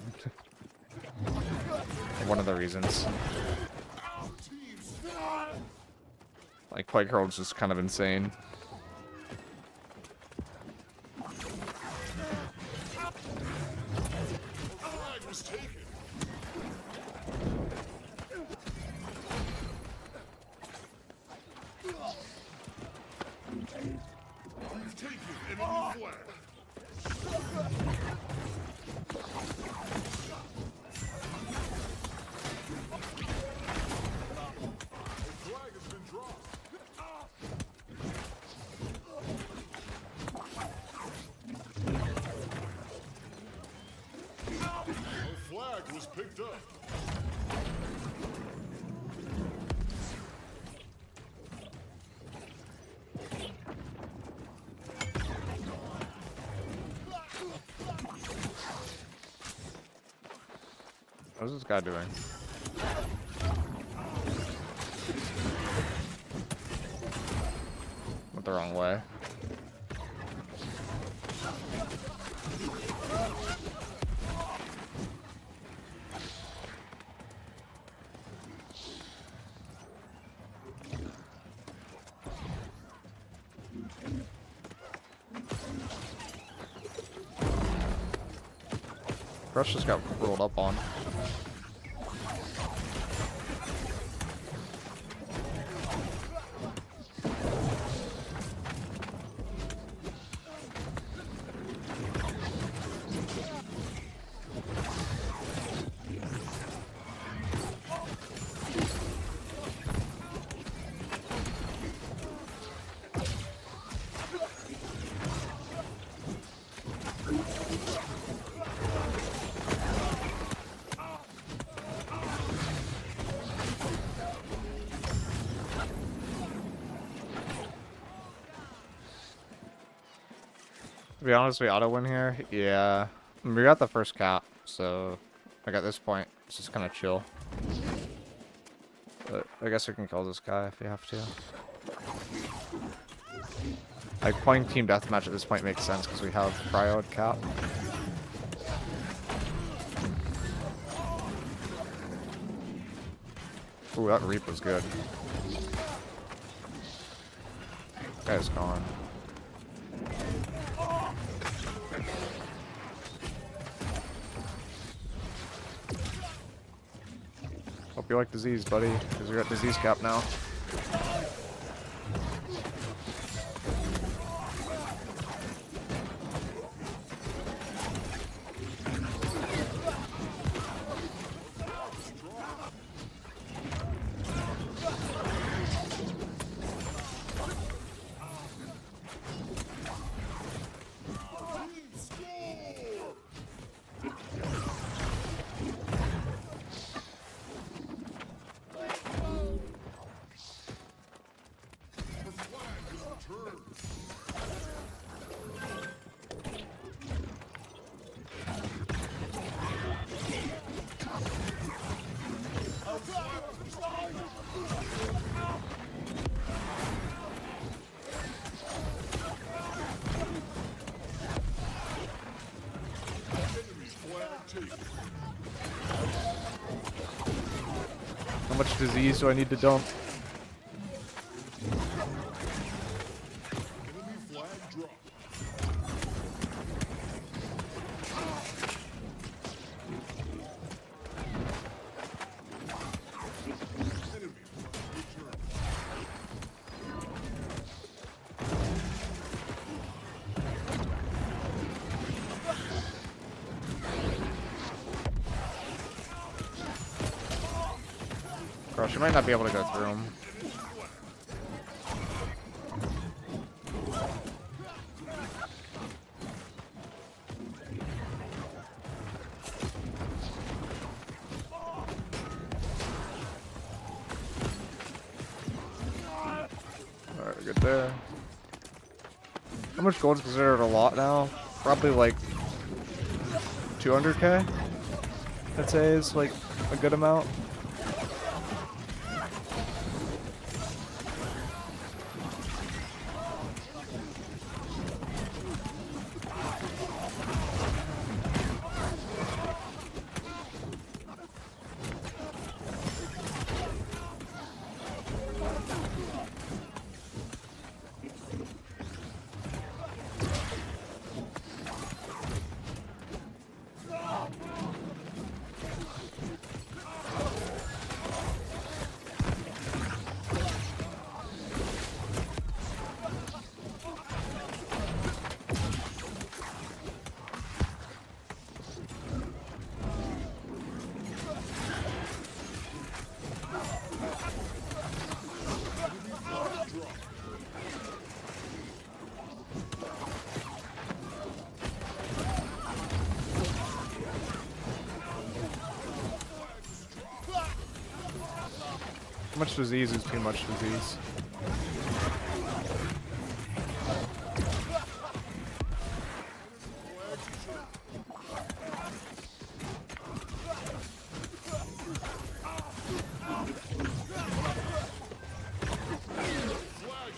One of the reasons. Like, Plague Herald's just kind of insane. Flag was picked up. What's this guy doing? Went the wrong way. Brush just got rolled up on. To be honest, we auto win here. Yeah, we got the first cap, so like at this point, it's just kind of chill. But I guess we can kill this guy if we have to. Like playing team deathmatch at this point makes sense because we have cryoed cap. Ooh, that reap was good. Guy's gone. Hope you like disease, buddy, because we got disease cap now. How much disease do I need to dump? Enemy flag drop. Enemy flag returned. Gosh, you might not be able to go through him. Alright, good there. How much gold is considered a lot now? Probably like 200k? I'd say is like a good amount. Too much disease is too much disease.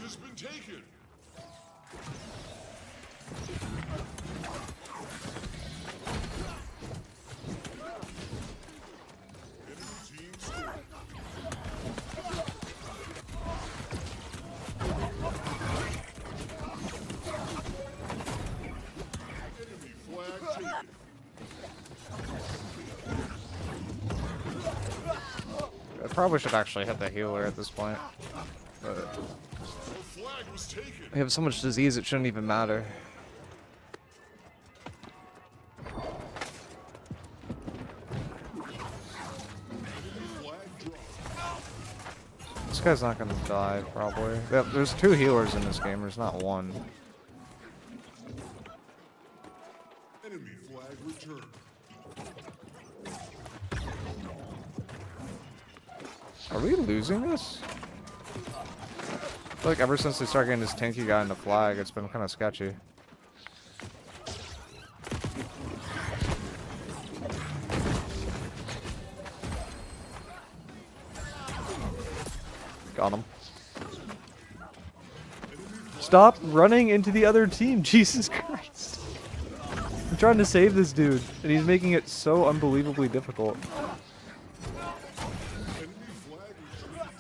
has been taken. Enemy team scored. Enemy flag taken. I probably should actually hit the healer at this point. But The flag was taken. we have so much disease it shouldn't even matter. Enemy flag dropped. This guy's not gonna die, probably. There's 2 healers in this game, there's not 1. Enemy flag returned. Are we losing this? I feel like ever since they started getting this tanky guy in the flag, it's been kind of sketchy. Got him. Stop running into the other team, Jesus Christ. I'm trying to save this dude, and he's making it so unbelievably difficult. Enemy flag returned.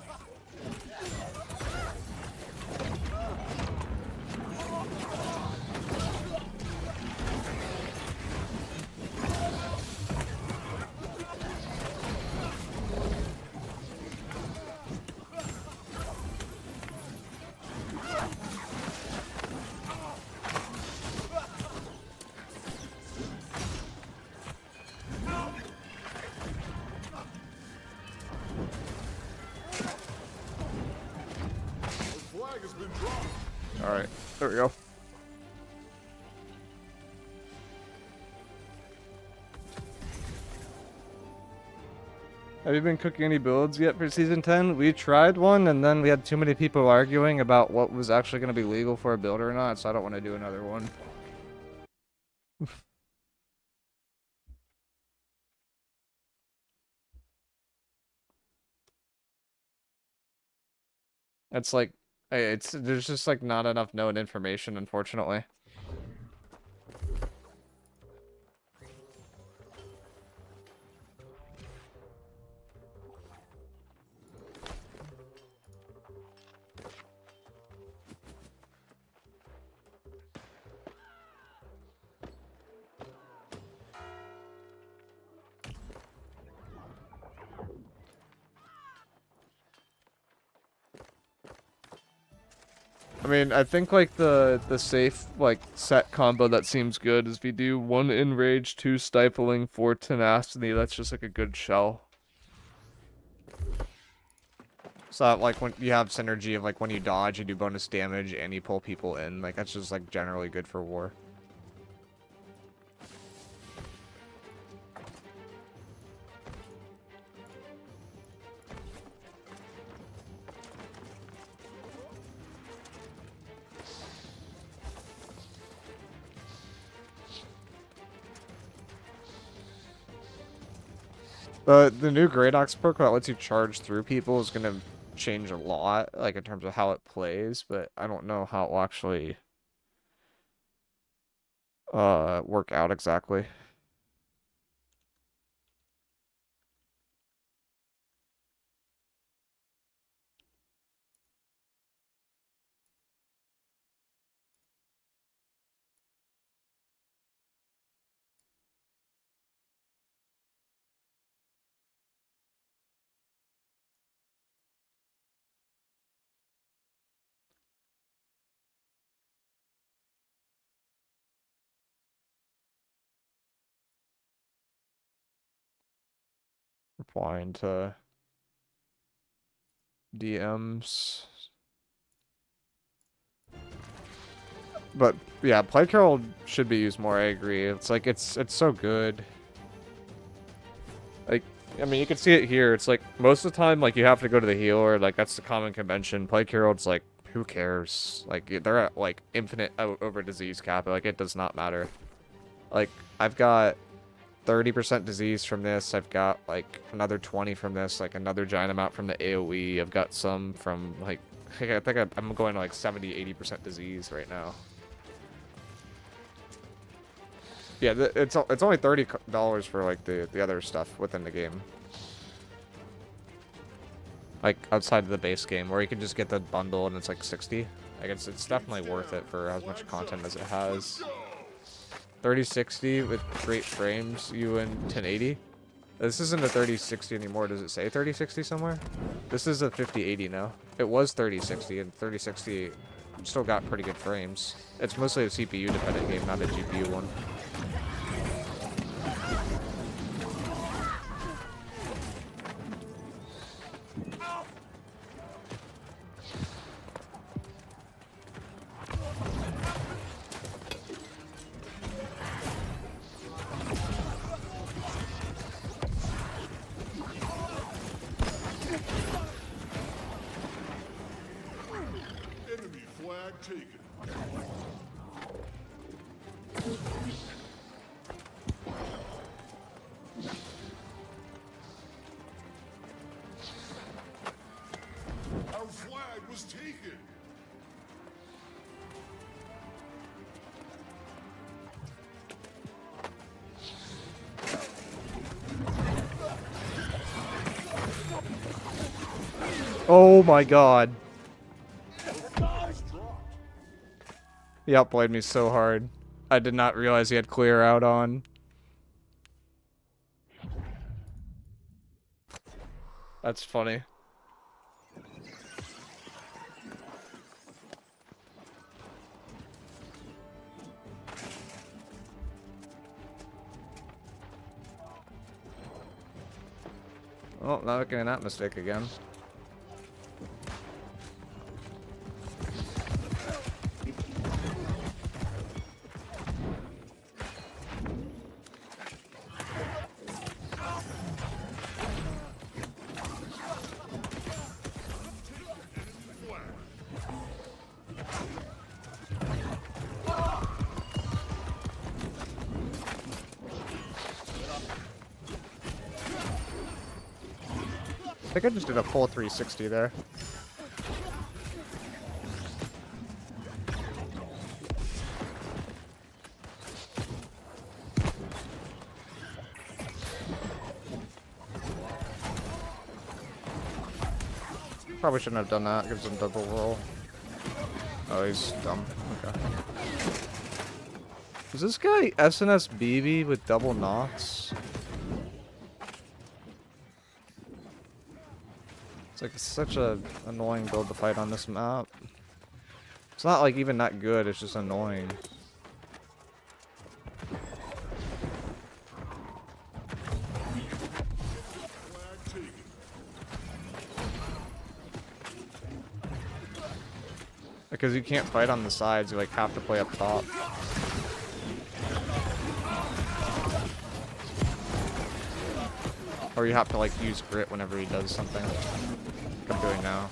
The flag has been dropped. Alright, there we go. Have you been cooking any builds yet for Season 10? We tried one, and then we had too many people arguing about what was actually going to be legal for a build or not, so I don't want to do another one. It's like, there's just like not enough known information, unfortunately. I mean, I think like the safe like set combo that seems good is if you do 1 enrage, 2 stifling, 4 tenacity. That's just like a good shell. So that, like when you have synergy of like when you dodge, you do bonus damage and you pull people in. Like that's just like generally good for war. The new Great Ox perk that lets you charge through people is gonna change a lot, like in terms of how it plays, but I don't know how it will actually work out exactly. Replying to DMs. But yeah, Plague Carol should be used more, I agree. It's like it's so good. Like I mean you can see it here, it's like most of the time like you have to go to the healer, like that's the common convention. Plague Herald's like who cares? Like they're at like infinite over disease cap, like it does not matter. Like I've got 30% disease from this, I've got like another 20 from this, like another giant amount from the AoE, I've got some from like I think I'm going to like 70-80% disease right now. Yeah, it's only $30 for like the other stuff within the game. Like outside of the base game, where you can just get the bundle and it's like 60. Like it's definitely worth it for as much content as it has. 3060 with great frames, you in 1080. This isn't a 3060 anymore. Does it say 3060 somewhere? This is a 5080 now. It was 3060, and 3060 still got pretty good frames. It's mostly a CPU dependent game, not a GPU one. Enemy flag taken. Our flag was taken. Oh my god. He outplayed me so hard. I did not realize he had clear out on. That's funny. Oh, not making that mistake again. I think I just did a full 360 there. Probably shouldn't have done that. Gives him double roll. Oh, he's dumb. Okay. Is this guy SNS BB with double knots? It's like such a annoying build to fight on this map. It's not like even that good, it's just annoying. Because you can't fight on the sides, you like have to play up top. Or you have to like use grit whenever he does something. Like I'm doing now.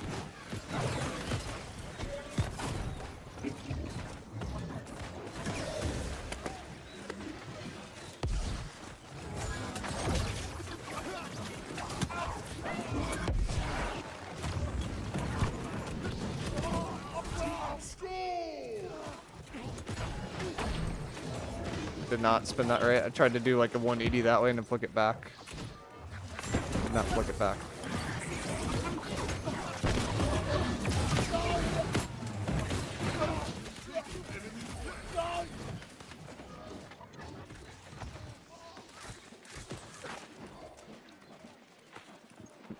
Did not spin that right. I tried to do like a 180 that way and then flick it back. Did not flick it back.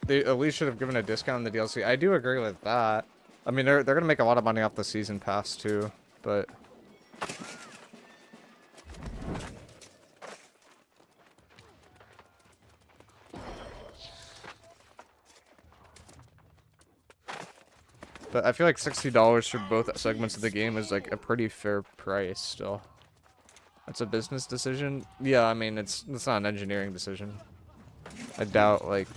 They at least should have given a discount on the DLC. I do agree with that. I mean, they're gonna make a lot of money off the season pass too, but I feel like $60 for both segments of the game is like a pretty fair price still. That's a business decision. Yeah, I mean it's not an engineering decision. I doubt like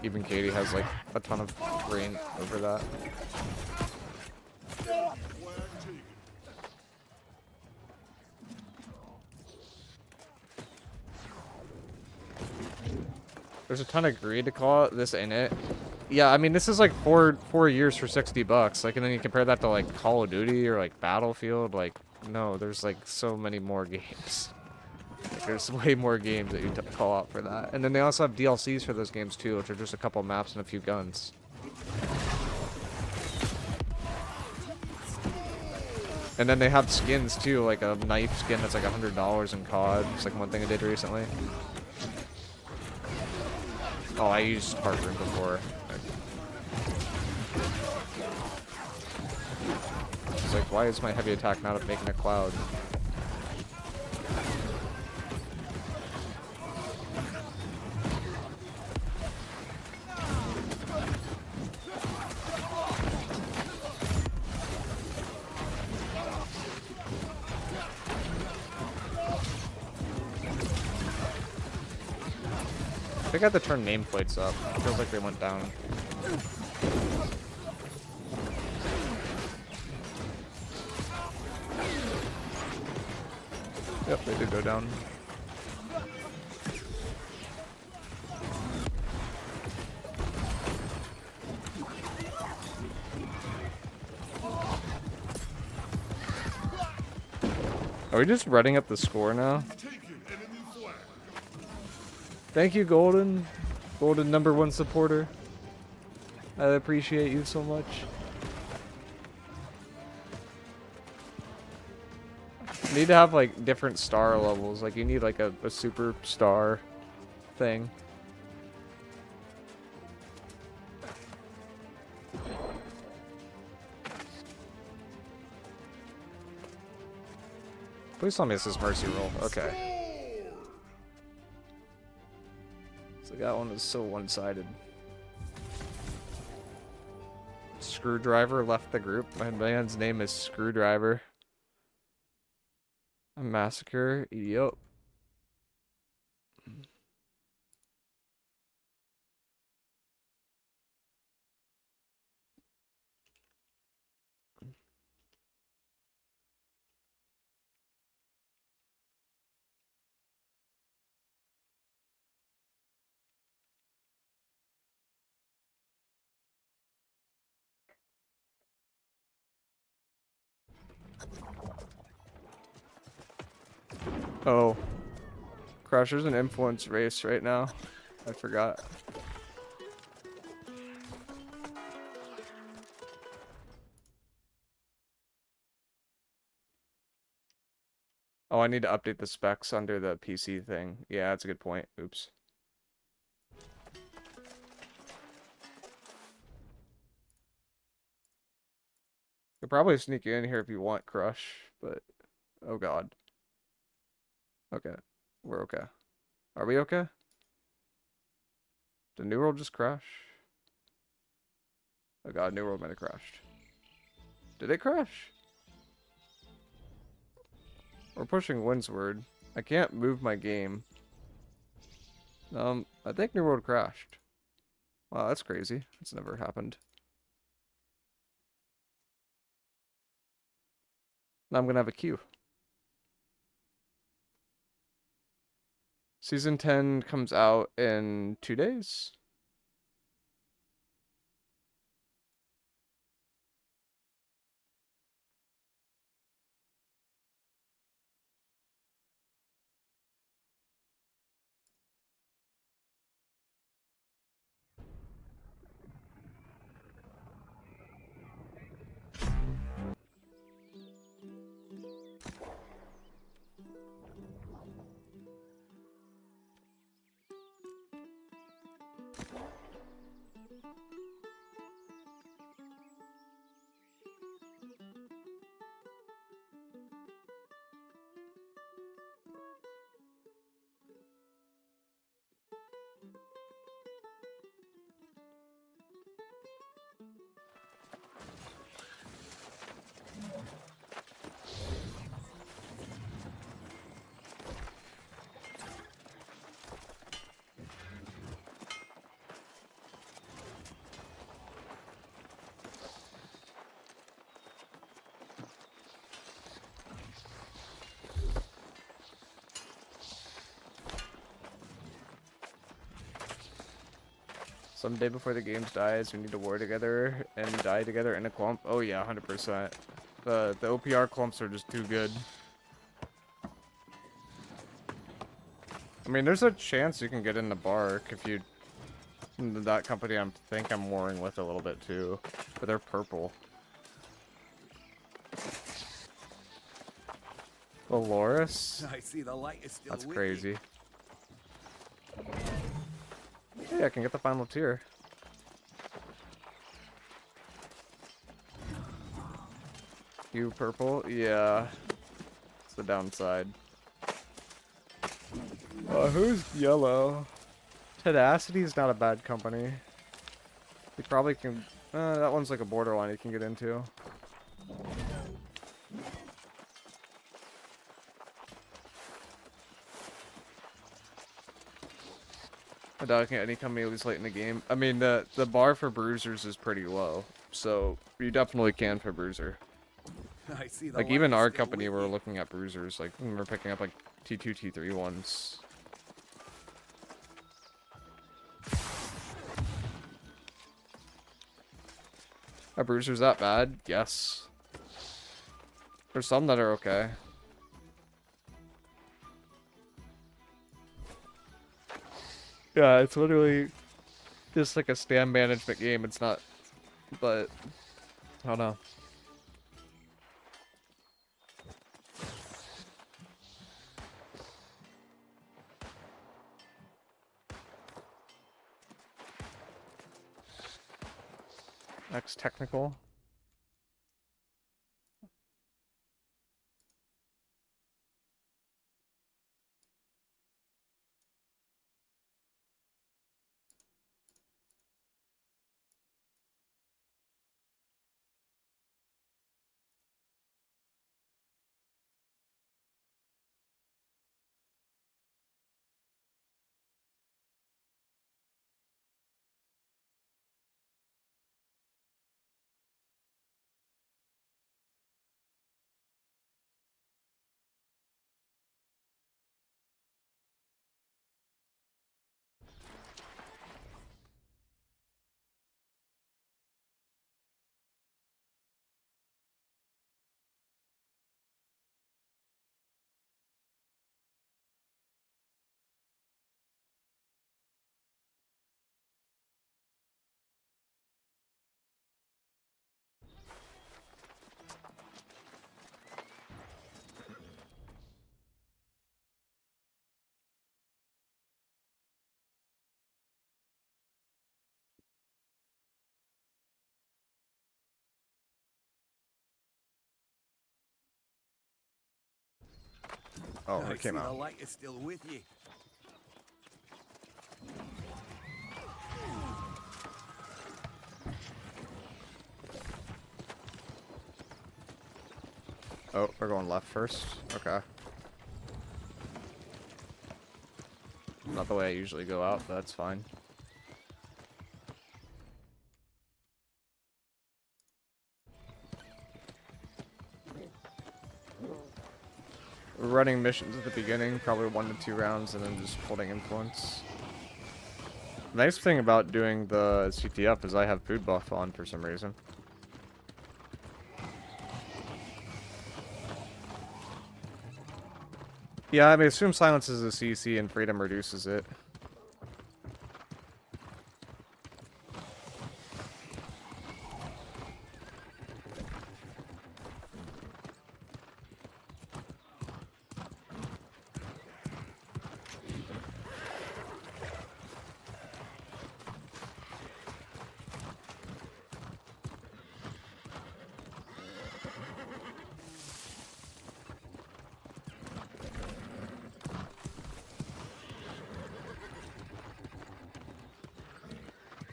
even Katie has like a ton of brain over that. There's a ton of greed to call it. This ain't it. Yeah, I mean, this is like four years for $60. Like, and then you compare that to like Call of Duty or like Battlefield. Like, no, there's like so many more games. Like, there's way more games that you call out for that. And then they also have DLCs for those games too, which are just a couple maps and a few guns. And then they have skins too, like a knife skin that's like $100 in COD. It's like one thing I did recently. Oh, I used Harpoon before. It's like, why is my heavy attack not making a cloud? I think I have to turn nameplates up. It feels like they went down. Yep, they did go down. Are we just running up the score now? Taken enemy flag. Thank you, Golden. Golden #1 supporter. I appreciate you so much. You need to have like different star levels. Like you need like a super star thing. Please tell me this is mercy roll. Okay. So that one was so one-sided. Screwdriver left the group. My man's name is Screwdriver. A massacre. Yup. Oh. Crusher's an influence race right now. I forgot. Oh, I need to update the specs under the PC thing. Yeah, that's a good point. Oops. Could probably sneak you in here if you want, Crush, but oh god. Okay. We're okay. Are we okay? Did New World just crash? Oh god, New World might have crashed. Did it crash? We're pushing Windsward. I can't move my game. I think New World crashed. Wow, that's crazy. That's never happened. Now I'm gonna have a queue. Season 10 comes out in 2 days. Someday before the game dies, we need to war together and die together in a clump. Oh yeah, 100%. The OPR clumps are just too good. I mean, there's a chance you can get into Bark if you... That company think I'm warring with a little bit too. But they're purple. Dolores? I see the light is still That's with crazy. Hey, I can get the final tier. You purple? Yeah. It's the downside. Who's yellow? Tenacity is not a bad company. You probably can... that one's like a borderline you can get into. I doubt I can get any company at least late in the game. I mean, the bar for bruisers is pretty low. So, you definitely can for bruiser. I see the Like, light even is our still company, with we're you. looking at bruisers. Like, we're picking up, like, T2, T3 ones. Are bruisers that bad? Yes. There's some that are okay. Yeah, it's literally just like a stand management game. It's not, but I don't know. Next technical. Oh, I it see came the out. light is still with you. Oh, we're going left first. Okay. Not the way I usually go out, but that's fine. We're running missions at the beginning, probably 1 to 2 rounds, and then just holding influence. The nice thing about doing the CTF is I have food buff on for some reason. Yeah, I mean, assume silence is a CC and freedom reduces it.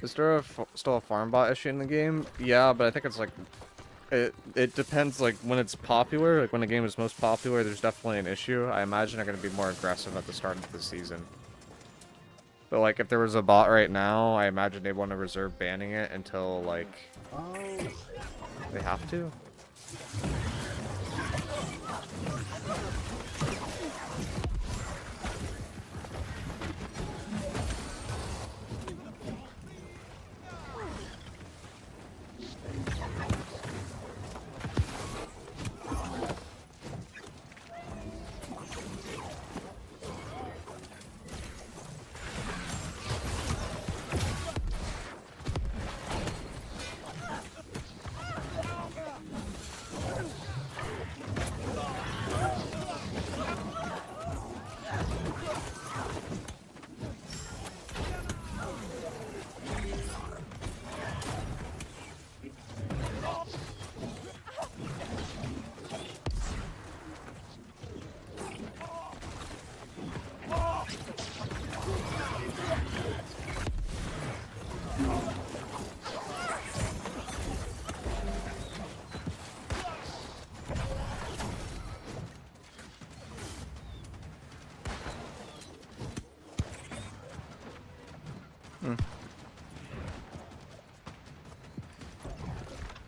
Is there still a farm bot issue in the game? Yeah, but I think it's like... It depends, like, when it's popular, like when the game is most popular, there's definitely an issue. I imagine they're going to be more aggressive at the start of the season. But, like, if there was a bot right now, I imagine they'd want to reserve banning it until, like... They have to?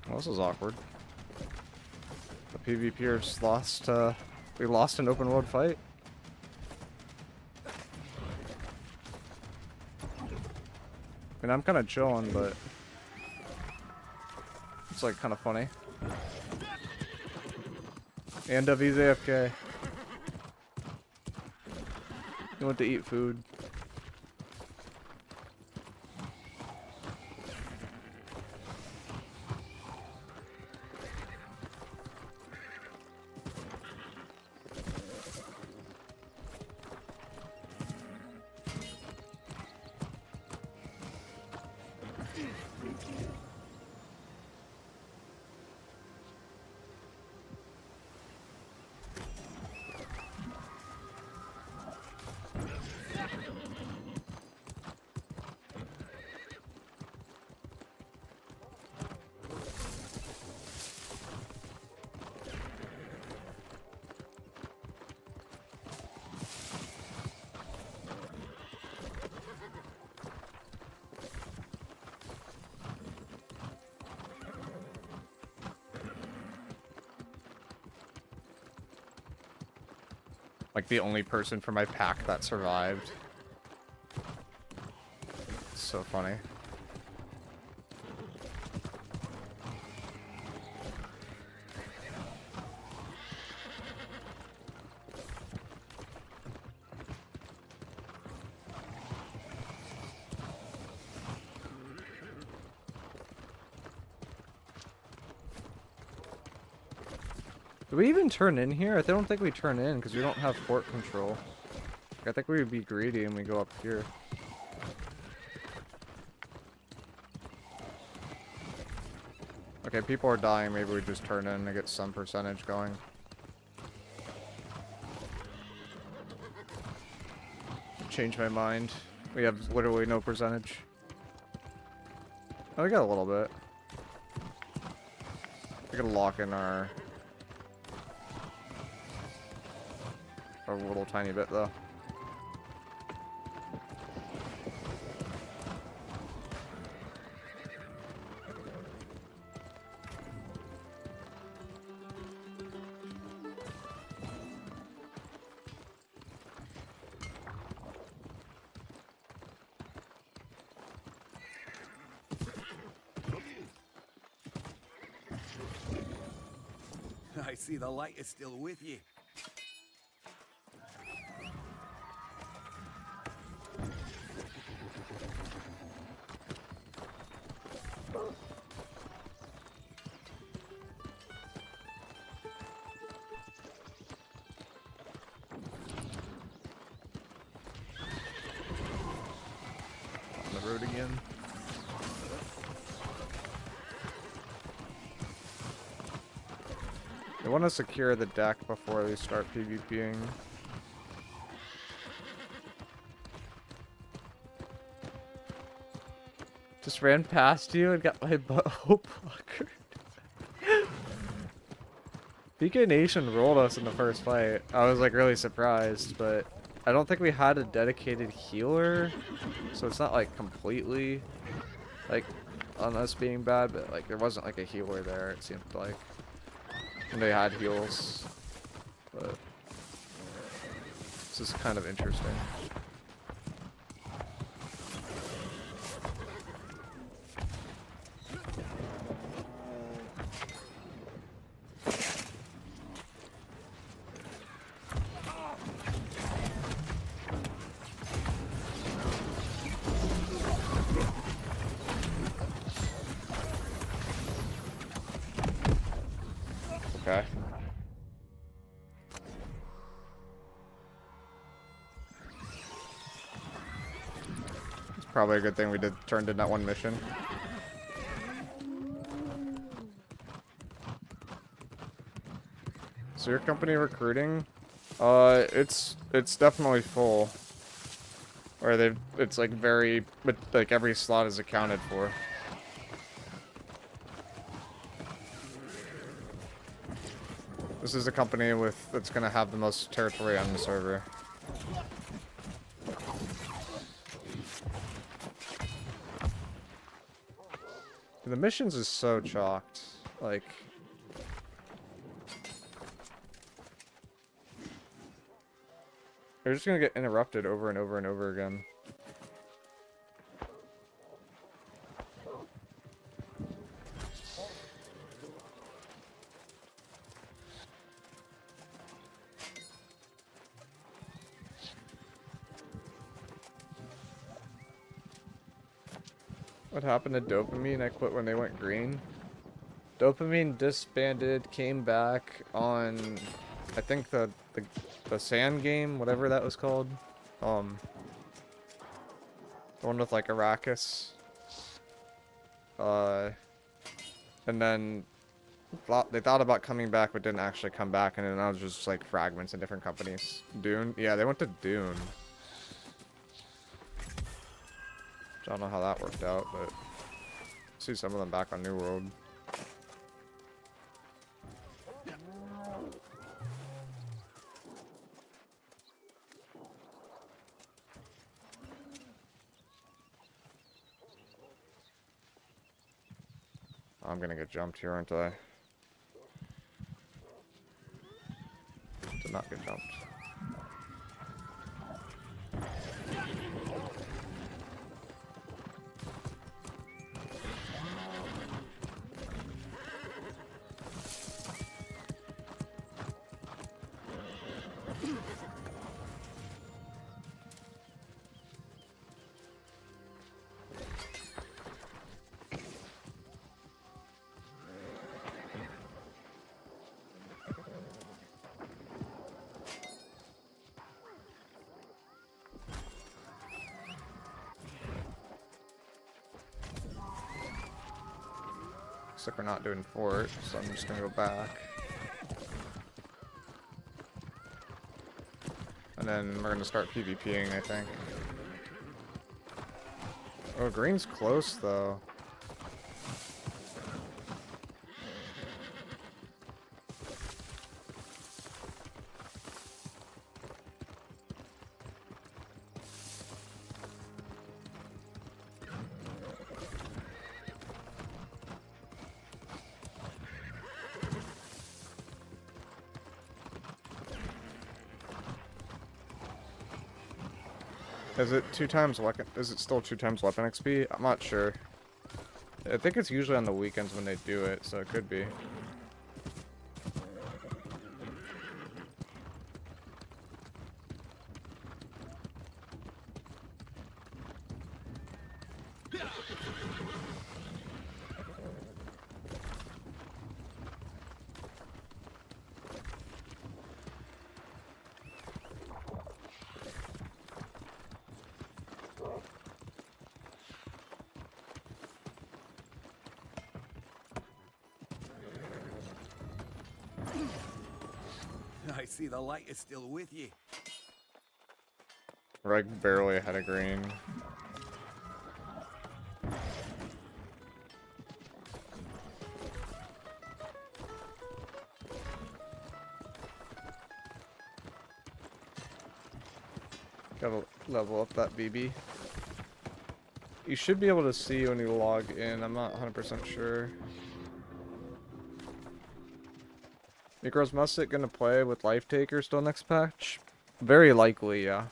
Well, this is awkward. The PvPers lost, we lost an open world fight. I mean, I'm kind of chilling, but it's like kind of funny. And W's AFK. He went to eat food. Like the only person from my pack that survived. It's so funny. Do we even turn in here? I don't think we turn in because we don't have port control. I think we would be greedy and we go up here. Okay, people are dying. Maybe we just turn in to get some percentage going. Change my mind. We have literally no percentage. Oh, we got a little bit. We gotta lock in our a little tiny bit though. I see the light is still with you. On the road again. They want to secure the deck before they start PvPing. Just ran past you and got my butthole puckered. PK Nation rolled us in the first fight. I was like really surprised, but I don't think we had a dedicated healer, so it's not like completely like on us being bad, but like there wasn't like a healer there, it seemed like. And they had heals, but this is kind of interesting. Okay. It's probably a good thing we turned in that one mission. So your company recruiting? It's definitely full. Or it's like but like every slot is accounted for. This is a company that's gonna have the most territory on the server. The missions is so chalked. Like, they're just gonna get interrupted over and over and over again. What happened to Dopamine? I quit when they went green. Dopamine disbanded, came back on, I think the sand game, whatever that was called. The one with like Arrakis. And then they thought about coming back, but didn't actually come back, and then I was just like fragments in different companies. Dune, yeah, they went to Dune. I don't know how that worked out, but I see some of them back on New World. I'm gonna get jumped here, aren't I? To not get jumped. Looks like we're not doing fort, so I'm just gonna go back. And then we're gonna start PvPing, I think. Oh, green's close though. Is it 2 times weapon? Is it still 2 times weapon XP? I'm not sure. I think it's usually on the weekends when they do it, so it could be. I see the light is still with you. We're like barely ahead of green. Gotta level up that BB. You should be able to see when you log in. I'm not 100% sure. Microw's Musket gonna play with Life Taker still next patch? Very likely, yeah.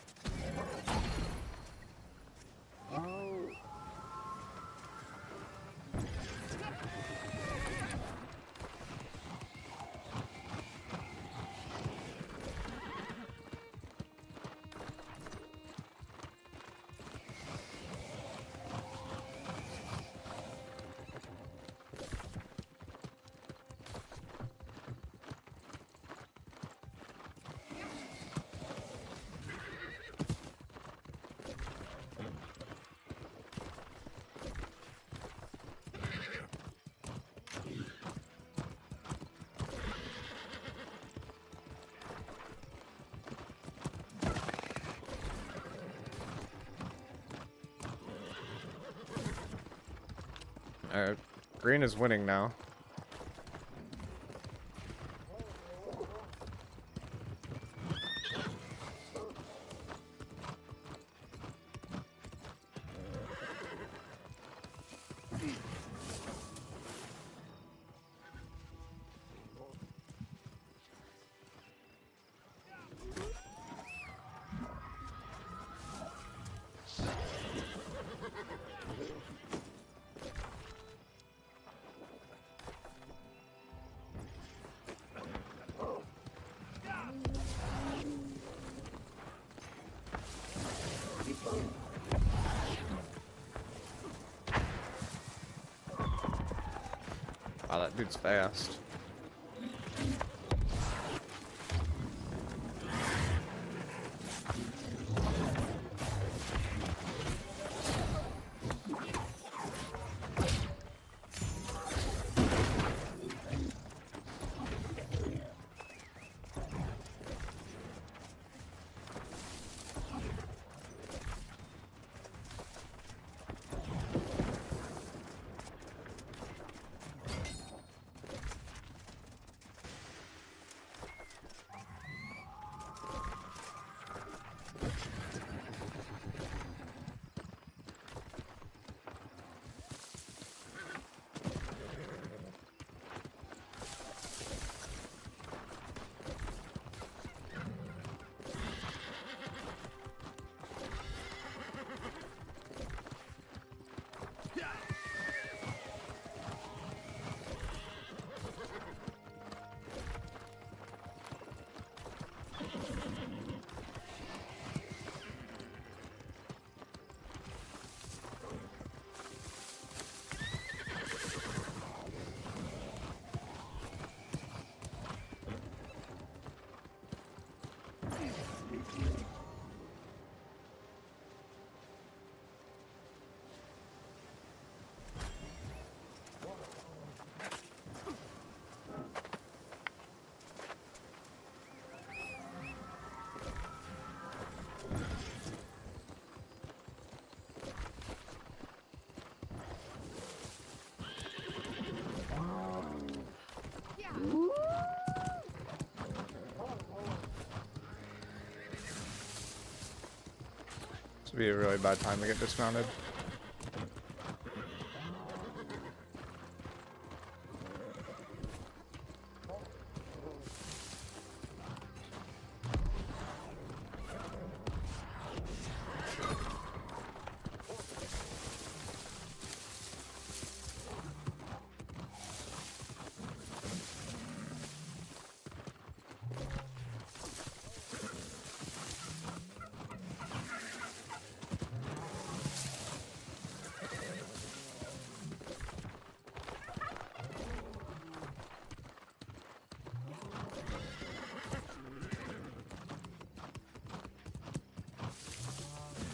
Alright, green is winning now. Wow, that dude's fast. This would be a really bad time to get dismounted.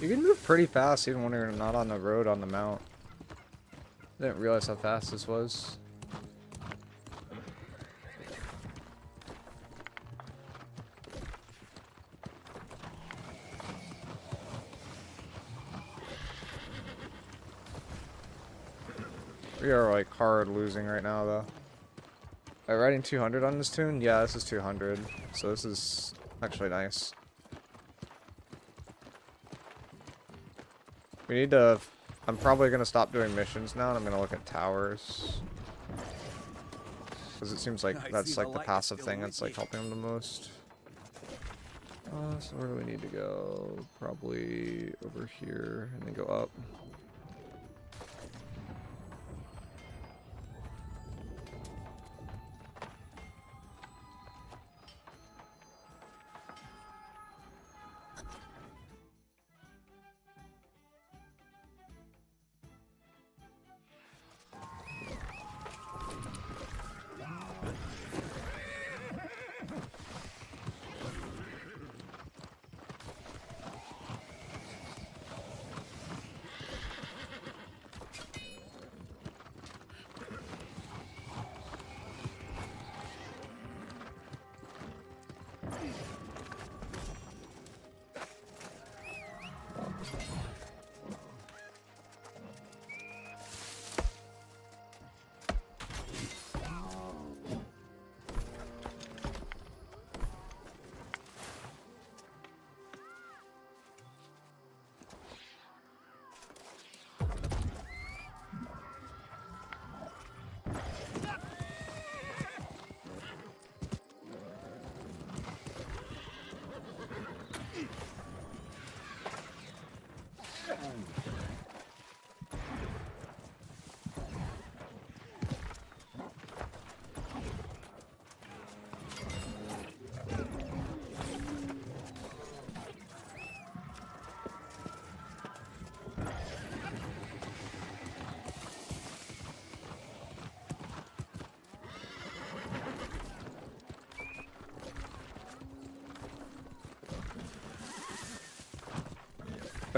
You can move pretty fast even when you're not on the road on the mount. Didn't realize how fast this was. We are like hard losing right now though. Riding 200 on this tune? Yeah, this is 200. So this is actually nice. We need to... I'm probably going to stop doing missions now, and I'm going to look at towers. Because it seems like that's like the passive thing that's like helping them the most. So where do we need to go? Probably over here, and then go up.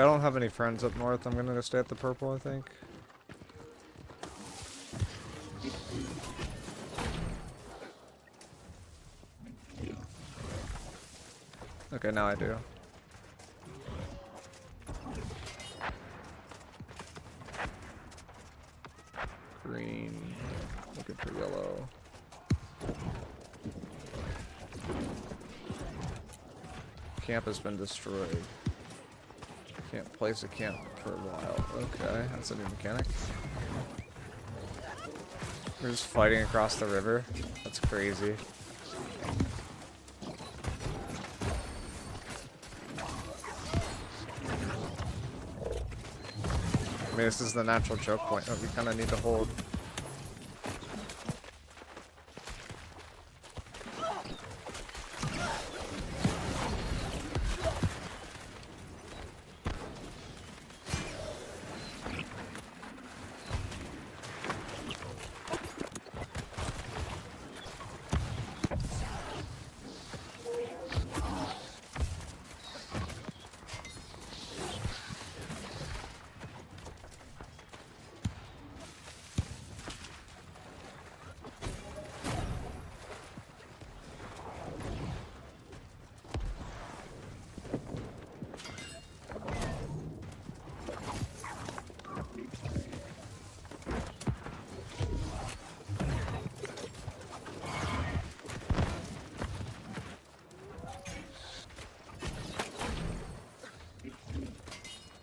I don't have any friends up north, I'm gonna go stay at the purple, I think. Okay, now I do. Green, looking for yellow. Camp has been destroyed. Can't place a camp for a while. Okay, that's a new mechanic. We're just fighting across the river. That's crazy. I mean, this is the natural choke point that we kind of need to hold.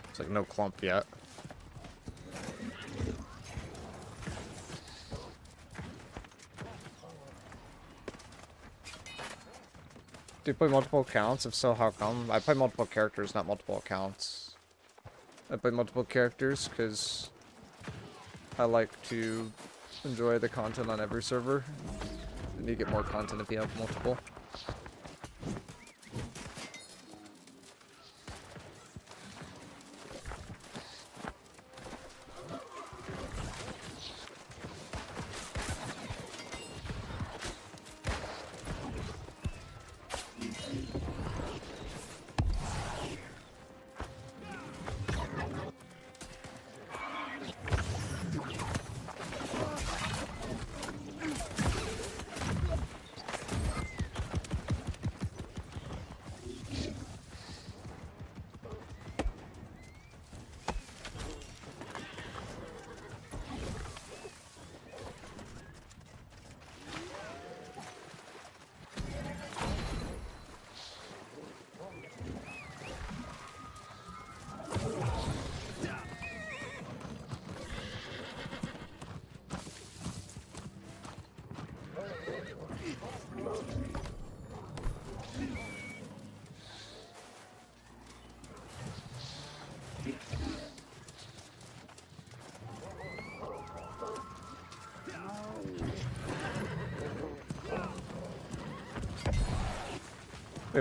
It's like no clump yet. Do you play multiple accounts? If so, how come? I play multiple characters, not multiple accounts. I play multiple characters because I like to enjoy the content on every server. And you get more content if you have multiple.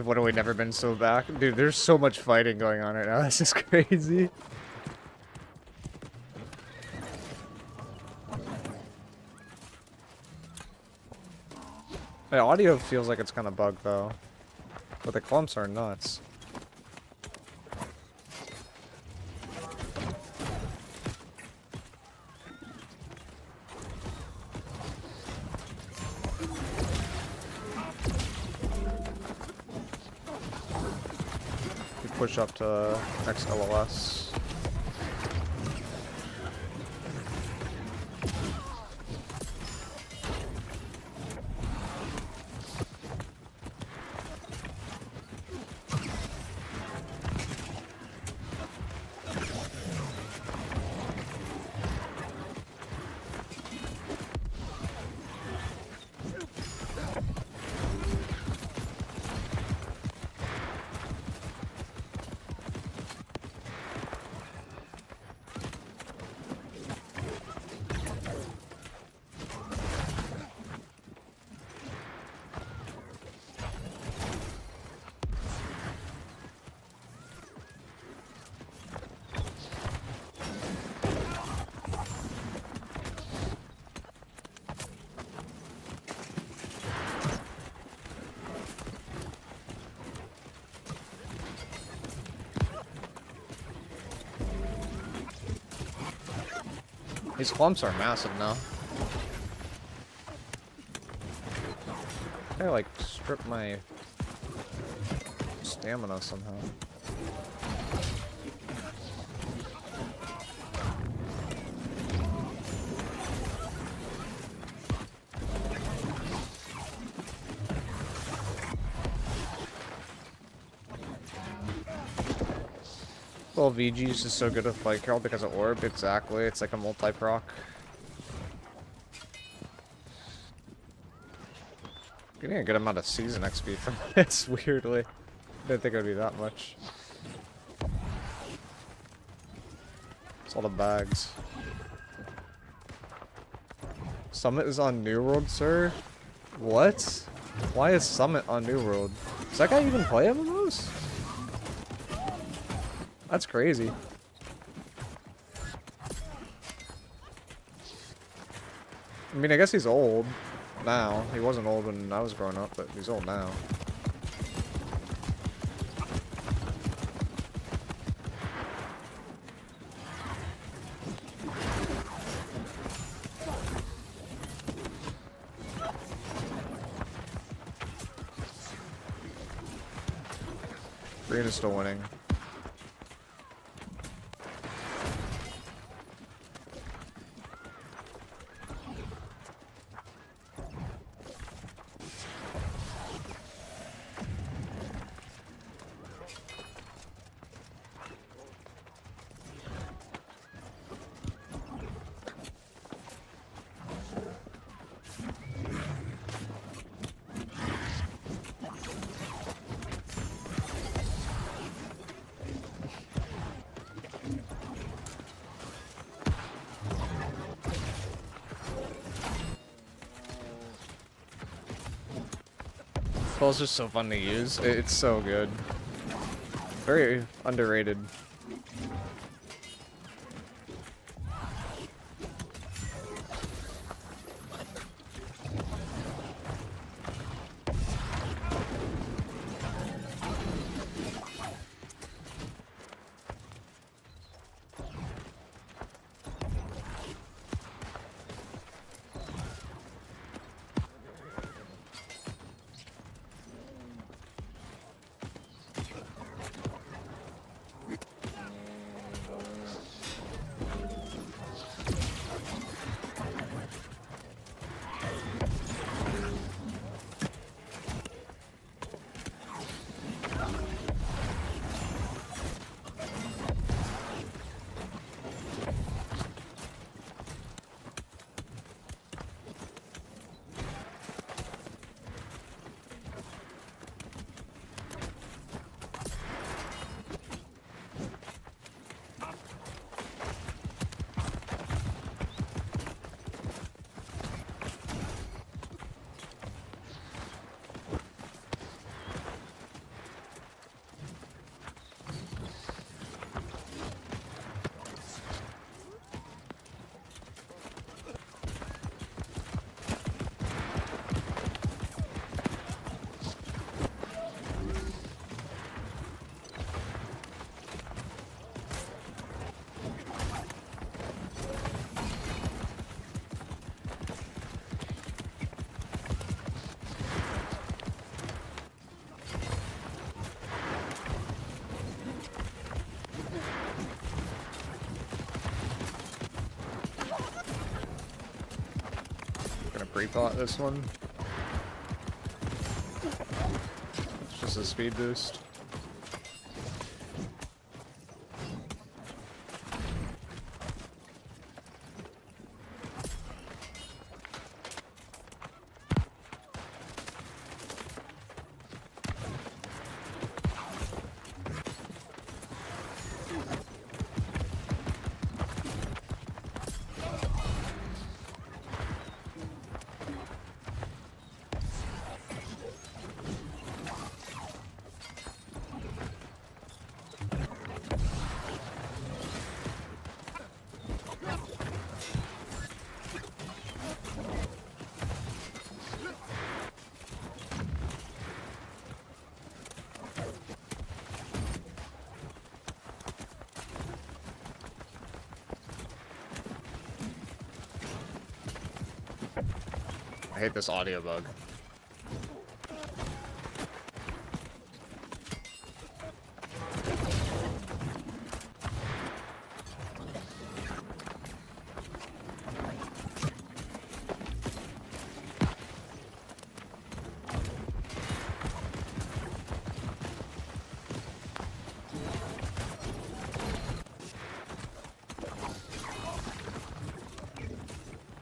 What have we never been so back? Dude, there's so much fighting going on right now. This is crazy. My audio feels like it's kind of bugged though. But the clumps are nuts. Push up to next LLS. These clumps are massive now. I like strip my stamina somehow. Well, VG's is so good with Fight Carol because of Orb, exactly. It's like a multi-proc. Getting a good amount of season XP from this, weirdly. Didn't think it would be that much. It's all the bags. Summit is on New World, sir? What? Why is Summit on New World? Does that guy even play MMOs? That's crazy. I mean, I guess he's old now. He wasn't old when I was growing up, but he's old now. Green is still winning. Spell's just so fun to use. It's so good. Very underrated. Pre-pot this one. It's just a speed boost. hate this audio bug.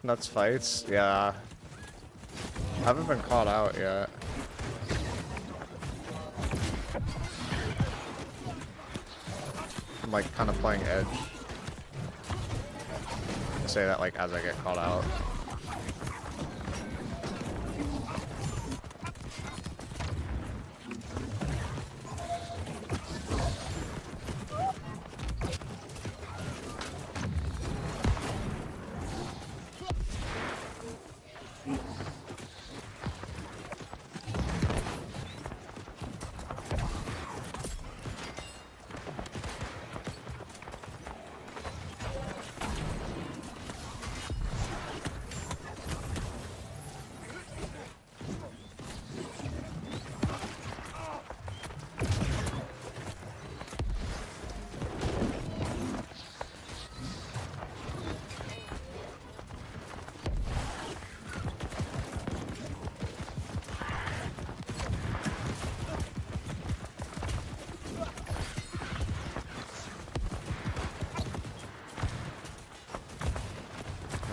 Nuts fights? Yeah. Haven't been caught out yet. I'm like kind of playing edge. I say that like as I get caught out.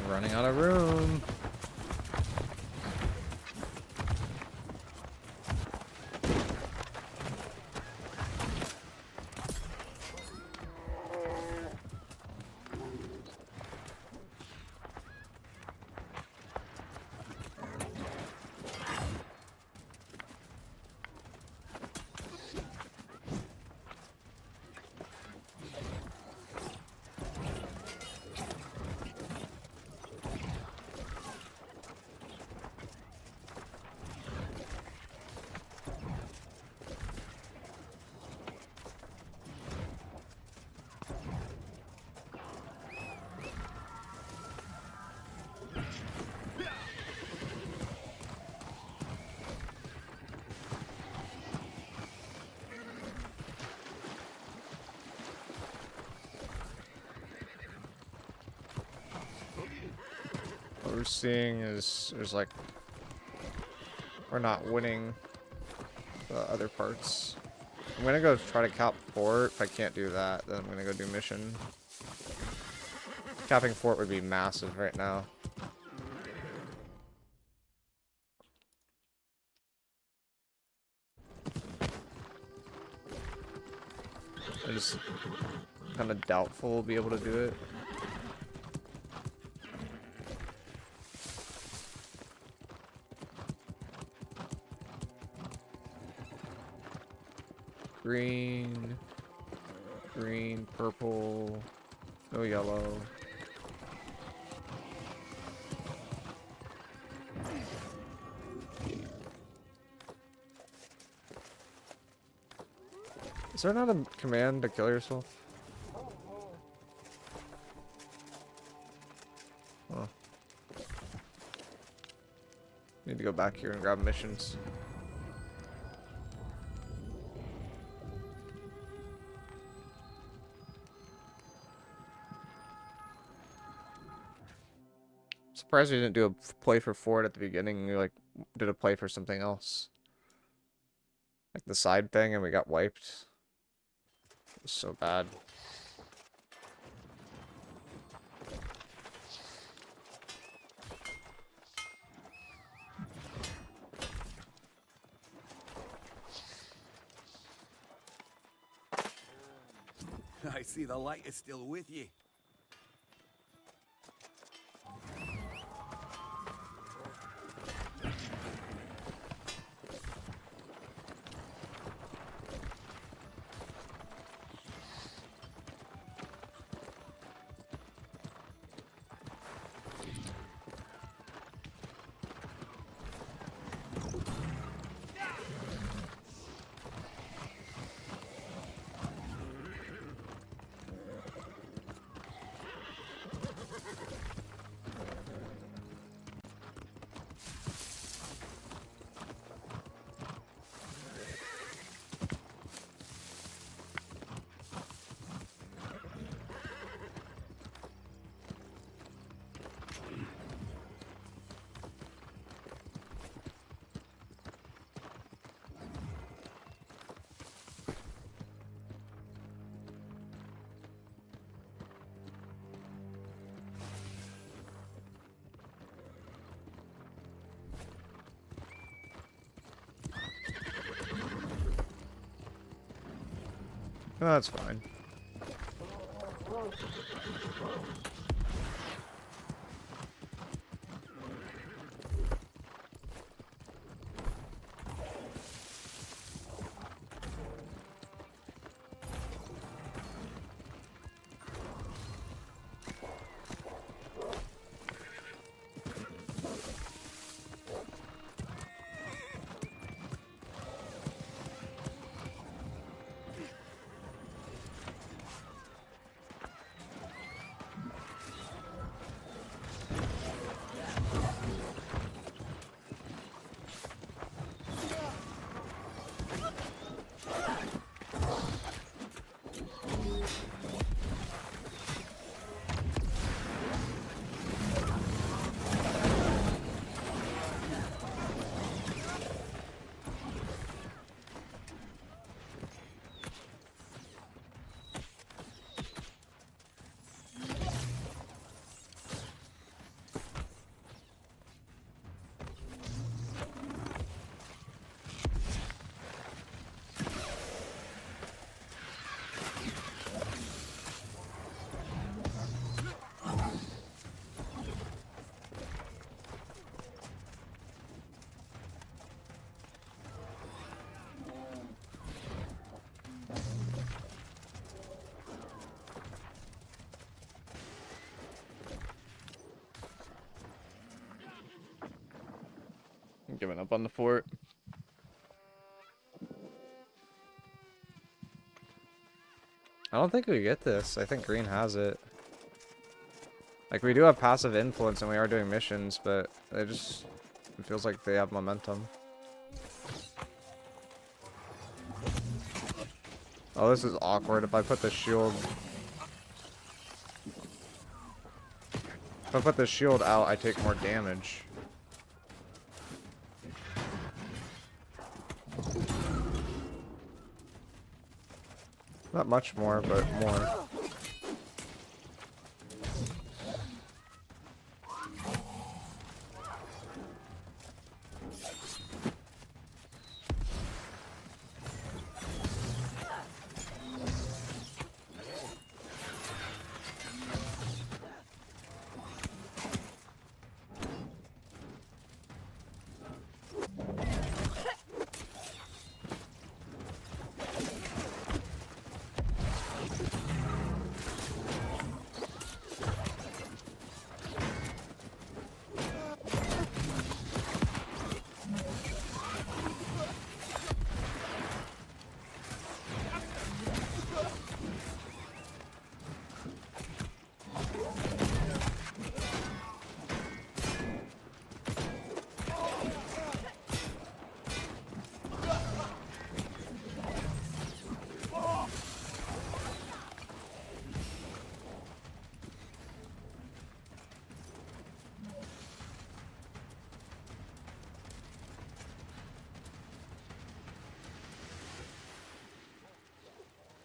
Running out of room. What we're seeing is there's like we're not winning the other parts. I'm gonna go try to cap fort. If I can't do that, then I'm gonna go do mission. Capping fort would be massive right now. I'm just kind of doubtful we'll be able to do it. Green, green, purple, no yellow. Is there not a command to kill yourself? Oh. Need to go back here and grab missions. Surprised we didn't do a play for Ford at the beginning. We like did a play for something else, like the side thing, and we got wiped. It was so bad. I see the light is still with you. No, that's fine. I'm giving up on the fort. I don't think we get this. I think green has it. Like, we do have passive influence and we are doing missions, but it feels like they have momentum. Oh, this is awkward. If I put the shield... If I put the shield out, I take more damage. Not much more, but more.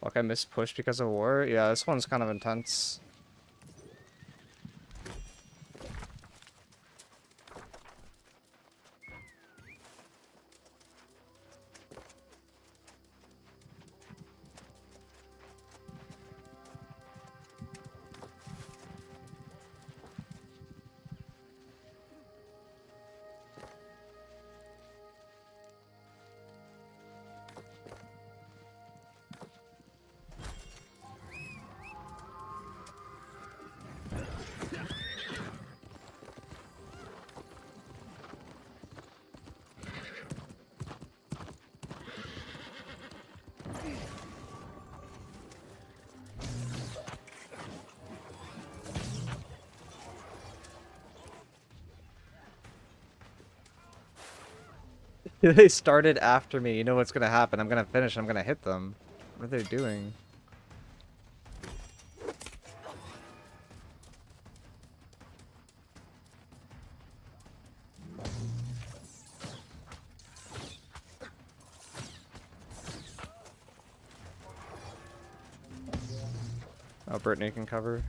Fuck, I missed push because of war? Yeah, this one's kind of intense. They started after me. You know what's gonna happen. I'm gonna finish. I'm gonna hit them. What are they doing? Oh, Brittany can cover.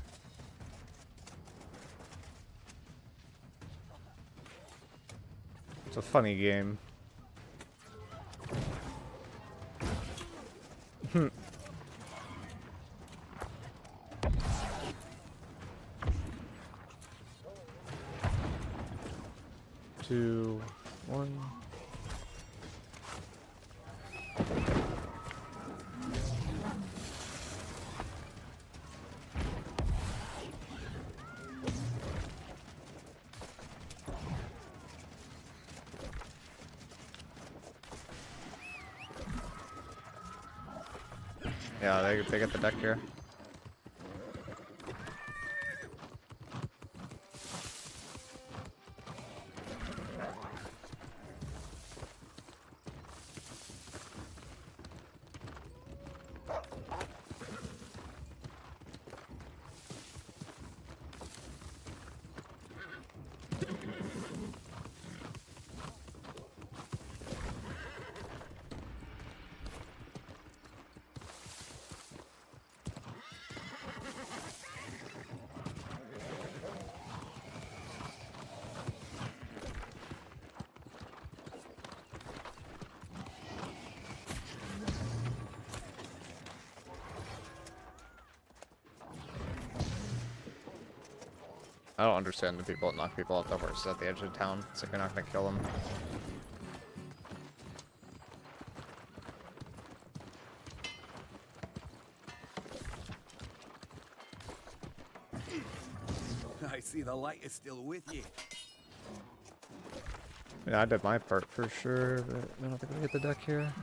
It's a funny game. 2, 1. Yeah, they get the deck here. I don't understand the people that knock people off the horses at the edge of town. It's like you're not gonna kill them. I see the light is still with you. Yeah, I did my part for sure, but I don't think we get the deck here.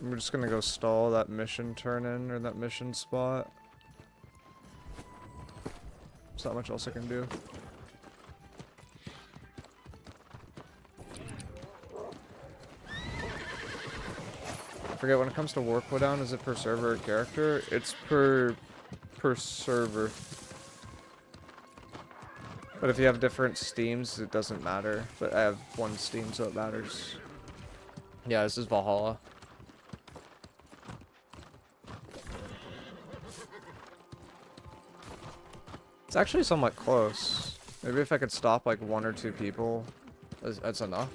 We're just gonna go stall that mission turn in, or that mission spot. There's not much else I can do. I forget, when it comes to war cooldown, is it per server or character? It's per server. But if you have different Steams, it doesn't matter. But I have one Steam, so it matters. Yeah, this is Valhalla. It's actually somewhat close. Maybe if I could stop like 1 or 2 people, that's enough.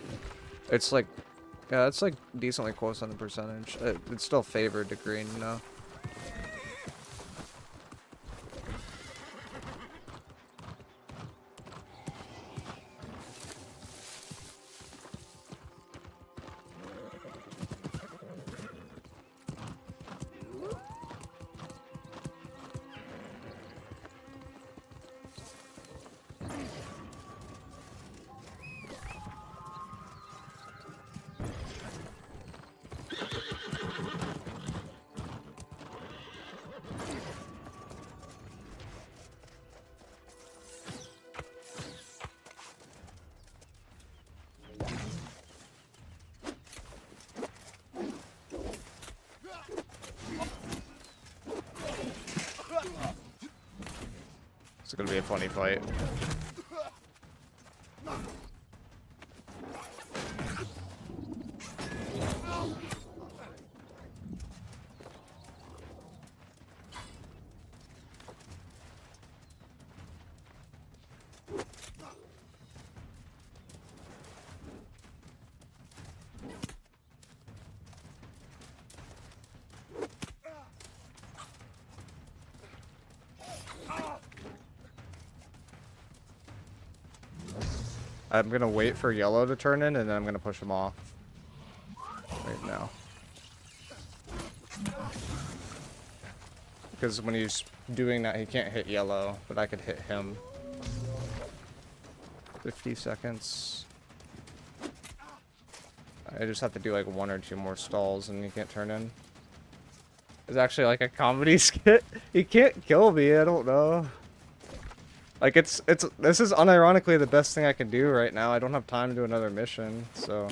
It's like, yeah, it's like decently close on the percentage. It's still favored to green, you know. It's gonna be a funny fight. I'm gonna wait for yellow to turn in, and then I'm gonna push him off. Right now. Because when he's doing that, he can't hit yellow, but I could hit him. 50 seconds. I just have to do like 1 or 2 more stalls, and he can't turn in. It's actually like a comedy skit. He can't kill me, I don't know. Like, this is unironically the best thing I can do right now. I don't have time to do another mission, so.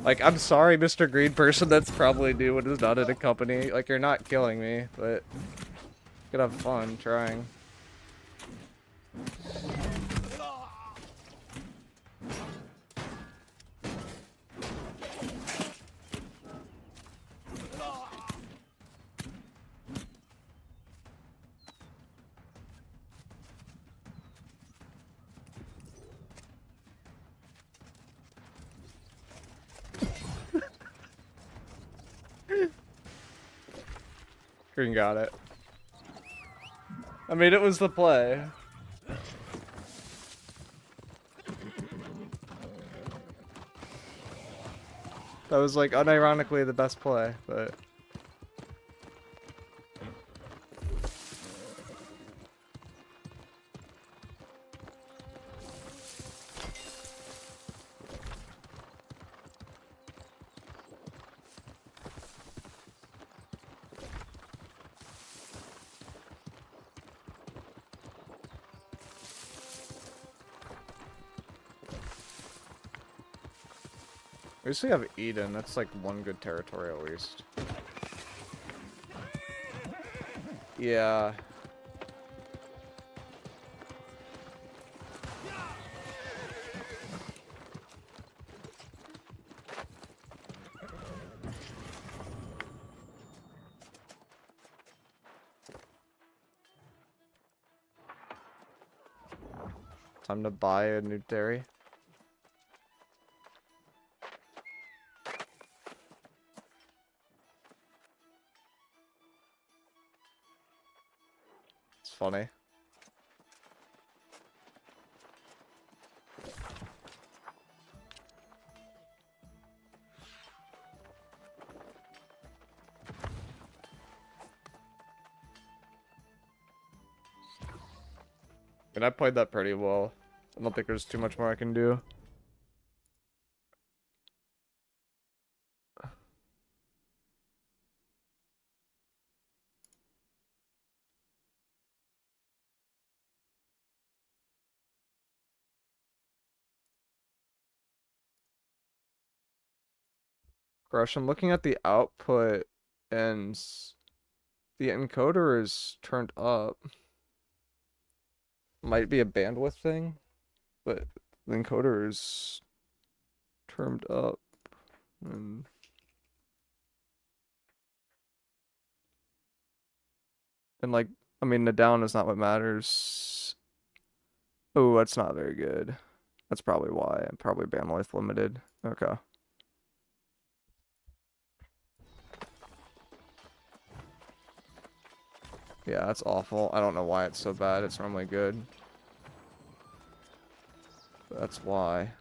Like, I'm sorry, Mr. Green Person, that's probably new and is not in a company. Like, you're not killing me, but you could have fun trying. fucking got it. I mean, it was the play. That was like unironically the best play, but we usually have Eden. That's like one good territory at least. Yeah. Time to buy a new dairy. It's funny. And I played that pretty well. I don't think there's too much more I can do. Crush, I'm looking at the output and the encoder is turned up. Might be a bandwidth thing, but the encoder is turned up. And like, I mean, the down is not what matters. Oh, that's not very good. That's probably why. I'm probably bandwidth limited. Okay. Yeah, that's awful. I don't know why it's so bad. It's normally good. But that's why.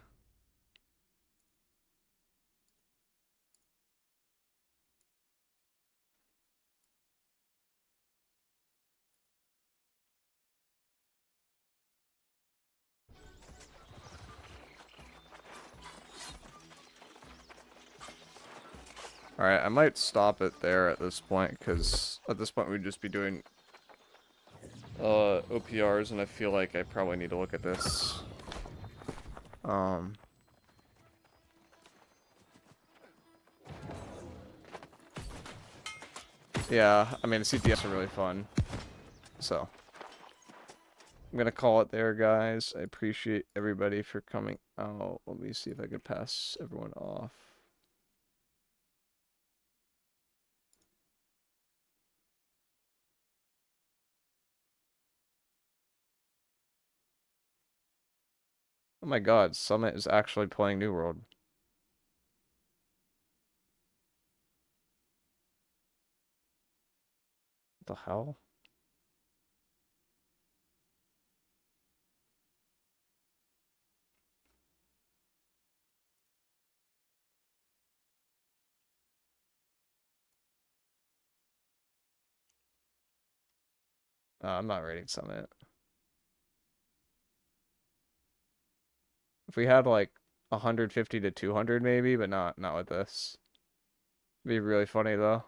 Alright, I might stop it there at this point, because at this point we'd just be doing OPRs, and I feel like I probably need to look at this. Yeah, I mean, the CTFs are really fun, so I'm gonna call it there, guys. I appreciate everybody for coming out. Let me see if I could pass everyone off. Oh my god, Summit is actually playing New World. What the hell? I'm not rating Summit. If we had like 150 to 200 maybe, but not with this. It'd be really funny though.